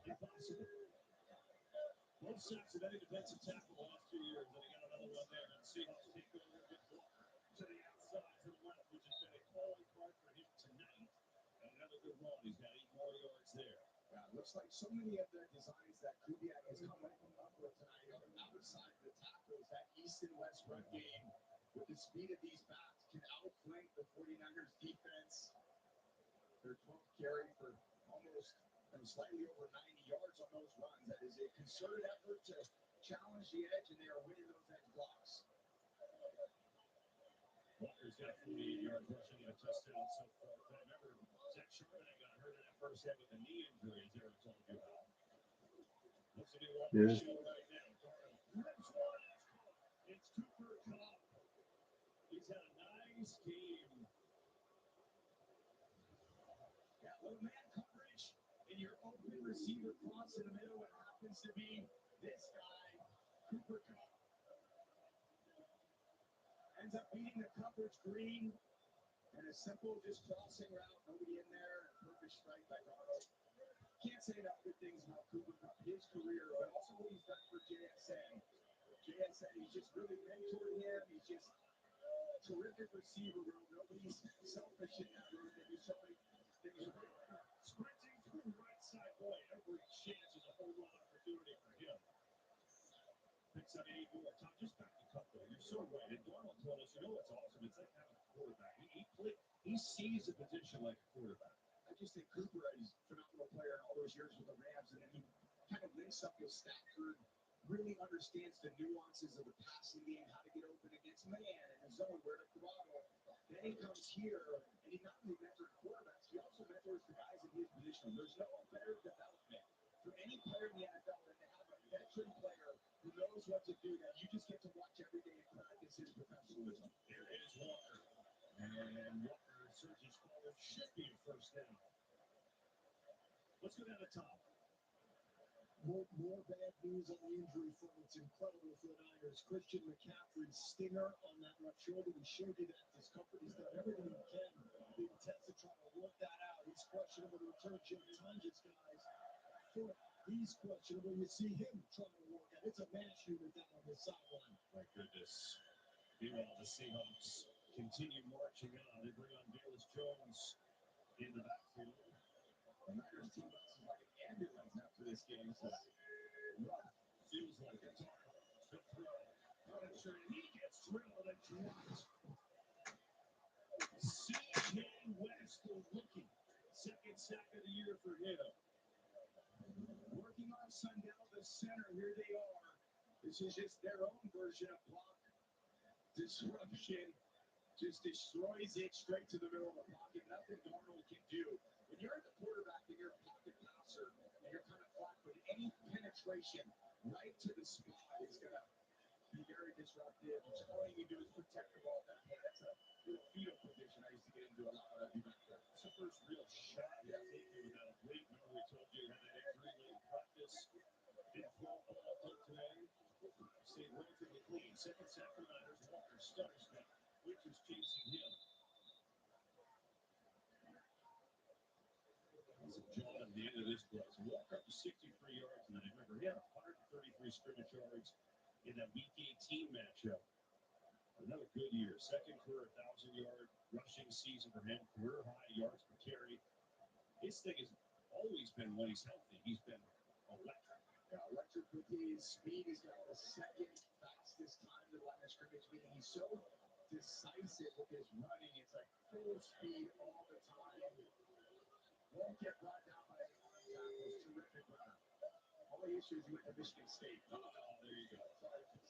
Impossible. Both sacks of any defensive tackle the last 2 years, and he got another one there. And Seahawks take over a good blocker to the outside to the left, which has been a calling card for him tonight. And another good run. He's got 8 more yards there. Yeah, Looks like so many of the designs that Kubiak has come up with tonight are outside the tackles. That east and west run game with the speed of these backs can outflank the 49ers defense. Their 12th carry for almost slightly over 90 yards on those runs. That is a concerted effort to challenge the edge, and they are winning those edge blocks. Walker's got 48 yards rushing and a touchdown so far. But remember, Zach Charbonnet got hurt in that first half with a knee injury, as Eric told you about. Looks to be one Yeah. show right now. Rips one, it's caught. It's Cooper Kupp. He's had a nice game. Got little man coverage, and your open receiver cross in the middle. It happens to be this guy, Cooper Kupp. Ends up beating the coverage green, and a simple just crossing route, nobody in there, and a perfect strike by Darnold. Can't say enough good things about Cooper Kupp, his career, but also what he's done for JSN. JSN, he's just really mentored him. He's just a terrific receiver room. Nobody's selfish in that room. They do so many things right. Sprinting through right side, boy, every chance is a whole lot of opportunity for him. Picks up 8 more. Tom, just back to Kupp, though. You're so right. And Darnold told us, you know what's awesome? It's like having a quarterback. He sees the position like a quarterback. I just think Cooper is a phenomenal player in all those years with the Rams, and then he kind of links up with Stafford, really understands the nuances of the passing game, how to get open against man and the zone, where to throttle. Then he comes here, and he not only mentors quarterbacks, he also mentors the guys in his position. There's no better development for any player in the NFL than to have a veteran player who knows what to do, that you just get to watch every day and practice his professionalism. There is Walker. And Walker surges forward. Should be a first down. Let's go down the top. More bad news on the injury front. It's incredible for the Niners. Christian McCaffrey's stinger on that left shoulder. We showed you that discomfort. He's done everything he can. Being tested, trying to work that out. He's questionable to return. Jim Tonjes, guys. Foot. He's questionable. You see him trying to work out. It's a mash unit down on the sideline. My goodness. Meanwhile, the Seahawks continue marching on. They bring on Dallas Jones in the backfield. The Niners team is like an ambulance after this game. So Feels like it's on to throw. Not sure he gets drilled and dropped. C.J. West, the rookie. Second sack of the year for him. working on Sundell, the center. Here they are. This is just their own version of block disruption. Just destroys it straight to the middle of the pocket. Nothing Darnold can do. When you're the quarterback and you're a pocket passer and you're kind of flat, but any penetration right to the spot is going to be very disruptive. So all you can do is protect the ball at that point. That's a little fetal position I used to get into a lot of back there. It's the first real shot he's taken without a blade. Remember we told you had that injury late in practice. Didn't throw a ball up today. Stayed relatively clean. Second sack for Niners. Walker stutter step. Which is chasing him. He's a John at the end of this play. So Walker up to 63 yards tonight. Remember, he had 133 scrimmage yards in that Week 18 matchup. Another good year. Second career 1,000-yard rushing season for him. Career high yards per carry. His thing has always been when he's healthy. He's been electric. Electric with his speed. He's got the second fastest time to the line of scrimmage, meaning he's so decisive with his running. It's like full speed all the time. Won't get brought down by any arm tackles. Terrific runner. All the issues with the Michigan State. Oh, there you go.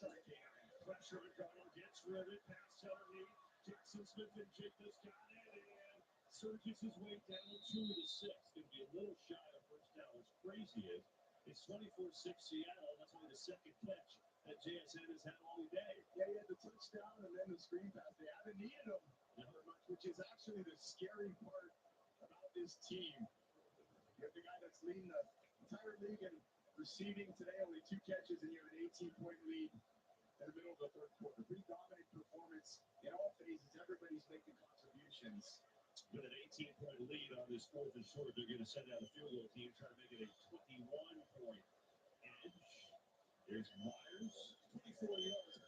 Sorry, King. Pressure McConnell gets rid of it. Pass Tellering. Jackson Smith and Jacobs got it. And surges his way down to the 6th. Going to be a little shy of first down. What's crazy is it's 24-6 Seattle. That's only the second catch that JSN has had all day. Yeah, he had the touchdown and then the screen pass. They haven't needed him very much, which is actually the scary part about this team. You have the guy that's leading the entire league in receiving today, only 2 catches, and you have an 18-point lead in the middle of the third quarter. Pretty dominant performance in all phases. Everybody's making contributions. With an 18-point lead on this 4th and short, they're going to send out a field goal team, try to make it a 21-point edge. There's Myers, 24 yards.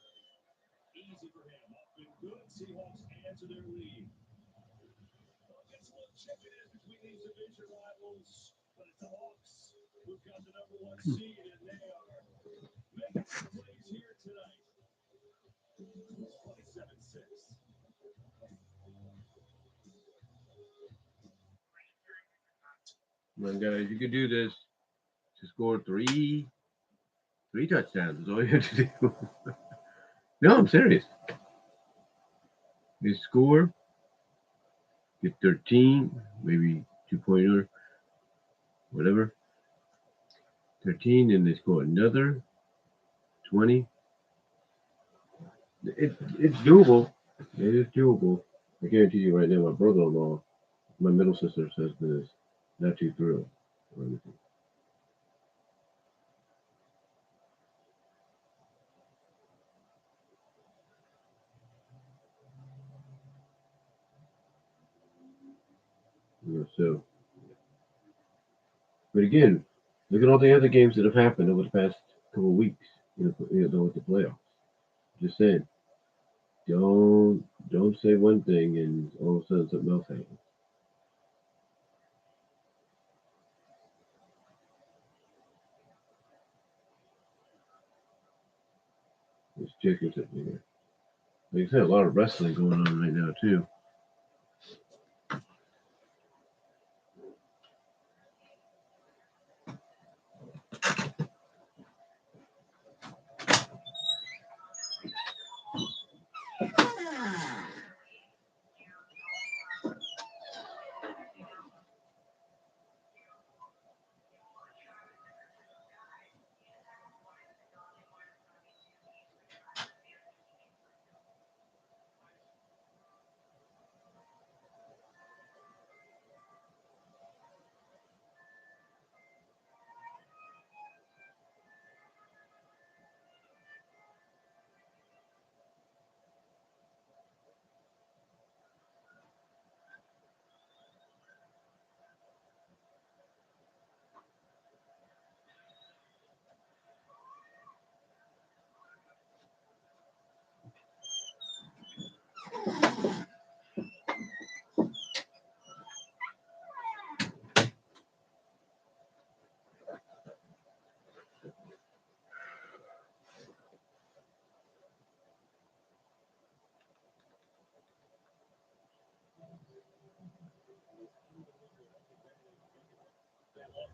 Easy for him. Up and good. Seahawks add to their lead. It's a little chip it is between these division rivals, but it's the Hawks We've got the number 1 seed, and they are making some plays here tonight. 27-6. Come on, guys, you can do this. To score three touchdowns is all you have to do. No, I'm serious. They score, get 13, maybe 2-pointer, whatever. 13, and they score another 20. It's doable. It is doable. I guarantee you right now, my brother-in-law, my middle sister's husband, is not too thrilled or anything. So, but again, look at all the other games that have happened over the past couple of weeks. With the playoffs. Just saying, don't say one thing and all of a sudden something else happens. Let's check something here. Like I said, a lot of wrestling going on right now too.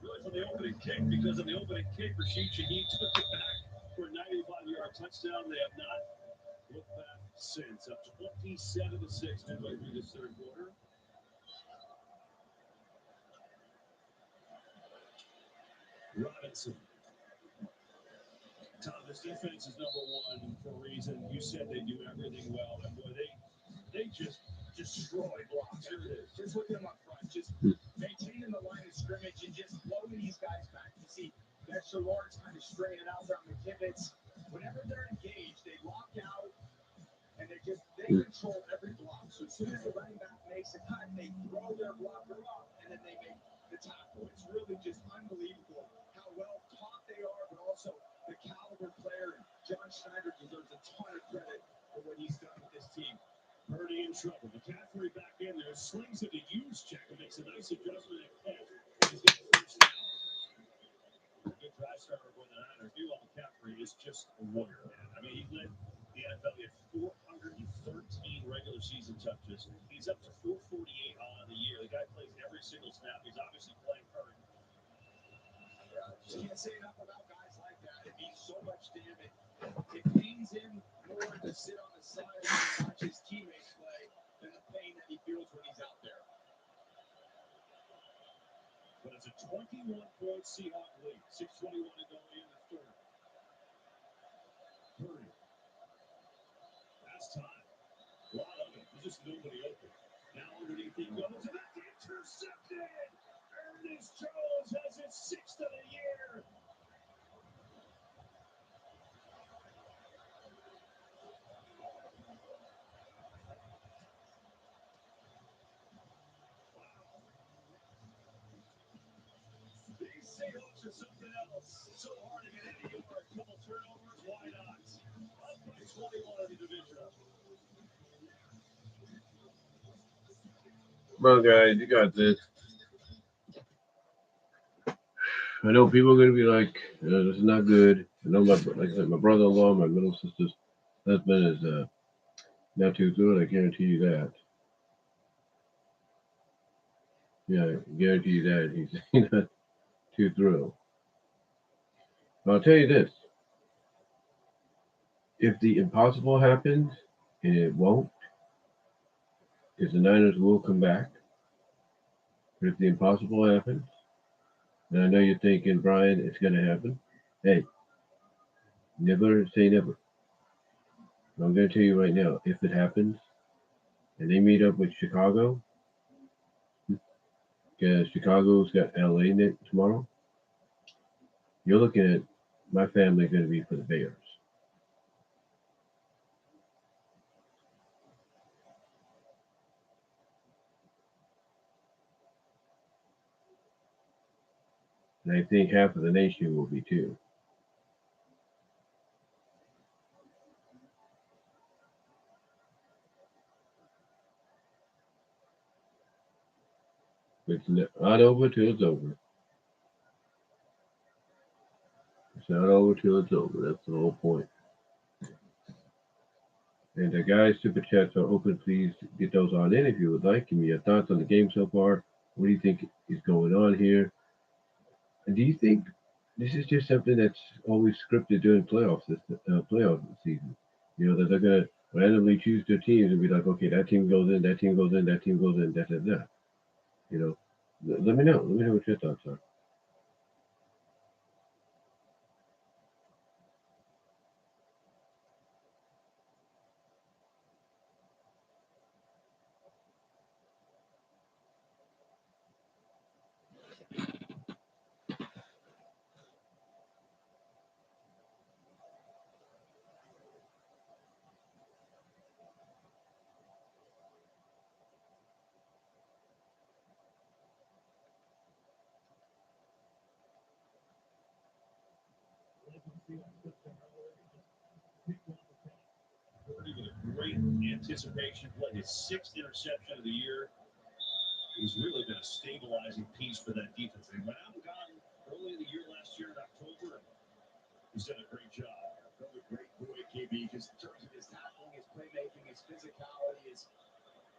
Really for the opening kick, because of the opening kick, Rashid Shaheed took it back for a 95-yard touchdown. They have not looked back since. Up 27-6 midway through this third quarter. Robinson. Tom, this defense is number one for a reason. You said they do everything well, and boy, they just destroy blocks. Here it is. Just look at them up front. Just maintaining the line of scrimmage and just blowing these guys back. You see, extra Lawrence kind of straining it out around the McKibbitz. Whenever they're engaged, they lock out and they control every block. So as soon as the running back makes a cut, they throw their blocker up and then they make the tackle. It's really just unbelievable how well taught they are, but also the caliber player. And John Schneider deserves a ton of credit for what he's done with this team. Purdy in trouble. McCaffrey back in there, slings it to use check and makes a nice adjustment at catch. He's got first down. Good drive starter for the Niners. Meanwhile, McCaffrey is just a warrior, man. I mean, he led the NFL at 413 regular season touches. He's up to 448 on the year. The guy plays every single snap. He's obviously playing hurt. Just can't say enough about guys like that. It means so much to him. It pains him more to sit on the sideline and watch his teammates play than the pain that he feels when he's out there. But it's a 21-point Seahawks lead. 6:21 to go in the third. Purdy. That's time. A lot of it. There's just nobody open. Now underneath he goes, and that's intercepted. Ernest Jones has his 6th of the year. These Seahawks are something else. So hard to get any yard. Couple turnovers, why not? Up by 21 in the division. Well, guys, you got this. I know people are going to be like, this is not good. I know like I said, my brother-in-law, my middle sister's husband is not too good. I guarantee you that. Yeah, I guarantee you that he's not too thrilled. But I'll tell you this: if the impossible happens, and it won't, because the Niners will come back. But if the impossible happens, and I know you're thinking, Brian, it's going to happen. Hey, never say never. I'm going to tell you right now, if it happens, and they meet up with Chicago, because Chicago's got LA tomorrow, you're looking at my family going to be for the Bears. And I think half of the nation will be too. It's not over till it's over. It's not over till it's over. That's the whole point. And the guys, super chats are open. Please get those on in if you would like. Give me your thoughts on the game so far. What do you think is going on here? And do you think this is just something that's always scripted during playoff season? You know that they're gonna randomly choose their teams and be like, okay, that team goes in, that team goes in, that team goes in, that. You know, let me know. Let me know what your thoughts are. With a great anticipation play, his 6th interception of the year. He's really been a stabilizing piece for that defense. They went out and got him early in the year last year in October. He's done a great job. Another great boy, KB, just in terms of his tackling, his playmaking, his physicality, his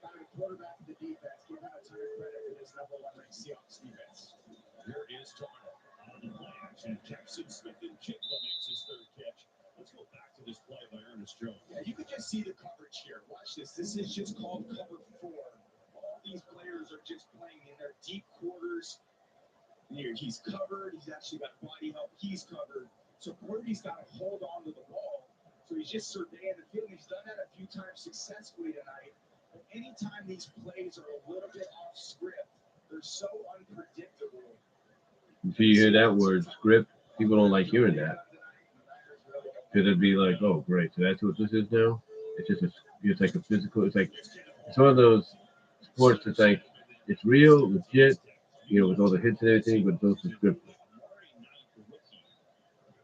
kind of quarterback of the defense. Give him a ton of credit for this number 1 ranked Seahawks defense. Here is Darnold on the play action. Jackson Smith and Jigba makes his 3rd catch. Let's go back to this play by Ernest Jones. Yeah, you could just see the coverage here. Watch this. This is just called cover 4. All these players are just playing in their deep quarters. Here, he's covered. He's actually got body help. He's covered. So Purdy's got to hold on to the ball. So he's just surveying the field. He's done that a few times successfully tonight. But anytime these plays are a little bit off script, they're so unpredictable. So you hear that word, script. People don't like hearing that because it'd be like, oh, great. So that's what this is now. It's like a physical. It's one of those sports that's like it's real, legit. You know, with all the hits and everything, but it's also scripted.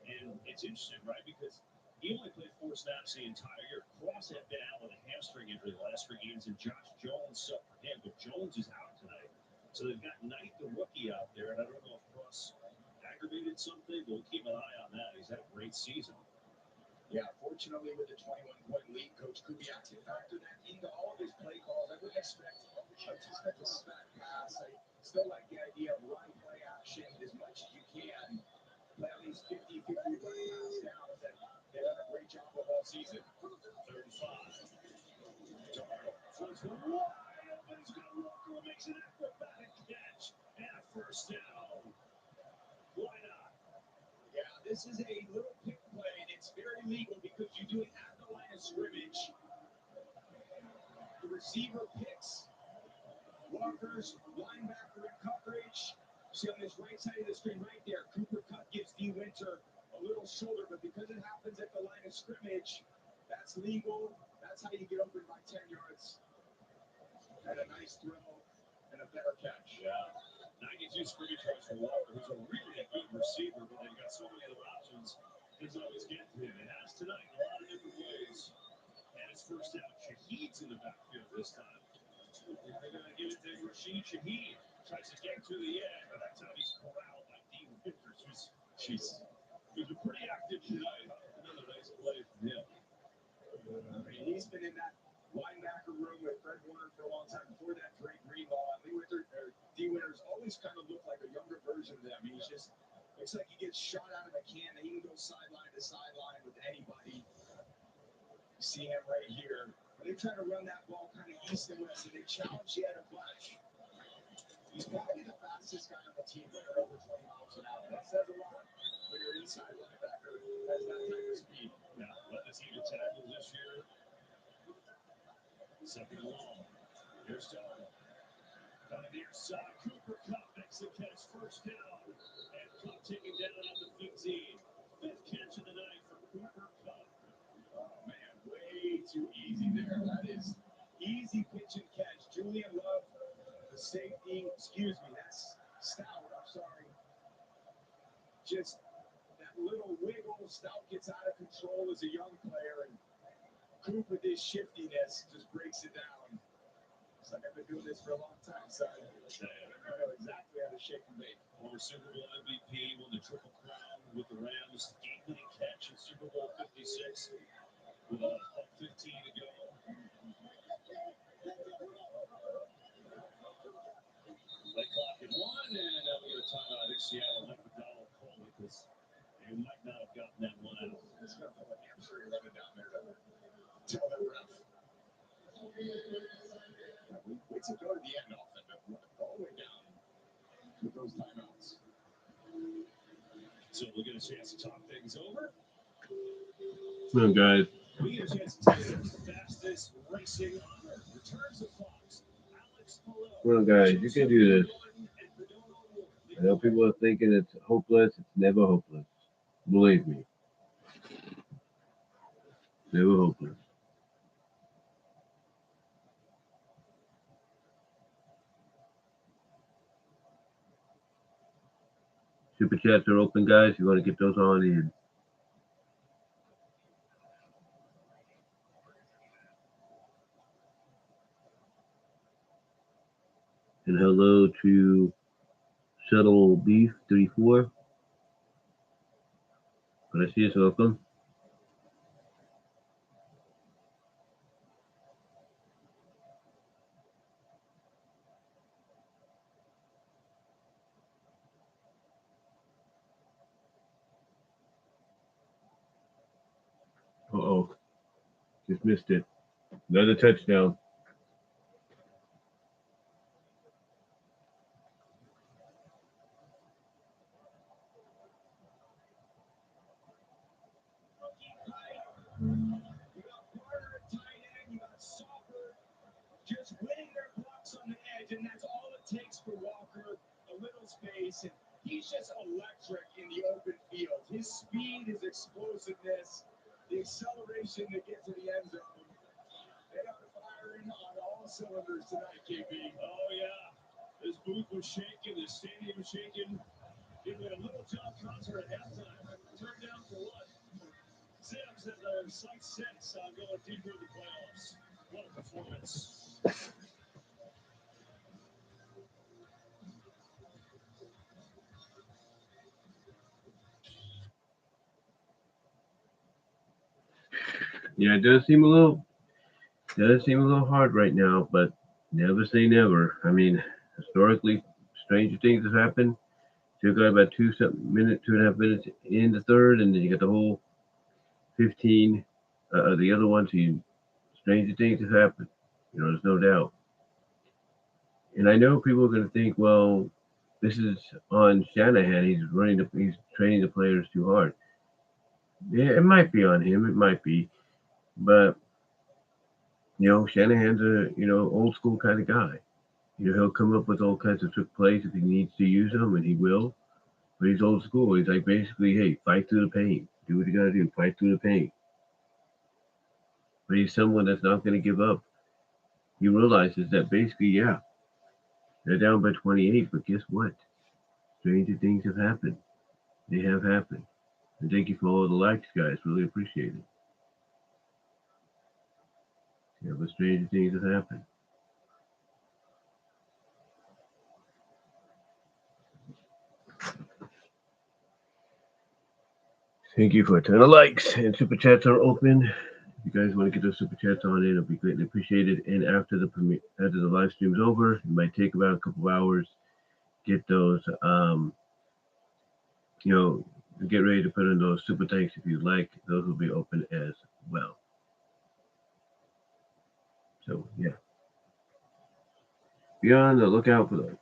And it's interesting, right? Because he only played 4 snaps the entire year. Cross had been out with a hamstring injury the last 3 games, and Josh Jones suffered for him. But Jones is out tonight. So they've got Knight, the rookie, out there. And I don't know if Cross aggravated something, but we'll keep an eye on that. He's had a great season. Yeah, fortunately, with the 21-point lead, Coach Kubiak factored that into all of his play calls. I wouldn't expect just a flat pass. I still like the idea of run play action as much as you can. Play at least 50 pass downs that they've done a great job of all season. 35. Darnold throws the wide open. He's got Walker who makes an acrobatic catch and a 1st down. Why not? Yeah, this is a little pick play, and it's very legal because you do it at the line of scrimmage. The receiver picks Walker's linebacker in coverage. See on this right side of the screen right there, Cooper Kupp gives D. Winter a little shoulder, but because it happens at the line of scrimmage, that's legal. That's how you get open by 10 yards. And a nice throw and a better catch. Yeah. 92 scrimmage yards for Walker, who's a really good receiver, but they've got so many other options. Doesn't always get to him. It has tonight in a lot of different ways. And it's 1st down. Shaheed's in the backfield this time. They're going to give it to Rashid Shaheed. Tries to get to the end, but that's how he's corralled by Dean Winters. Jeez. He's been pretty active tonight. Another nice play from him. I mean, he's been in that linebacker room with Fred Warner for a long time. Before that, Drake Greenlaw. D. Winters always kind of looked like a younger version of them. He's just looks like he gets shot out of a can. He can go sideline to sideline with anybody. You see him right here. They're trying to run that ball kind of east and west, and they challenge yet a bunch. He's probably the fastest guy on the team at over 20 miles an hour. That says a lot when your inside linebacker has that type of speed. Yeah, led the team to tackles this year. Second and long. Here's Dalton. On the near side, Cooper Cup makes the catch, first down. And Cup taken down at the 15. Fifth catch of the night for Cooper Cup. Oh, man, way too easy there. That is easy pitch and catch. Julian Love, the safety, that's Stout, I'm sorry. Just that little wiggle. Stout gets out of control as a young player, and Coop with his shiftiness just breaks it down. It's like I've been doing this for a long time, son. I know exactly how to shake and bake. Former Super Bowl MVP, won the Triple Crown with the Rams. Game-winning catch in Super Bowl 56 with 15 to go. Play clock at 1, and now we get a timeout. I think Seattle let McDonald call it because they might not have gotten that one out. It's going to feel like hamstring running down there to tell that ref. We to go to the end often, but run it all the way down with those timeouts. So we'll get a chance to talk things over. Come on, guys. We get a chance to tell you the fastest racing on earth. Returns of Fox. Alex Come on, guys. You can do this. I know people are thinking it's hopeless. It's never hopeless. Believe me. Never hopeless. Super chats are open, guys. You want to get those on in. And hello to Shuttle Beef 34. Gracias, welcome. Uh-oh. Just missed it. Another touchdown. You got Carter at tight end, you got Sauber just winning their blocks on the edge, and that's all it takes for Walker. A little space, and he's just electric in the open field. His speed, his explosiveness, the acceleration to get to the end zone. They are firing on all cylinders tonight, KB. Oh, yeah. This booth was shaking. This stadium was shaking. Giving it a little John concert at halftime. Turned down for what? Sims has their sights set on going deeper in the playoffs. What a performance. Yeah, it does seem a little hard right now, but never say never. I mean, historically, stranger things have happened. Still got about 2.5 minutes in the third, and then you got the whole 15. The other one, so stranger things have happened. There's no doubt. And I know people are going to think, well, this is on Shanahan. He's training the players too hard. Yeah, it might be on him. It might be, but Shanahan's a old school kind of guy. He'll come up with all kinds of trick plays if he needs to use them, and he will. But he's old school. He's like basically, hey, fight through the pain. Do what you gotta do. Fight through the pain. But he's someone that's not going to give up. He realizes that basically, yeah, they're down by 28, but guess what? Stranger things have happened. They have happened. And thank you for all the likes, guys. Really appreciate it. Yeah, but stranger things have happened. Thank you for a ton of likes and super chats are open. If you guys want to get those super chats on in, it'll be greatly appreciated. And after after the live stream's over, it might take about a couple of hours. Get those, you know, get ready to put in those super thanks if you like. Those will be open as well. So yeah, be on the lookout for those.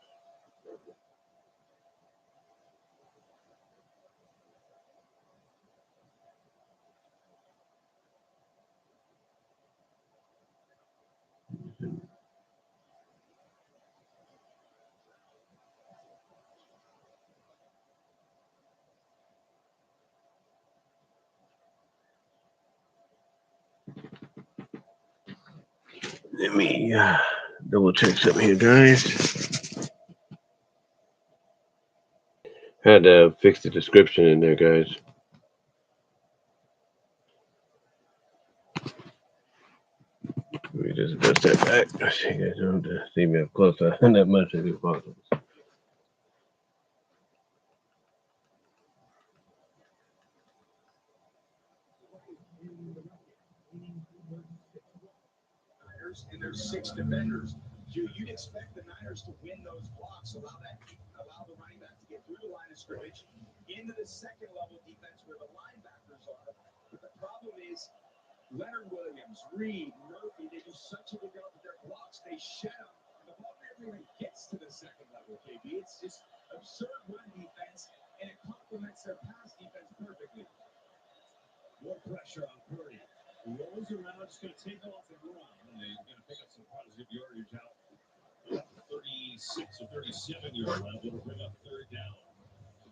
Let me double check something here, guys. Had to fix the description in there, guys. Let me just adjust that back. I see you guys don't have to see me up close that much. I do apologize. And there's 6 defenders. You'd expect the Niners to win those blocks, allow the running back to get through the line of scrimmage into the second level defense where the linebackers are. But the problem is Leonard Williams, Reed, Murphy, they do such a good job with their blocks. They shed them. The ball never even gets to the second level, KB. It's just absurd run defense, and it complements their pass defense perfectly. More pressure on Purdy. Rolls around, just going to take off and run. And they're going to pick up some positive yardage out. 36 or 37-yard line. It'll bring up third down.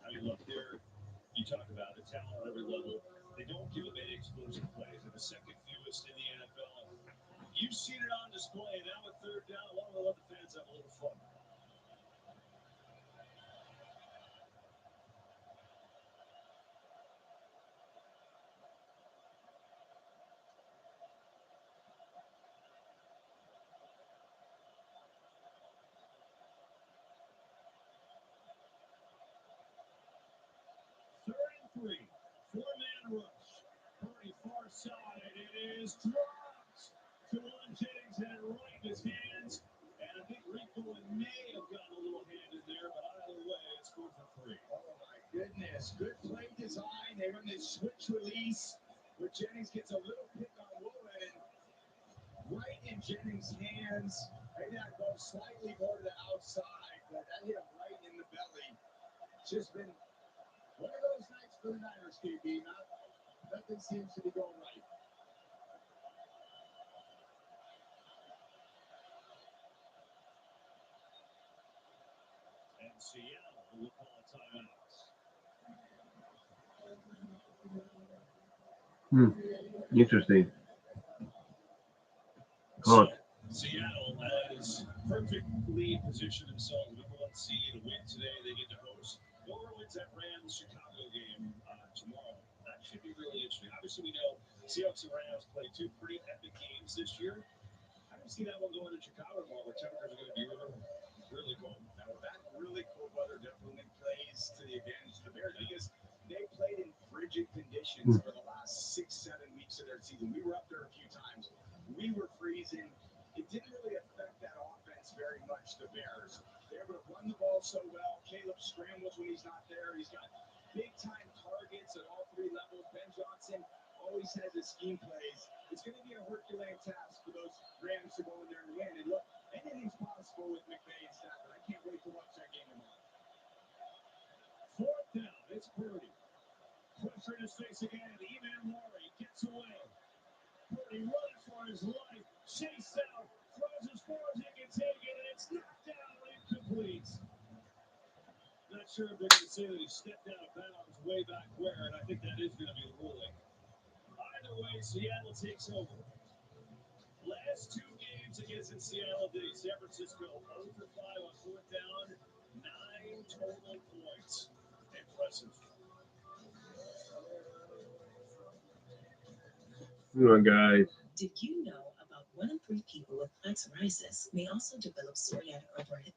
I mean, look, you talk about the talent at every level. They don't give them any explosive plays. They're the second fewest in the NFL. You've seen it on display. Now with third down, I want to let the fans have a little fun. Three. Four-man rush. Purdy far side. It is dropped to one Jennings and right in his hands. And I think Rico may have gotten a little hand in there, but either way, it's 4 for 3. Oh my goodness. Good play design. They run this switch release where Jennings gets a little pick on Woolen and right in Jennings' hands. Maybe that goes slightly more to the outside, but that hit him right in the belly. Just been one of those nights for the Niners, KB. Nothing seems to be going right. And Seattle will call a timeout. Interesting. So, Seattle has perfectly positioned themselves number 1 seed to win today. They get to host New Orleans at Rams Chicago game tomorrow. That should be really interesting. Obviously, we know Seahawks and Rams play 2 pretty epic games this year. I don't see that one going to Chicago tomorrow, where temperatures are going to be really cold. Now, that really cold weather definitely plays to the advantage of the Bears because they played in frigid conditions for the last 6-7 weeks of their season. We were up there a few times. We were freezing. It didn't really affect that offense very much, the Bears. They're able to run the ball so well. Caleb scrambles when he's not there. He's got big-time targets at all 3 levels. Ben Johnson always has his scheme plays. It's going to be a Herculean task for those Rams to go in there and win. And look, anything's possible with McVay and Stafford. I can't wait to watch that game tomorrow. 4th down, it's Purdy. Pressure in his face again. Evan Murray gets away. Purdy runs for his life. Chased out. Throws as far as he can take it. And it's knocked down. Incomplete. Not sure if they're going to say that he stepped out of bounds way back where. And I think that is going to be a ruling. Either way, Seattle takes over. Last 2 games against Seattle D. San Francisco 0 for 5 on 4th down. 9 total points. Impressive. Come on, guys. Did you know about 1 in 3 people with plaque psoriasis may also develop psoriatic arthritis?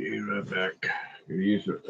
Be right back. Your user.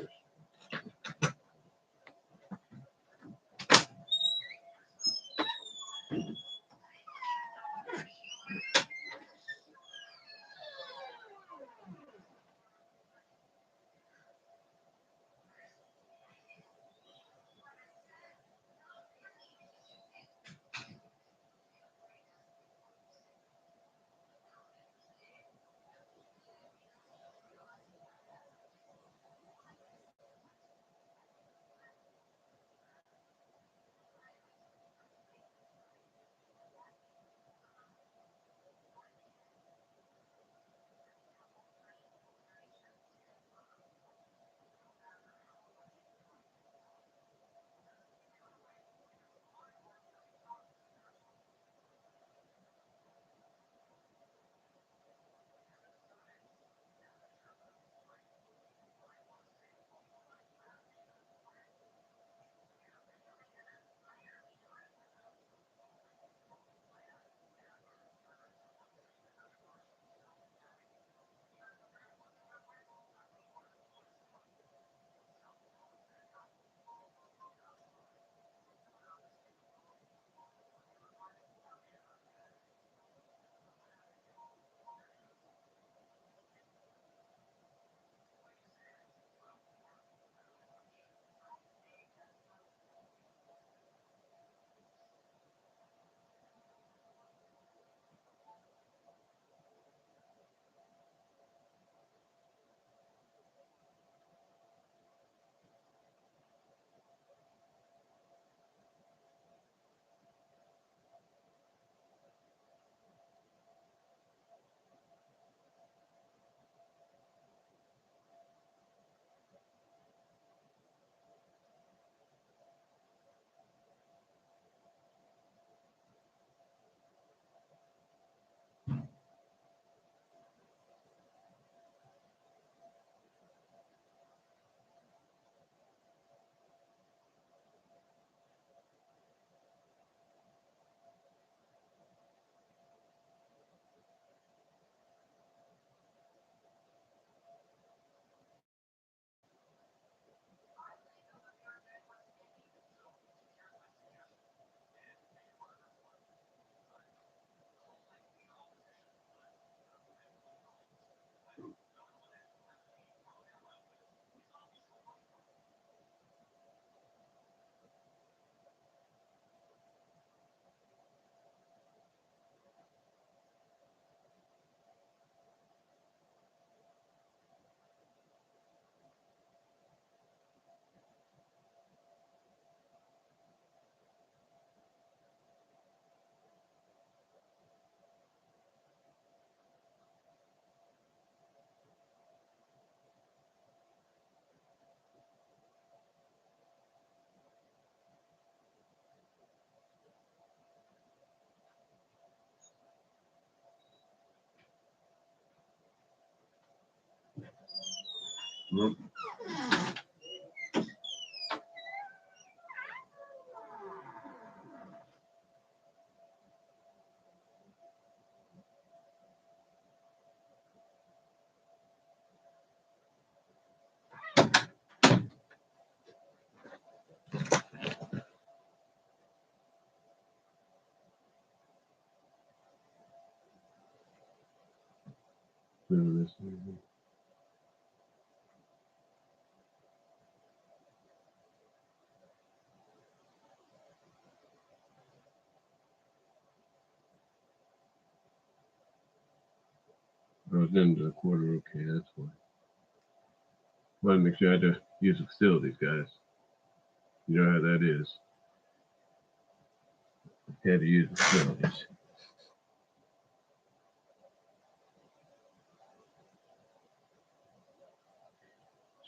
I was in the quarter, okay, that's why. Want to make sure I had to use the facilities, guys. You know how that is. Had to use the facilities.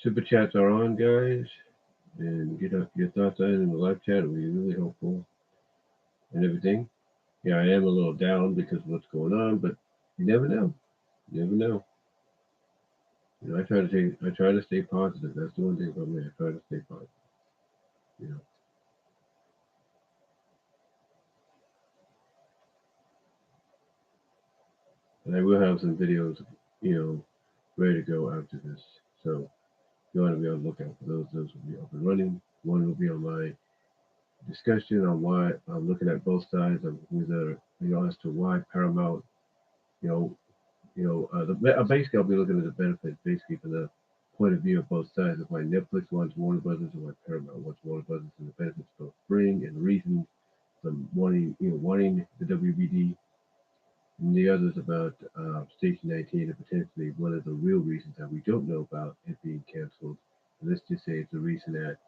Super chats are on, guys, and get up your thoughts on it in the live chat. It would be really helpful and everything. Yeah, I am a little down because of what's going on, but you never know. You never know. You know, I try to stay positive. That's the one thing about me. I try to stay positive. You know. And I will have some videos, you know, ready to go after this. So you want to be on the lookout for those. Those will be up and running. One will be on my discussion on why I'm looking at both sides of whether as to why Paramount, you know, basically I'll be looking at the benefits basically from the point of view of both sides of why Netflix wants Warner Brothers and why Paramount wants Warner Brothers and the benefits both bring and the reasons from wanting the WBD and the others about Station 19 and potentially one of the real reasons that we don't know about it being canceled. And let's just say it's a reason that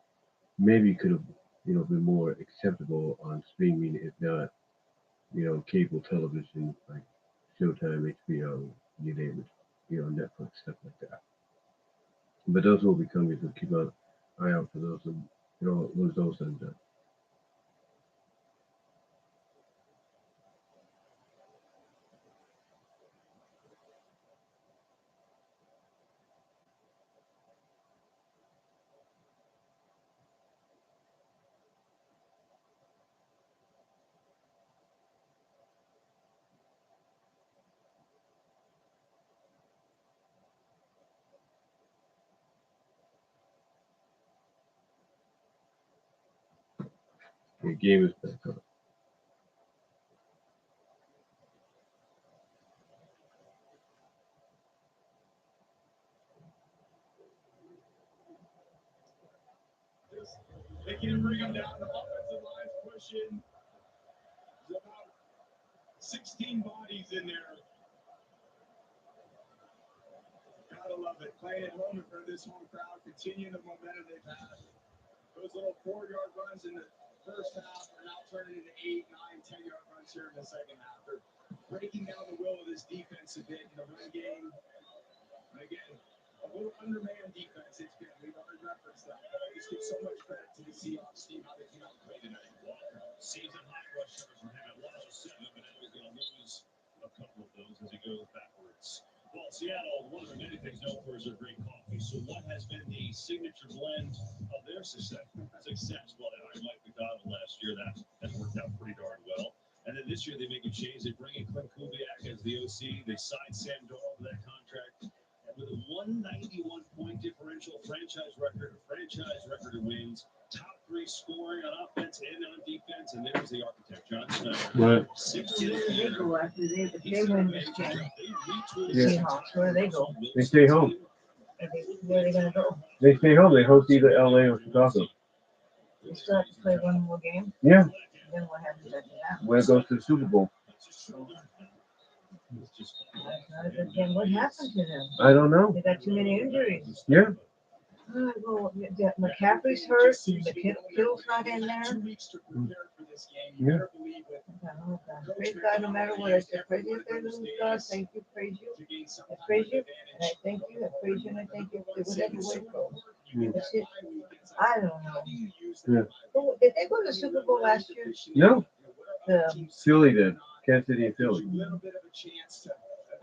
maybe could have been more acceptable on streaming if not cable television like Showtime, HBO, you name it, Netflix, stuff like that. But those will be coming, so keep an eye out for those, and lose those and the game is back up. They can bring them down. The offensive line's pushing. There's about 16 bodies in there. Gotta love it. Playing at home in front of this home crowd, continuing the momentum they've had. Those little 4-yard runs in the first half are now turning into 8, 9, 10-yard runs here in the second half. They're breaking down the will of this defense a bit in the run game. And again, a little undermanned defense. It's been. We've already referenced that. I just give so much credit to the Seahawks team, how they came out and played tonight. Season high rush numbers from him at 107, but now he's going to lose a couple of those as he goes backwards. Well, Seattle, one of the many things known for is their great coffee. So what has been the signature blend of their success? Well, they hired Mike McDonald last year. That worked out pretty darn well. And then this year they make a change. They bring in Clint Kubiak as the OC. They signed Sam Darnold to that contract. And with a 191-point differential, franchise record of wins, top 3 scoring on offense and on defense. And there's the architect, John Snyder. Right. 16 Where do they go after they win this game? Yeah. Seahawks, where do they go? They stay home. Where are they going to go? They stay home. They host either LA or Chicago. They still have to play one more game? Yeah. And then what happens after that? When it goes to the Super Bowl. That's not a good game. What happened to them? I don't know. They got too many injuries. Yeah. Well, McCaffrey's hurt. McKill's not in there. 2 weeks to prepare for this game. You better believe it. Praise God, no matter what I say. Praise you, God. Thank you, praise you. I praise you, and I thank you. I praise you, and I thank you. Whatever way it goes. That's it. I don't know. Yeah. Did they go to the Super Bowl last year? No. The, Philly did. Kansas City and Philly.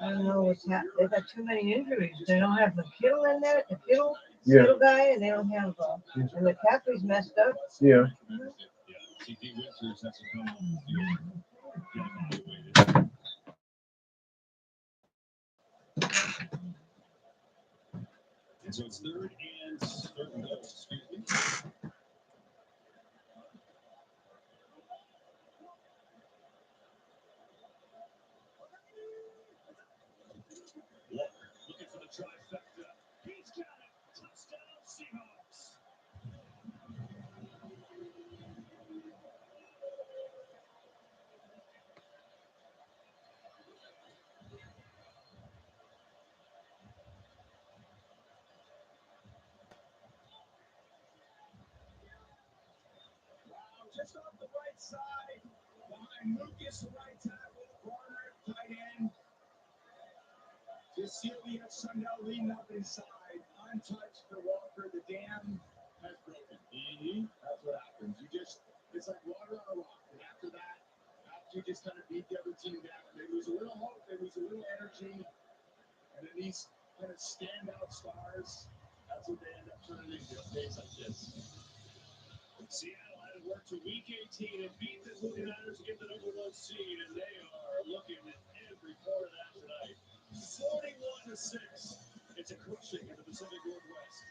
I don't know what's happening. They got too many injuries. They don't have McKill in there. McKill, Yeah. little guy, and they don't have. And McCaffrey's messed up. Yeah. And so it's third and goal, excuse me. Walker looking for the trifecta. He's got it. Touchdown, Seahawks. Wow, just off the right side. Behind Lucas, the right tackle. Corner, tight end. Just seal the Sundown leading up inside. Untouched for Walker. The dam has broken. That's what happens. It's like water on a rock. And after that, after you just kind of beat the other team down, they lose a little hope, they lose a little energy. And then these kind of standout stars, that's what they end up turning into days like this. Seattle had to work to week 18 and beat the 49ers to get the number 1 seed, and they are looking at every part of that tonight. 41-6. It's a crushing in the Pacific Northwest.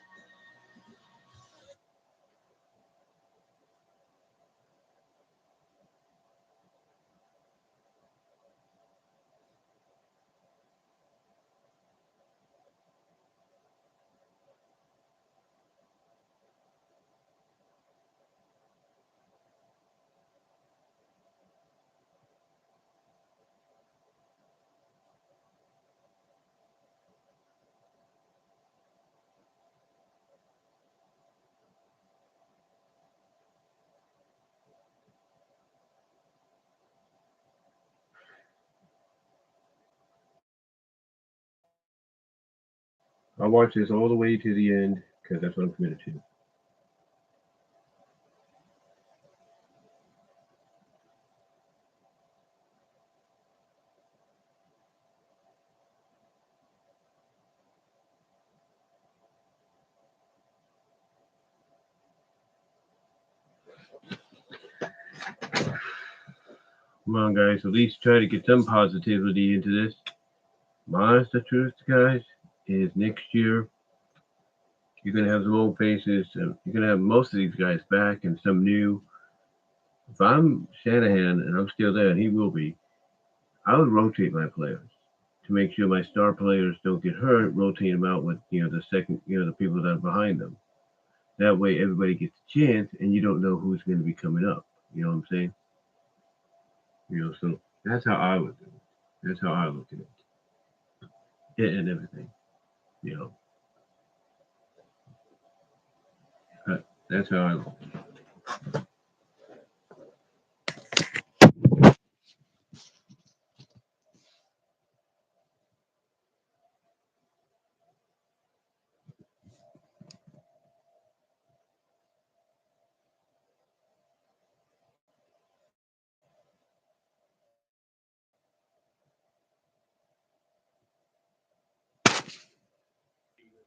I'll watch this all the way to the end because that's what I'm committed to. Come on, guys. At least try to get some positivity into this. Honest, the truth, guys, is next year you're gonna have some old faces. And you're gonna have most of these guys back and some new. If I'm Shanahan and I'm still there, and he will be, I would rotate my players to make sure my star players don't get hurt. Rotate them out with the second, the people that are behind them. That way, everybody gets a chance, and you don't know who's going to be coming up. You know what I'm saying? So that's how I would do it. That's how I look at it, and everything. You know, that's how I look.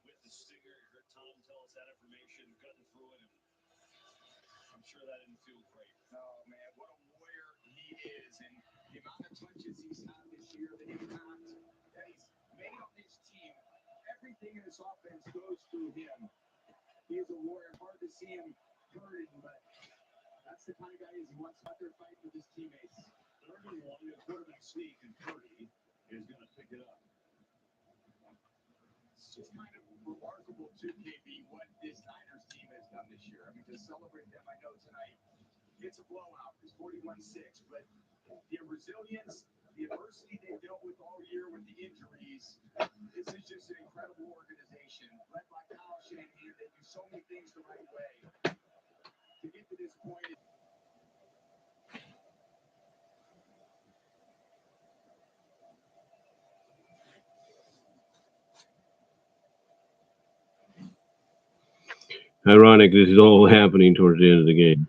With the stinger, you heard Tom tell us that information, cutting through it, and I'm sure that didn't feel great. Oh, man, what a warrior he is. And the amount of touches he's had this year, the impact that he's made on this team, everything in this offense goes through him. He is a warrior. Hard to see him hurting, but that's the kind of guy he wants out there fighting with his teammates. Third and one, the quarterback sneak, and Purdy is going to pick it up. It's just kind of remarkable, too, KB, what this Niners team has done this year. I mean, to celebrate them, I know tonight it's a blowout. It's 41-6, but the resilience, the adversity they've dealt with all year with the injuries, this is just an incredible organization led by Kyle Shanahan. They do so many things the right way to get to this point. Ironic, this is all happening towards the end of the game.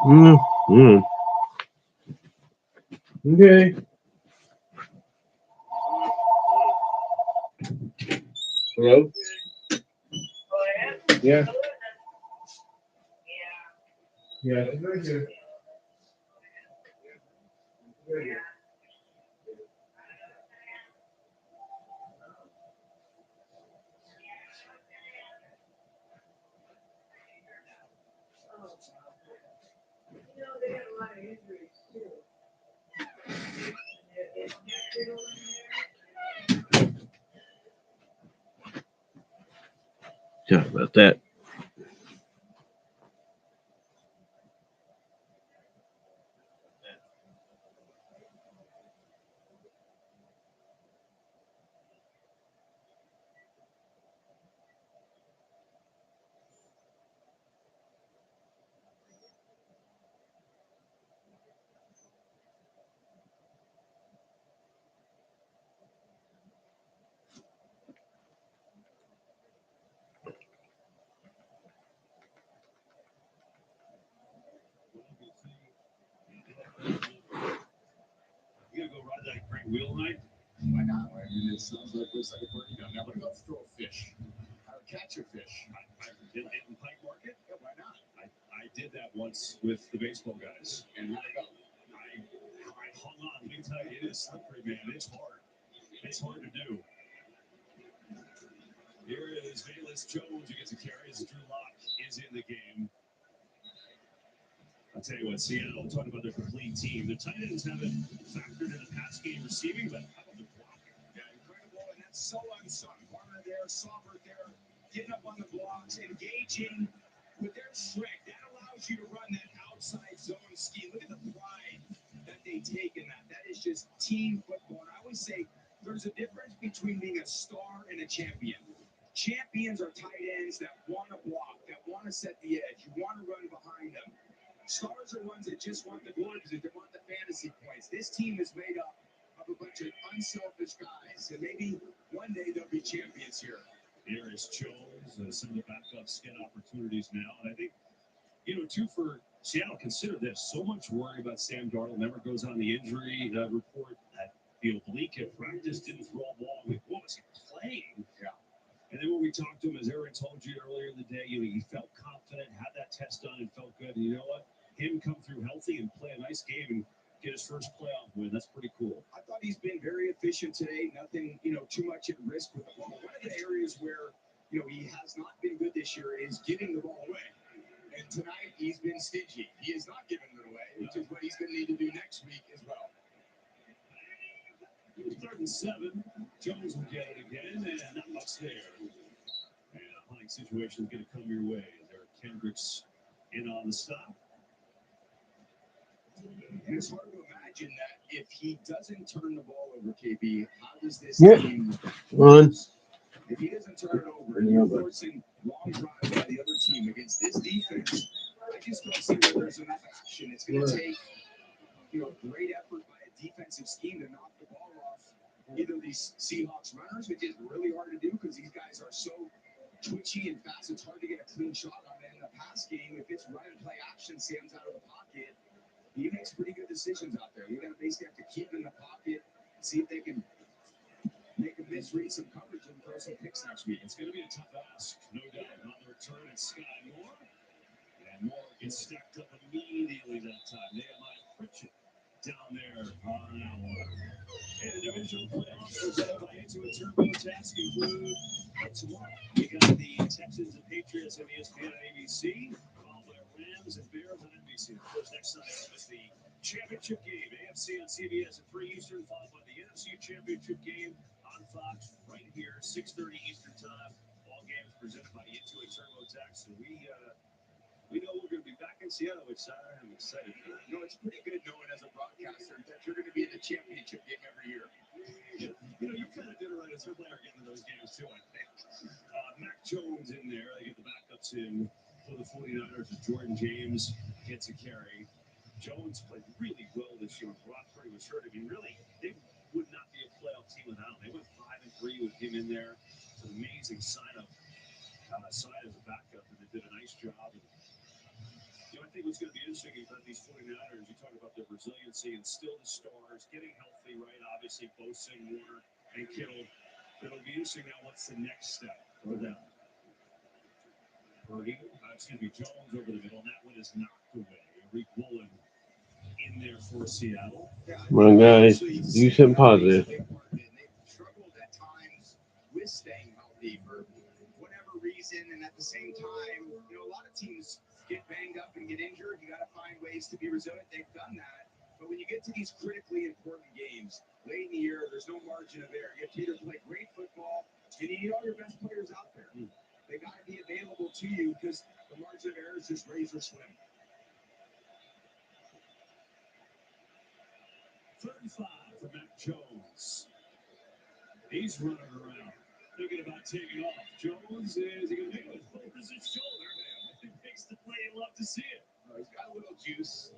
Mm, mm. Okay. Hello? Yeah. Yeah, it's right here. Right here. They had a lot of injuries too. Sorry about that. You gotta go ride that great wheel night. Why not? I mean, it sounds like it's like a party down there. What about throw a fish? Or catch a fish? In Pike Market? Yeah, why not? I did that once with the baseball guys. And how'd it go? I hung on. Let me tell you, it is slippery, man. It's hard. It's hard to do. Here is Valus Jones who gets a carry as Drew Lock is in the game. I'll tell you what, Seattle, talking about their complete team. The tight ends haven't factored in the pass game receiving, but how about the blocking? Yeah, incredible, and that's so unsung. Warner there, Saubert there, getting up on the blocks, engaging with their strength. That allows you to run that outside zone scheme. Look at the pride that they take in that. That is just team football. And I always say there's a difference between being a star and a champion. Champions are tight ends that want to block, that want to set the edge. You want to run behind them. Stars are ones that just want the glory because they want the fantasy points. This team is made up of a bunch of unselfish guys, and maybe one day they'll be champions here. Here is Jones. Some of the backups get opportunities now, and I think, too, for Seattle, consider this. So much worry about Sam Darnold. Never goes on the injury report at the oblique at practice. Didn't throw a ball. What was he playing? Yeah. And then when we talked to him, as Aaron told you earlier in the day, he felt confident, had that test done, and felt good. And you know what? Him come through healthy and play a nice game and get his first playoff win. That's pretty cool. I thought he's been very efficient today. Nothing, too much at risk with the ball. One of the areas where, he has not been good this year is giving the ball away. And tonight he's been stingy. He is not giving it away, which is what he's going to need to do next week as well. 3rd and 7. Jones will get it again, and not much there. And a hunting situation is going to come your way. There, Kendricks in on the stop. And it's hard to imagine that if he doesn't turn the ball over, KB, how does this team run? If he doesn't turn it over and you're forcing long drives by the other team against this defense, I just don't see where there's enough action. It's going to take, great effort by a defensive scheme to knock the ball off either these Seahawks runners, which is really hard to do because these guys are so twitchy and fast. It's hard to get a clean shot on it in the pass game. If it's run and play action, Sam's out of the pocket. He makes pretty good decisions out there. We're going to basically have to keep him in the pocket, see if they can make him misread some coverage and throw some picks next week. It's going to be a tough ask, no doubt. On the return, it's Sky Moore. And Moore gets stacked up immediately that time. Nehemiah Pritchett down there on that one. And the divisional playoffs presented by Into a Turbo Task include tomorrow. We got the Texans and Patriots on ESPN and ABC, followed by Rams and Bears on NBC. Of course, next Sunday is the championship game, AFC on CBS at 3 Eastern, followed by the NFC championship game on Fox right here, 6:30 Eastern time. All games presented by Into a Turbo Task. And we know we're going to be back in Seattle, which I'm excited for. It's pretty good knowing as a broadcaster that you're going to be in the championship game every year. You kind of did it right as a player getting to those games, too, I think. Mac Jones in there. They get the backups in for the 49ers as Jordan James gets a carry. Jones played really well this year. Brock Purdy was hurt. I mean, really, they would not be a playoff team without him. They went 5-3 with him in there. It's an amazing sign-up side as a backup, and they did a nice job. And, I think what's going to be interesting about these 49ers, you talk about their resiliency and still the stars, getting healthy, right? Obviously, Bosa, Warner, and Kittle. It'll be interesting now what's the next step for them. Jones over the middle, and that one is knocked away. Rick Woolen in there for Seattle. Come on, guys. Do something positive. They've struggled at times with staying healthy for whatever reason, and at the same time, a lot of teams get banged up and get injured. You got to find ways to be resilient. They've done that. But when you get to these critically important games, late in the year, there's no margin of error. You have to either play great football, and you need all your best players out there. They got to be available to you because the margin of error is just razor slim. 35 for Mac Jones. He's running around, thinking about taking off. Jones, is he going to make it? Overs his shoulder. If he makes the play, you love to see it. He's got a little juice.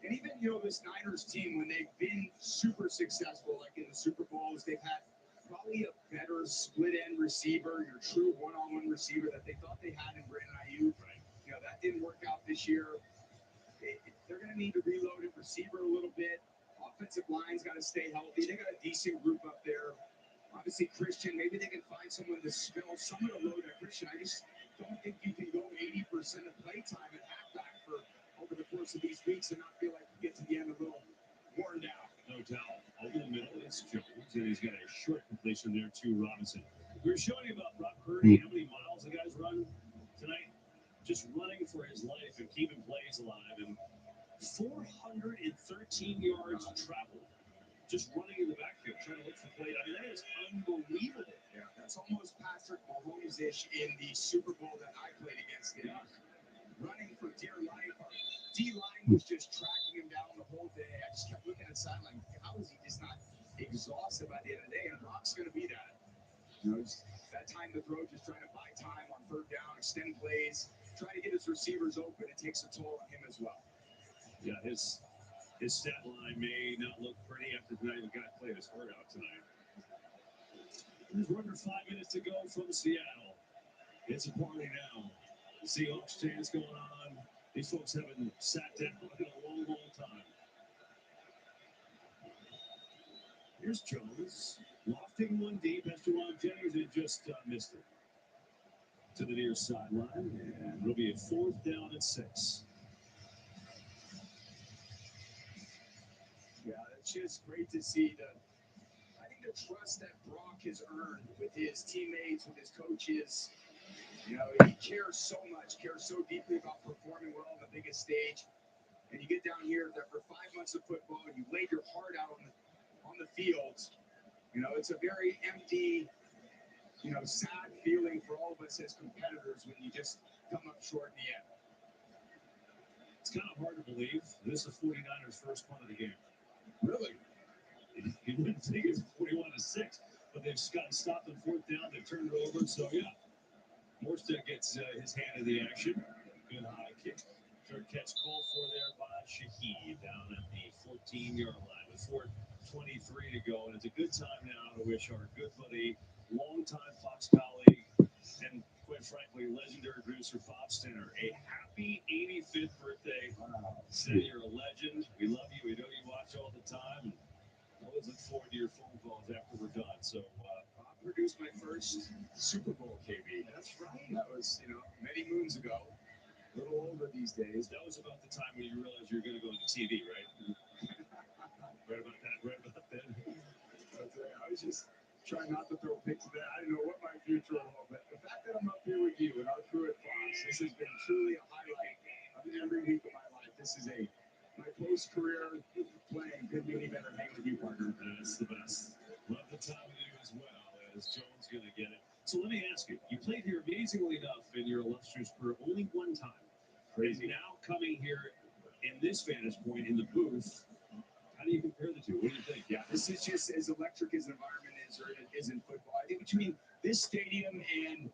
And even, this Niners team, when they've been super successful, like in the Super Bowls, they've had probably a better split-end receiver, your true one-on-one receiver that they thought they had in Brandon Ayuk. Right. That didn't work out this year. They're going to need to reload at receiver a little bit. Offensive line's got to stay healthy. They got a decent group up there. Obviously, Christian, maybe they can find someone to spill some of the load at Christian. I just don't think you can go 80% of play time at halfback for over the course of these weeks and not feel like you get to the end a little worn down. No doubt. Over the middle, it's Jones, and he's got a short completion there to Robinson. We were showing you about Brock Purdy, how many miles the guy's run tonight. Just running for his life and keeping plays alive. And 413 yards traveled. Just running in the backfield, trying to look for play. I mean, that is unbelievable. Yeah, that's almost Patrick Mahomes-ish in the Super Bowl that I played against him. Running for dear life. Our D-line was just tracking him down the whole day. I just kept looking at the sideline. How is he just not exhausted by the end of the day? And Brock's going to be that. You know, that time to throw, just trying to buy time on third down, extend plays, trying to get his receivers open. It takes a toll on him as well. Yeah, his stat line may not look pretty after tonight. The guy played his heart out tonight. There's under 5 minutes to go from Seattle. It's a party now. The Seahawks chants going on. These folks haven't sat down in a long, long time. Here's Jones. Lofting one deep. Has to Jennings and just missed it. To the near sideline. And it'll be a 4th down and 6. Yeah, it's just great to see I think the trust that Brock has earned with his teammates, with his coaches. You know, he cares so much, cares so deeply about performing well on the biggest stage. And you get down here after 5 months of football, and you laid your heart out on the field. You know, it's a very empty, you know, sad feeling for all of us as competitors when you just come up short in the end. It's kind of hard to believe. This is 49ers' first punt of the game. Really? You wouldn't think it's 41-6, but they've gotten stopped on 4th down. They've turned it over. So, yeah, Morstead gets his hand in the action. Good high kick. Third catch called for there by Shaheed down at the 14-yard line with 4:23 to go. And it's a good time now to wish our good buddy, longtime Fox colleague, and quite frankly, legendary producer Bob Stinner, a happy 85th birthday. Say you're a legend. We love you. We know you watch all the time. Always look forward to your phone calls after we're done. So, Bob produced my first Super Bowl, KB. That's right. That was, you know, many moons ago. A little older these days. That was about the time when you realized you were going to go into TV, right? Right about that. Right about that. I was just trying not to throw picks of that. I didn't know what my future was. But the fact that I'm up here with you and our crew at Fox, this has been truly a highlight of every week of my life. This is my post-career playing. Couldn't be any better hanging with you, partner. That's the best. Love the time with you as well, as Jones going to get it. So let me ask you, you played here amazingly enough in your illustrious career only one time. Crazy. And now coming here in this vantage point in the booth, how do you compare the two? What do you think? Yeah, this is just as electric as an environment is in football. I think between this stadium and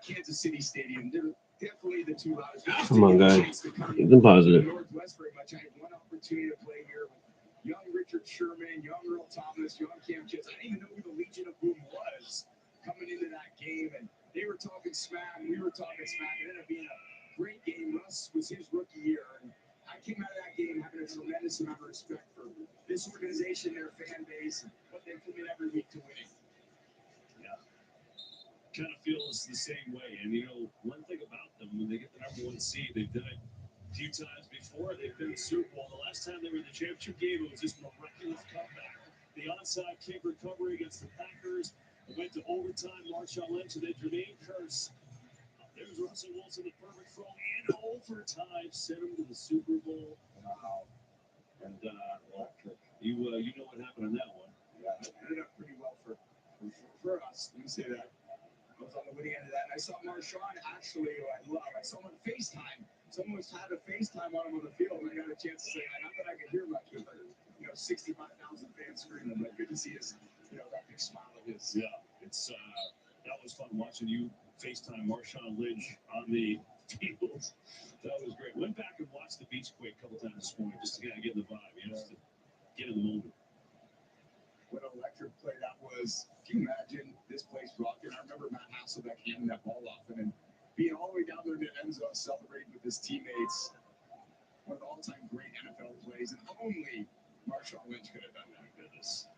Kansas City Stadium, they're definitely the two loudest. Come on, guys. Something positive. Northwest very much. I had one opportunity to play here with young Richard Sherman, young Earl Thomas, young Cam Chitz. I didn't even know who the Legion of Boom was coming into that game, and they were talking smack, we were talking smack. It ended up being a great game. Russ was his rookie year, and I came out of that game having a tremendous amount of respect for this organization, their fan base, and what they commit every week to winning. Yeah. Kind of feels the same way. And, you know, one thing about them, when they get the #1 seed, they've done it a few times before. They've been in the Super Bowl. The last time they were in the championship game, it was this miraculous comeback. The onside kick recovery against the Packers. It went to overtime. Marshawn Lynch and then Jermaine Kearse. There's Russell Wilson, the perfect throw in overtime. Sent him to the Super Bowl. Wow. And you know what happened on that one. Yeah, it ended up pretty well for us. Let me say that. I was on the winning end of that. And I saw Marshawn, actually, who I love. I saw him on FaceTime. Someone was had a FaceTime on him on the field, and I got a chance to say, not that I could hear much, but, 65,000 fans screaming. But good to see his, that big smile of his. Yeah, it's that was fun watching you FaceTime Marshawn Lynch on the field. That was great. Went back and watched the Beachquake a couple times this morning just to kind of get in the vibe, just to get in the moment. What an electric play that was. Can you imagine this place rocking? I remember Matt Hasselbeck handing that ball off and then being all the way down there to the end zone celebrating with his teammates. one of the all-time great NFL plays, and only Marshawn Lynch could have done that. Goodness.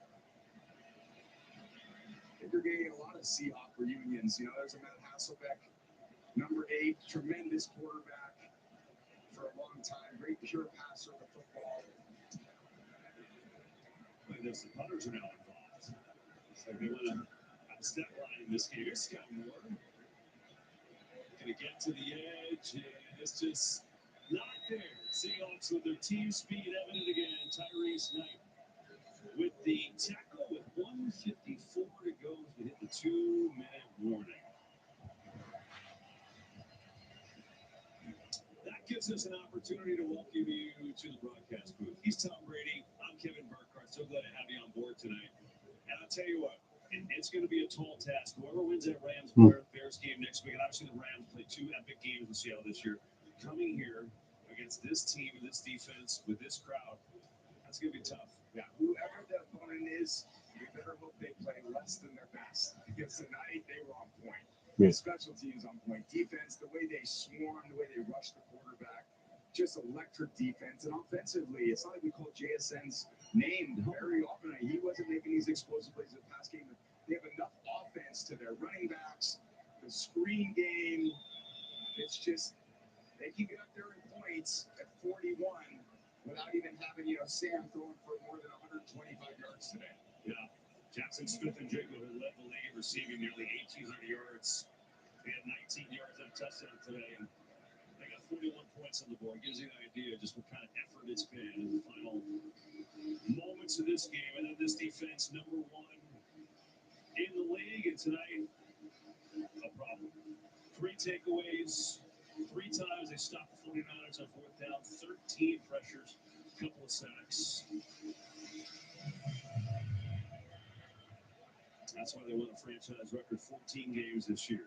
You're getting a lot of Seahawk reunions. You know, there's a Matt Hasselbeck, number 8, tremendous quarterback for a long time, great pure passer of the football. And there's some punters are now involved. It's like they want to have a step line in this game. Here's Scott Moore. Going to get to the edge, and it's just not there. Seahawks with their team speed evident again. Tyrese Knight with the tackle with 1:54 to go as we hit the 2-minute warning. That gives us an opportunity to welcome you to the broadcast booth. He's Tom Brady. I'm Kevin Burkhardt. So glad to have you on board tonight. And I'll tell you what, it's going to be a tall task. Whoever wins that Rams-Bears game next week, and obviously the Rams play 2 epic games with Seattle this year, coming here against this team, this defense, with this crowd, that's going to be tough. Yeah, whoever the opponent is, you better hope they play less than their best. Because tonight, they were on point. Yeah. Special teams on point. Defense, the way they swarm, the way they rush the quarterback, just electric defense. And offensively, it's not like we call JSN's name very often. He wasn't making these explosive plays in the past game. They have enough offense to their running backs, the screen game. It's just, they can get up there in points at 41 without even having, Sam throwing for more than 125 yards today. Yeah. Jackson Smith and Jiggle, who led the league, receiving nearly 1,800 yards. They had 19 yards on a touchdown today, and they got 41 points on the board. Gives you an idea just what kind of effort it's been in the final moments of this game. And then this defense, number 1 in the league, and tonight, a problem. 3 takeaways, 3 times they stopped the 49ers on 4th down, 13 pressures, a couple of sacks. That's why they won a franchise record 14 games this year.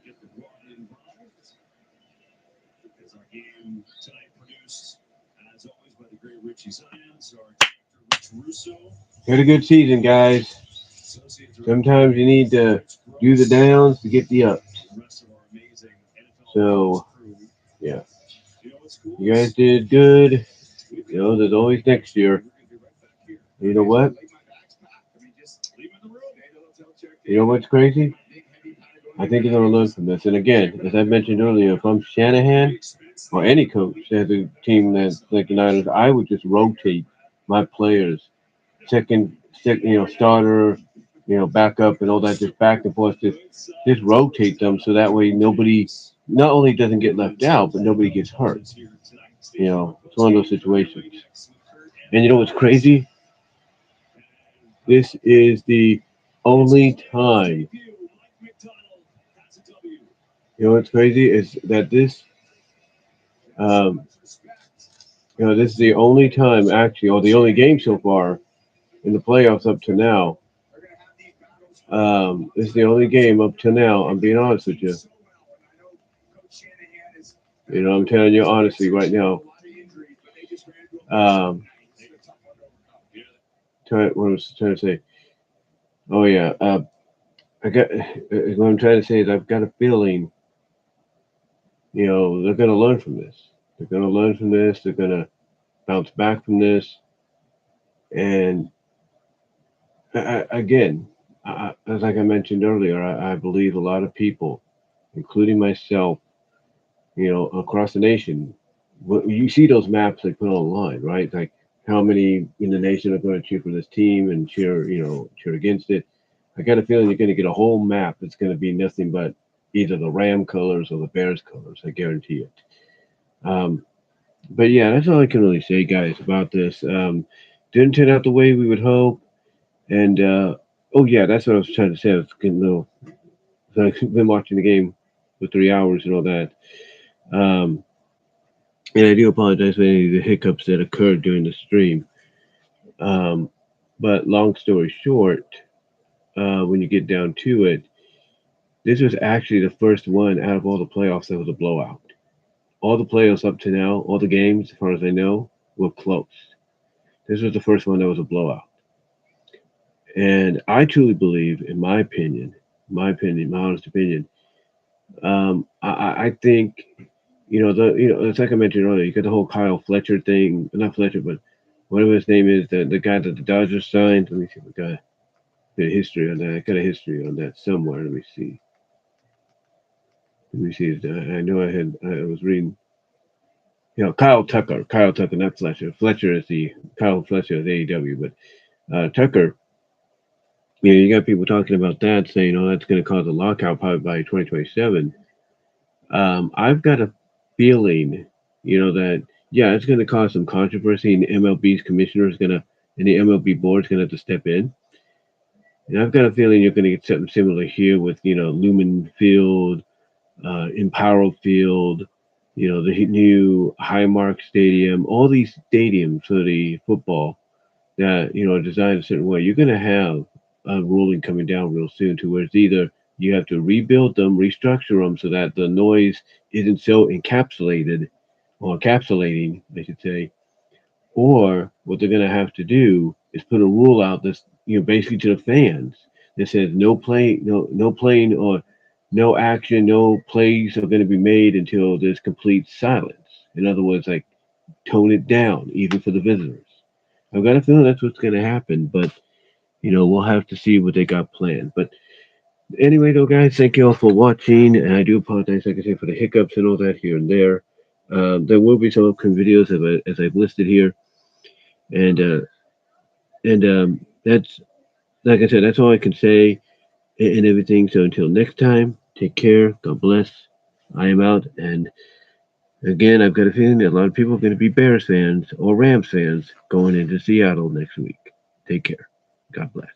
Get the guard involved. As our game tonight produced, as always, by the great Richie Zions, our director Rich Russo. Had a good season, guys. Sometimes you need to do the downs to get the ups. So, yeah. You guys did good. There's always next year. You know what? You know what's crazy? I think you're going to learn from this. And again, as I mentioned earlier, if I'm Shanahan or any coach that has a team that's like the Niners, I would just rotate my players, starter, backup and all that, just back and forth, just rotate them so that way nobody not only doesn't get left out, but nobody gets hurt. It's one of those situations. And you know what's crazy? This is the only time. You know what's crazy is that um, this is the only time actually, or the only game so far in the playoffs up to now. This is the only game up to now. I'm being honest with you. I'm telling you honestly right now. What I was trying to say. Oh yeah. What I'm trying to say is I've got a feeling. They're going to learn from this. They're going to learn from this. They're going to bounce back from this. And again, as like I mentioned earlier, I believe a lot of people, including myself, across the nation, you see those maps they put online, right? Like how many in the nation are going to cheer for this team and cheer against it. I got a feeling you're going to get a whole map that's going to be nothing but either the Ram colors or the Bears colors. I guarantee it. But yeah, that's all I can really say, guys, about this. Didn't turn out the way we would hope. And oh yeah, that's what I was trying to say. I was getting a little. I've been watching the game for 3 hours and all that. And I do apologize for any of the hiccups that occurred during the stream. Um, but long story short, when you get down to it, this was actually the first one out of all the playoffs that was a blowout. All the playoffs up to now, all the games, as far as I know, were close. This was the first one that was a blowout. And I truly believe, in my opinion, my honest opinion, I think it's like I mentioned earlier. You got the whole Kyle Fletcher thing, not Fletcher, but whatever his name is, the guy that the Dodgers signed. Let me see. What guy? The history on that. I got a history on that somewhere. Let me see. Let me see. I know I was reading. Kyle Tucker. Kyle Tucker, not Fletcher. Fletcher is the Kyle Fletcher is AEW, but Tucker. You got people talking about that, saying, "Oh, that's going to cause a lockout probably by 2027." I've got a feeling, that yeah, it's going to cause some controversy, and the MLB's commissioner is going to, and the MLB board is going to have to step in. And I've got a feeling you're going to get something similar here with, Lumen Field, Empower Field, the new Highmark Stadium, all these stadiums for the football that are designed a certain way. You're going to have a ruling coming down real soon to where it's either you have to rebuild them, restructure them so that the noise isn't so encapsulated or encapsulating, I should say, or what they're going to have to do is put a rule out that's basically to the fans that says no playing or no action, no plays are going to be made until there's complete silence. In other words, like tone it down, even for the visitors. I've got a feeling that's what's going to happen, but we'll have to see what they got planned. But anyway, though, guys, thank you all for watching, and I do apologize, like I say, for the hiccups and all that here and there. There will be some upcoming videos as I've listed here, and that's like I said, that's all I can say and everything. So until next time, take care. God bless. I am out, and again, I've got a feeling that a lot of people are going to be Bears fans or Rams fans going into Seattle next week. Take care. God bless.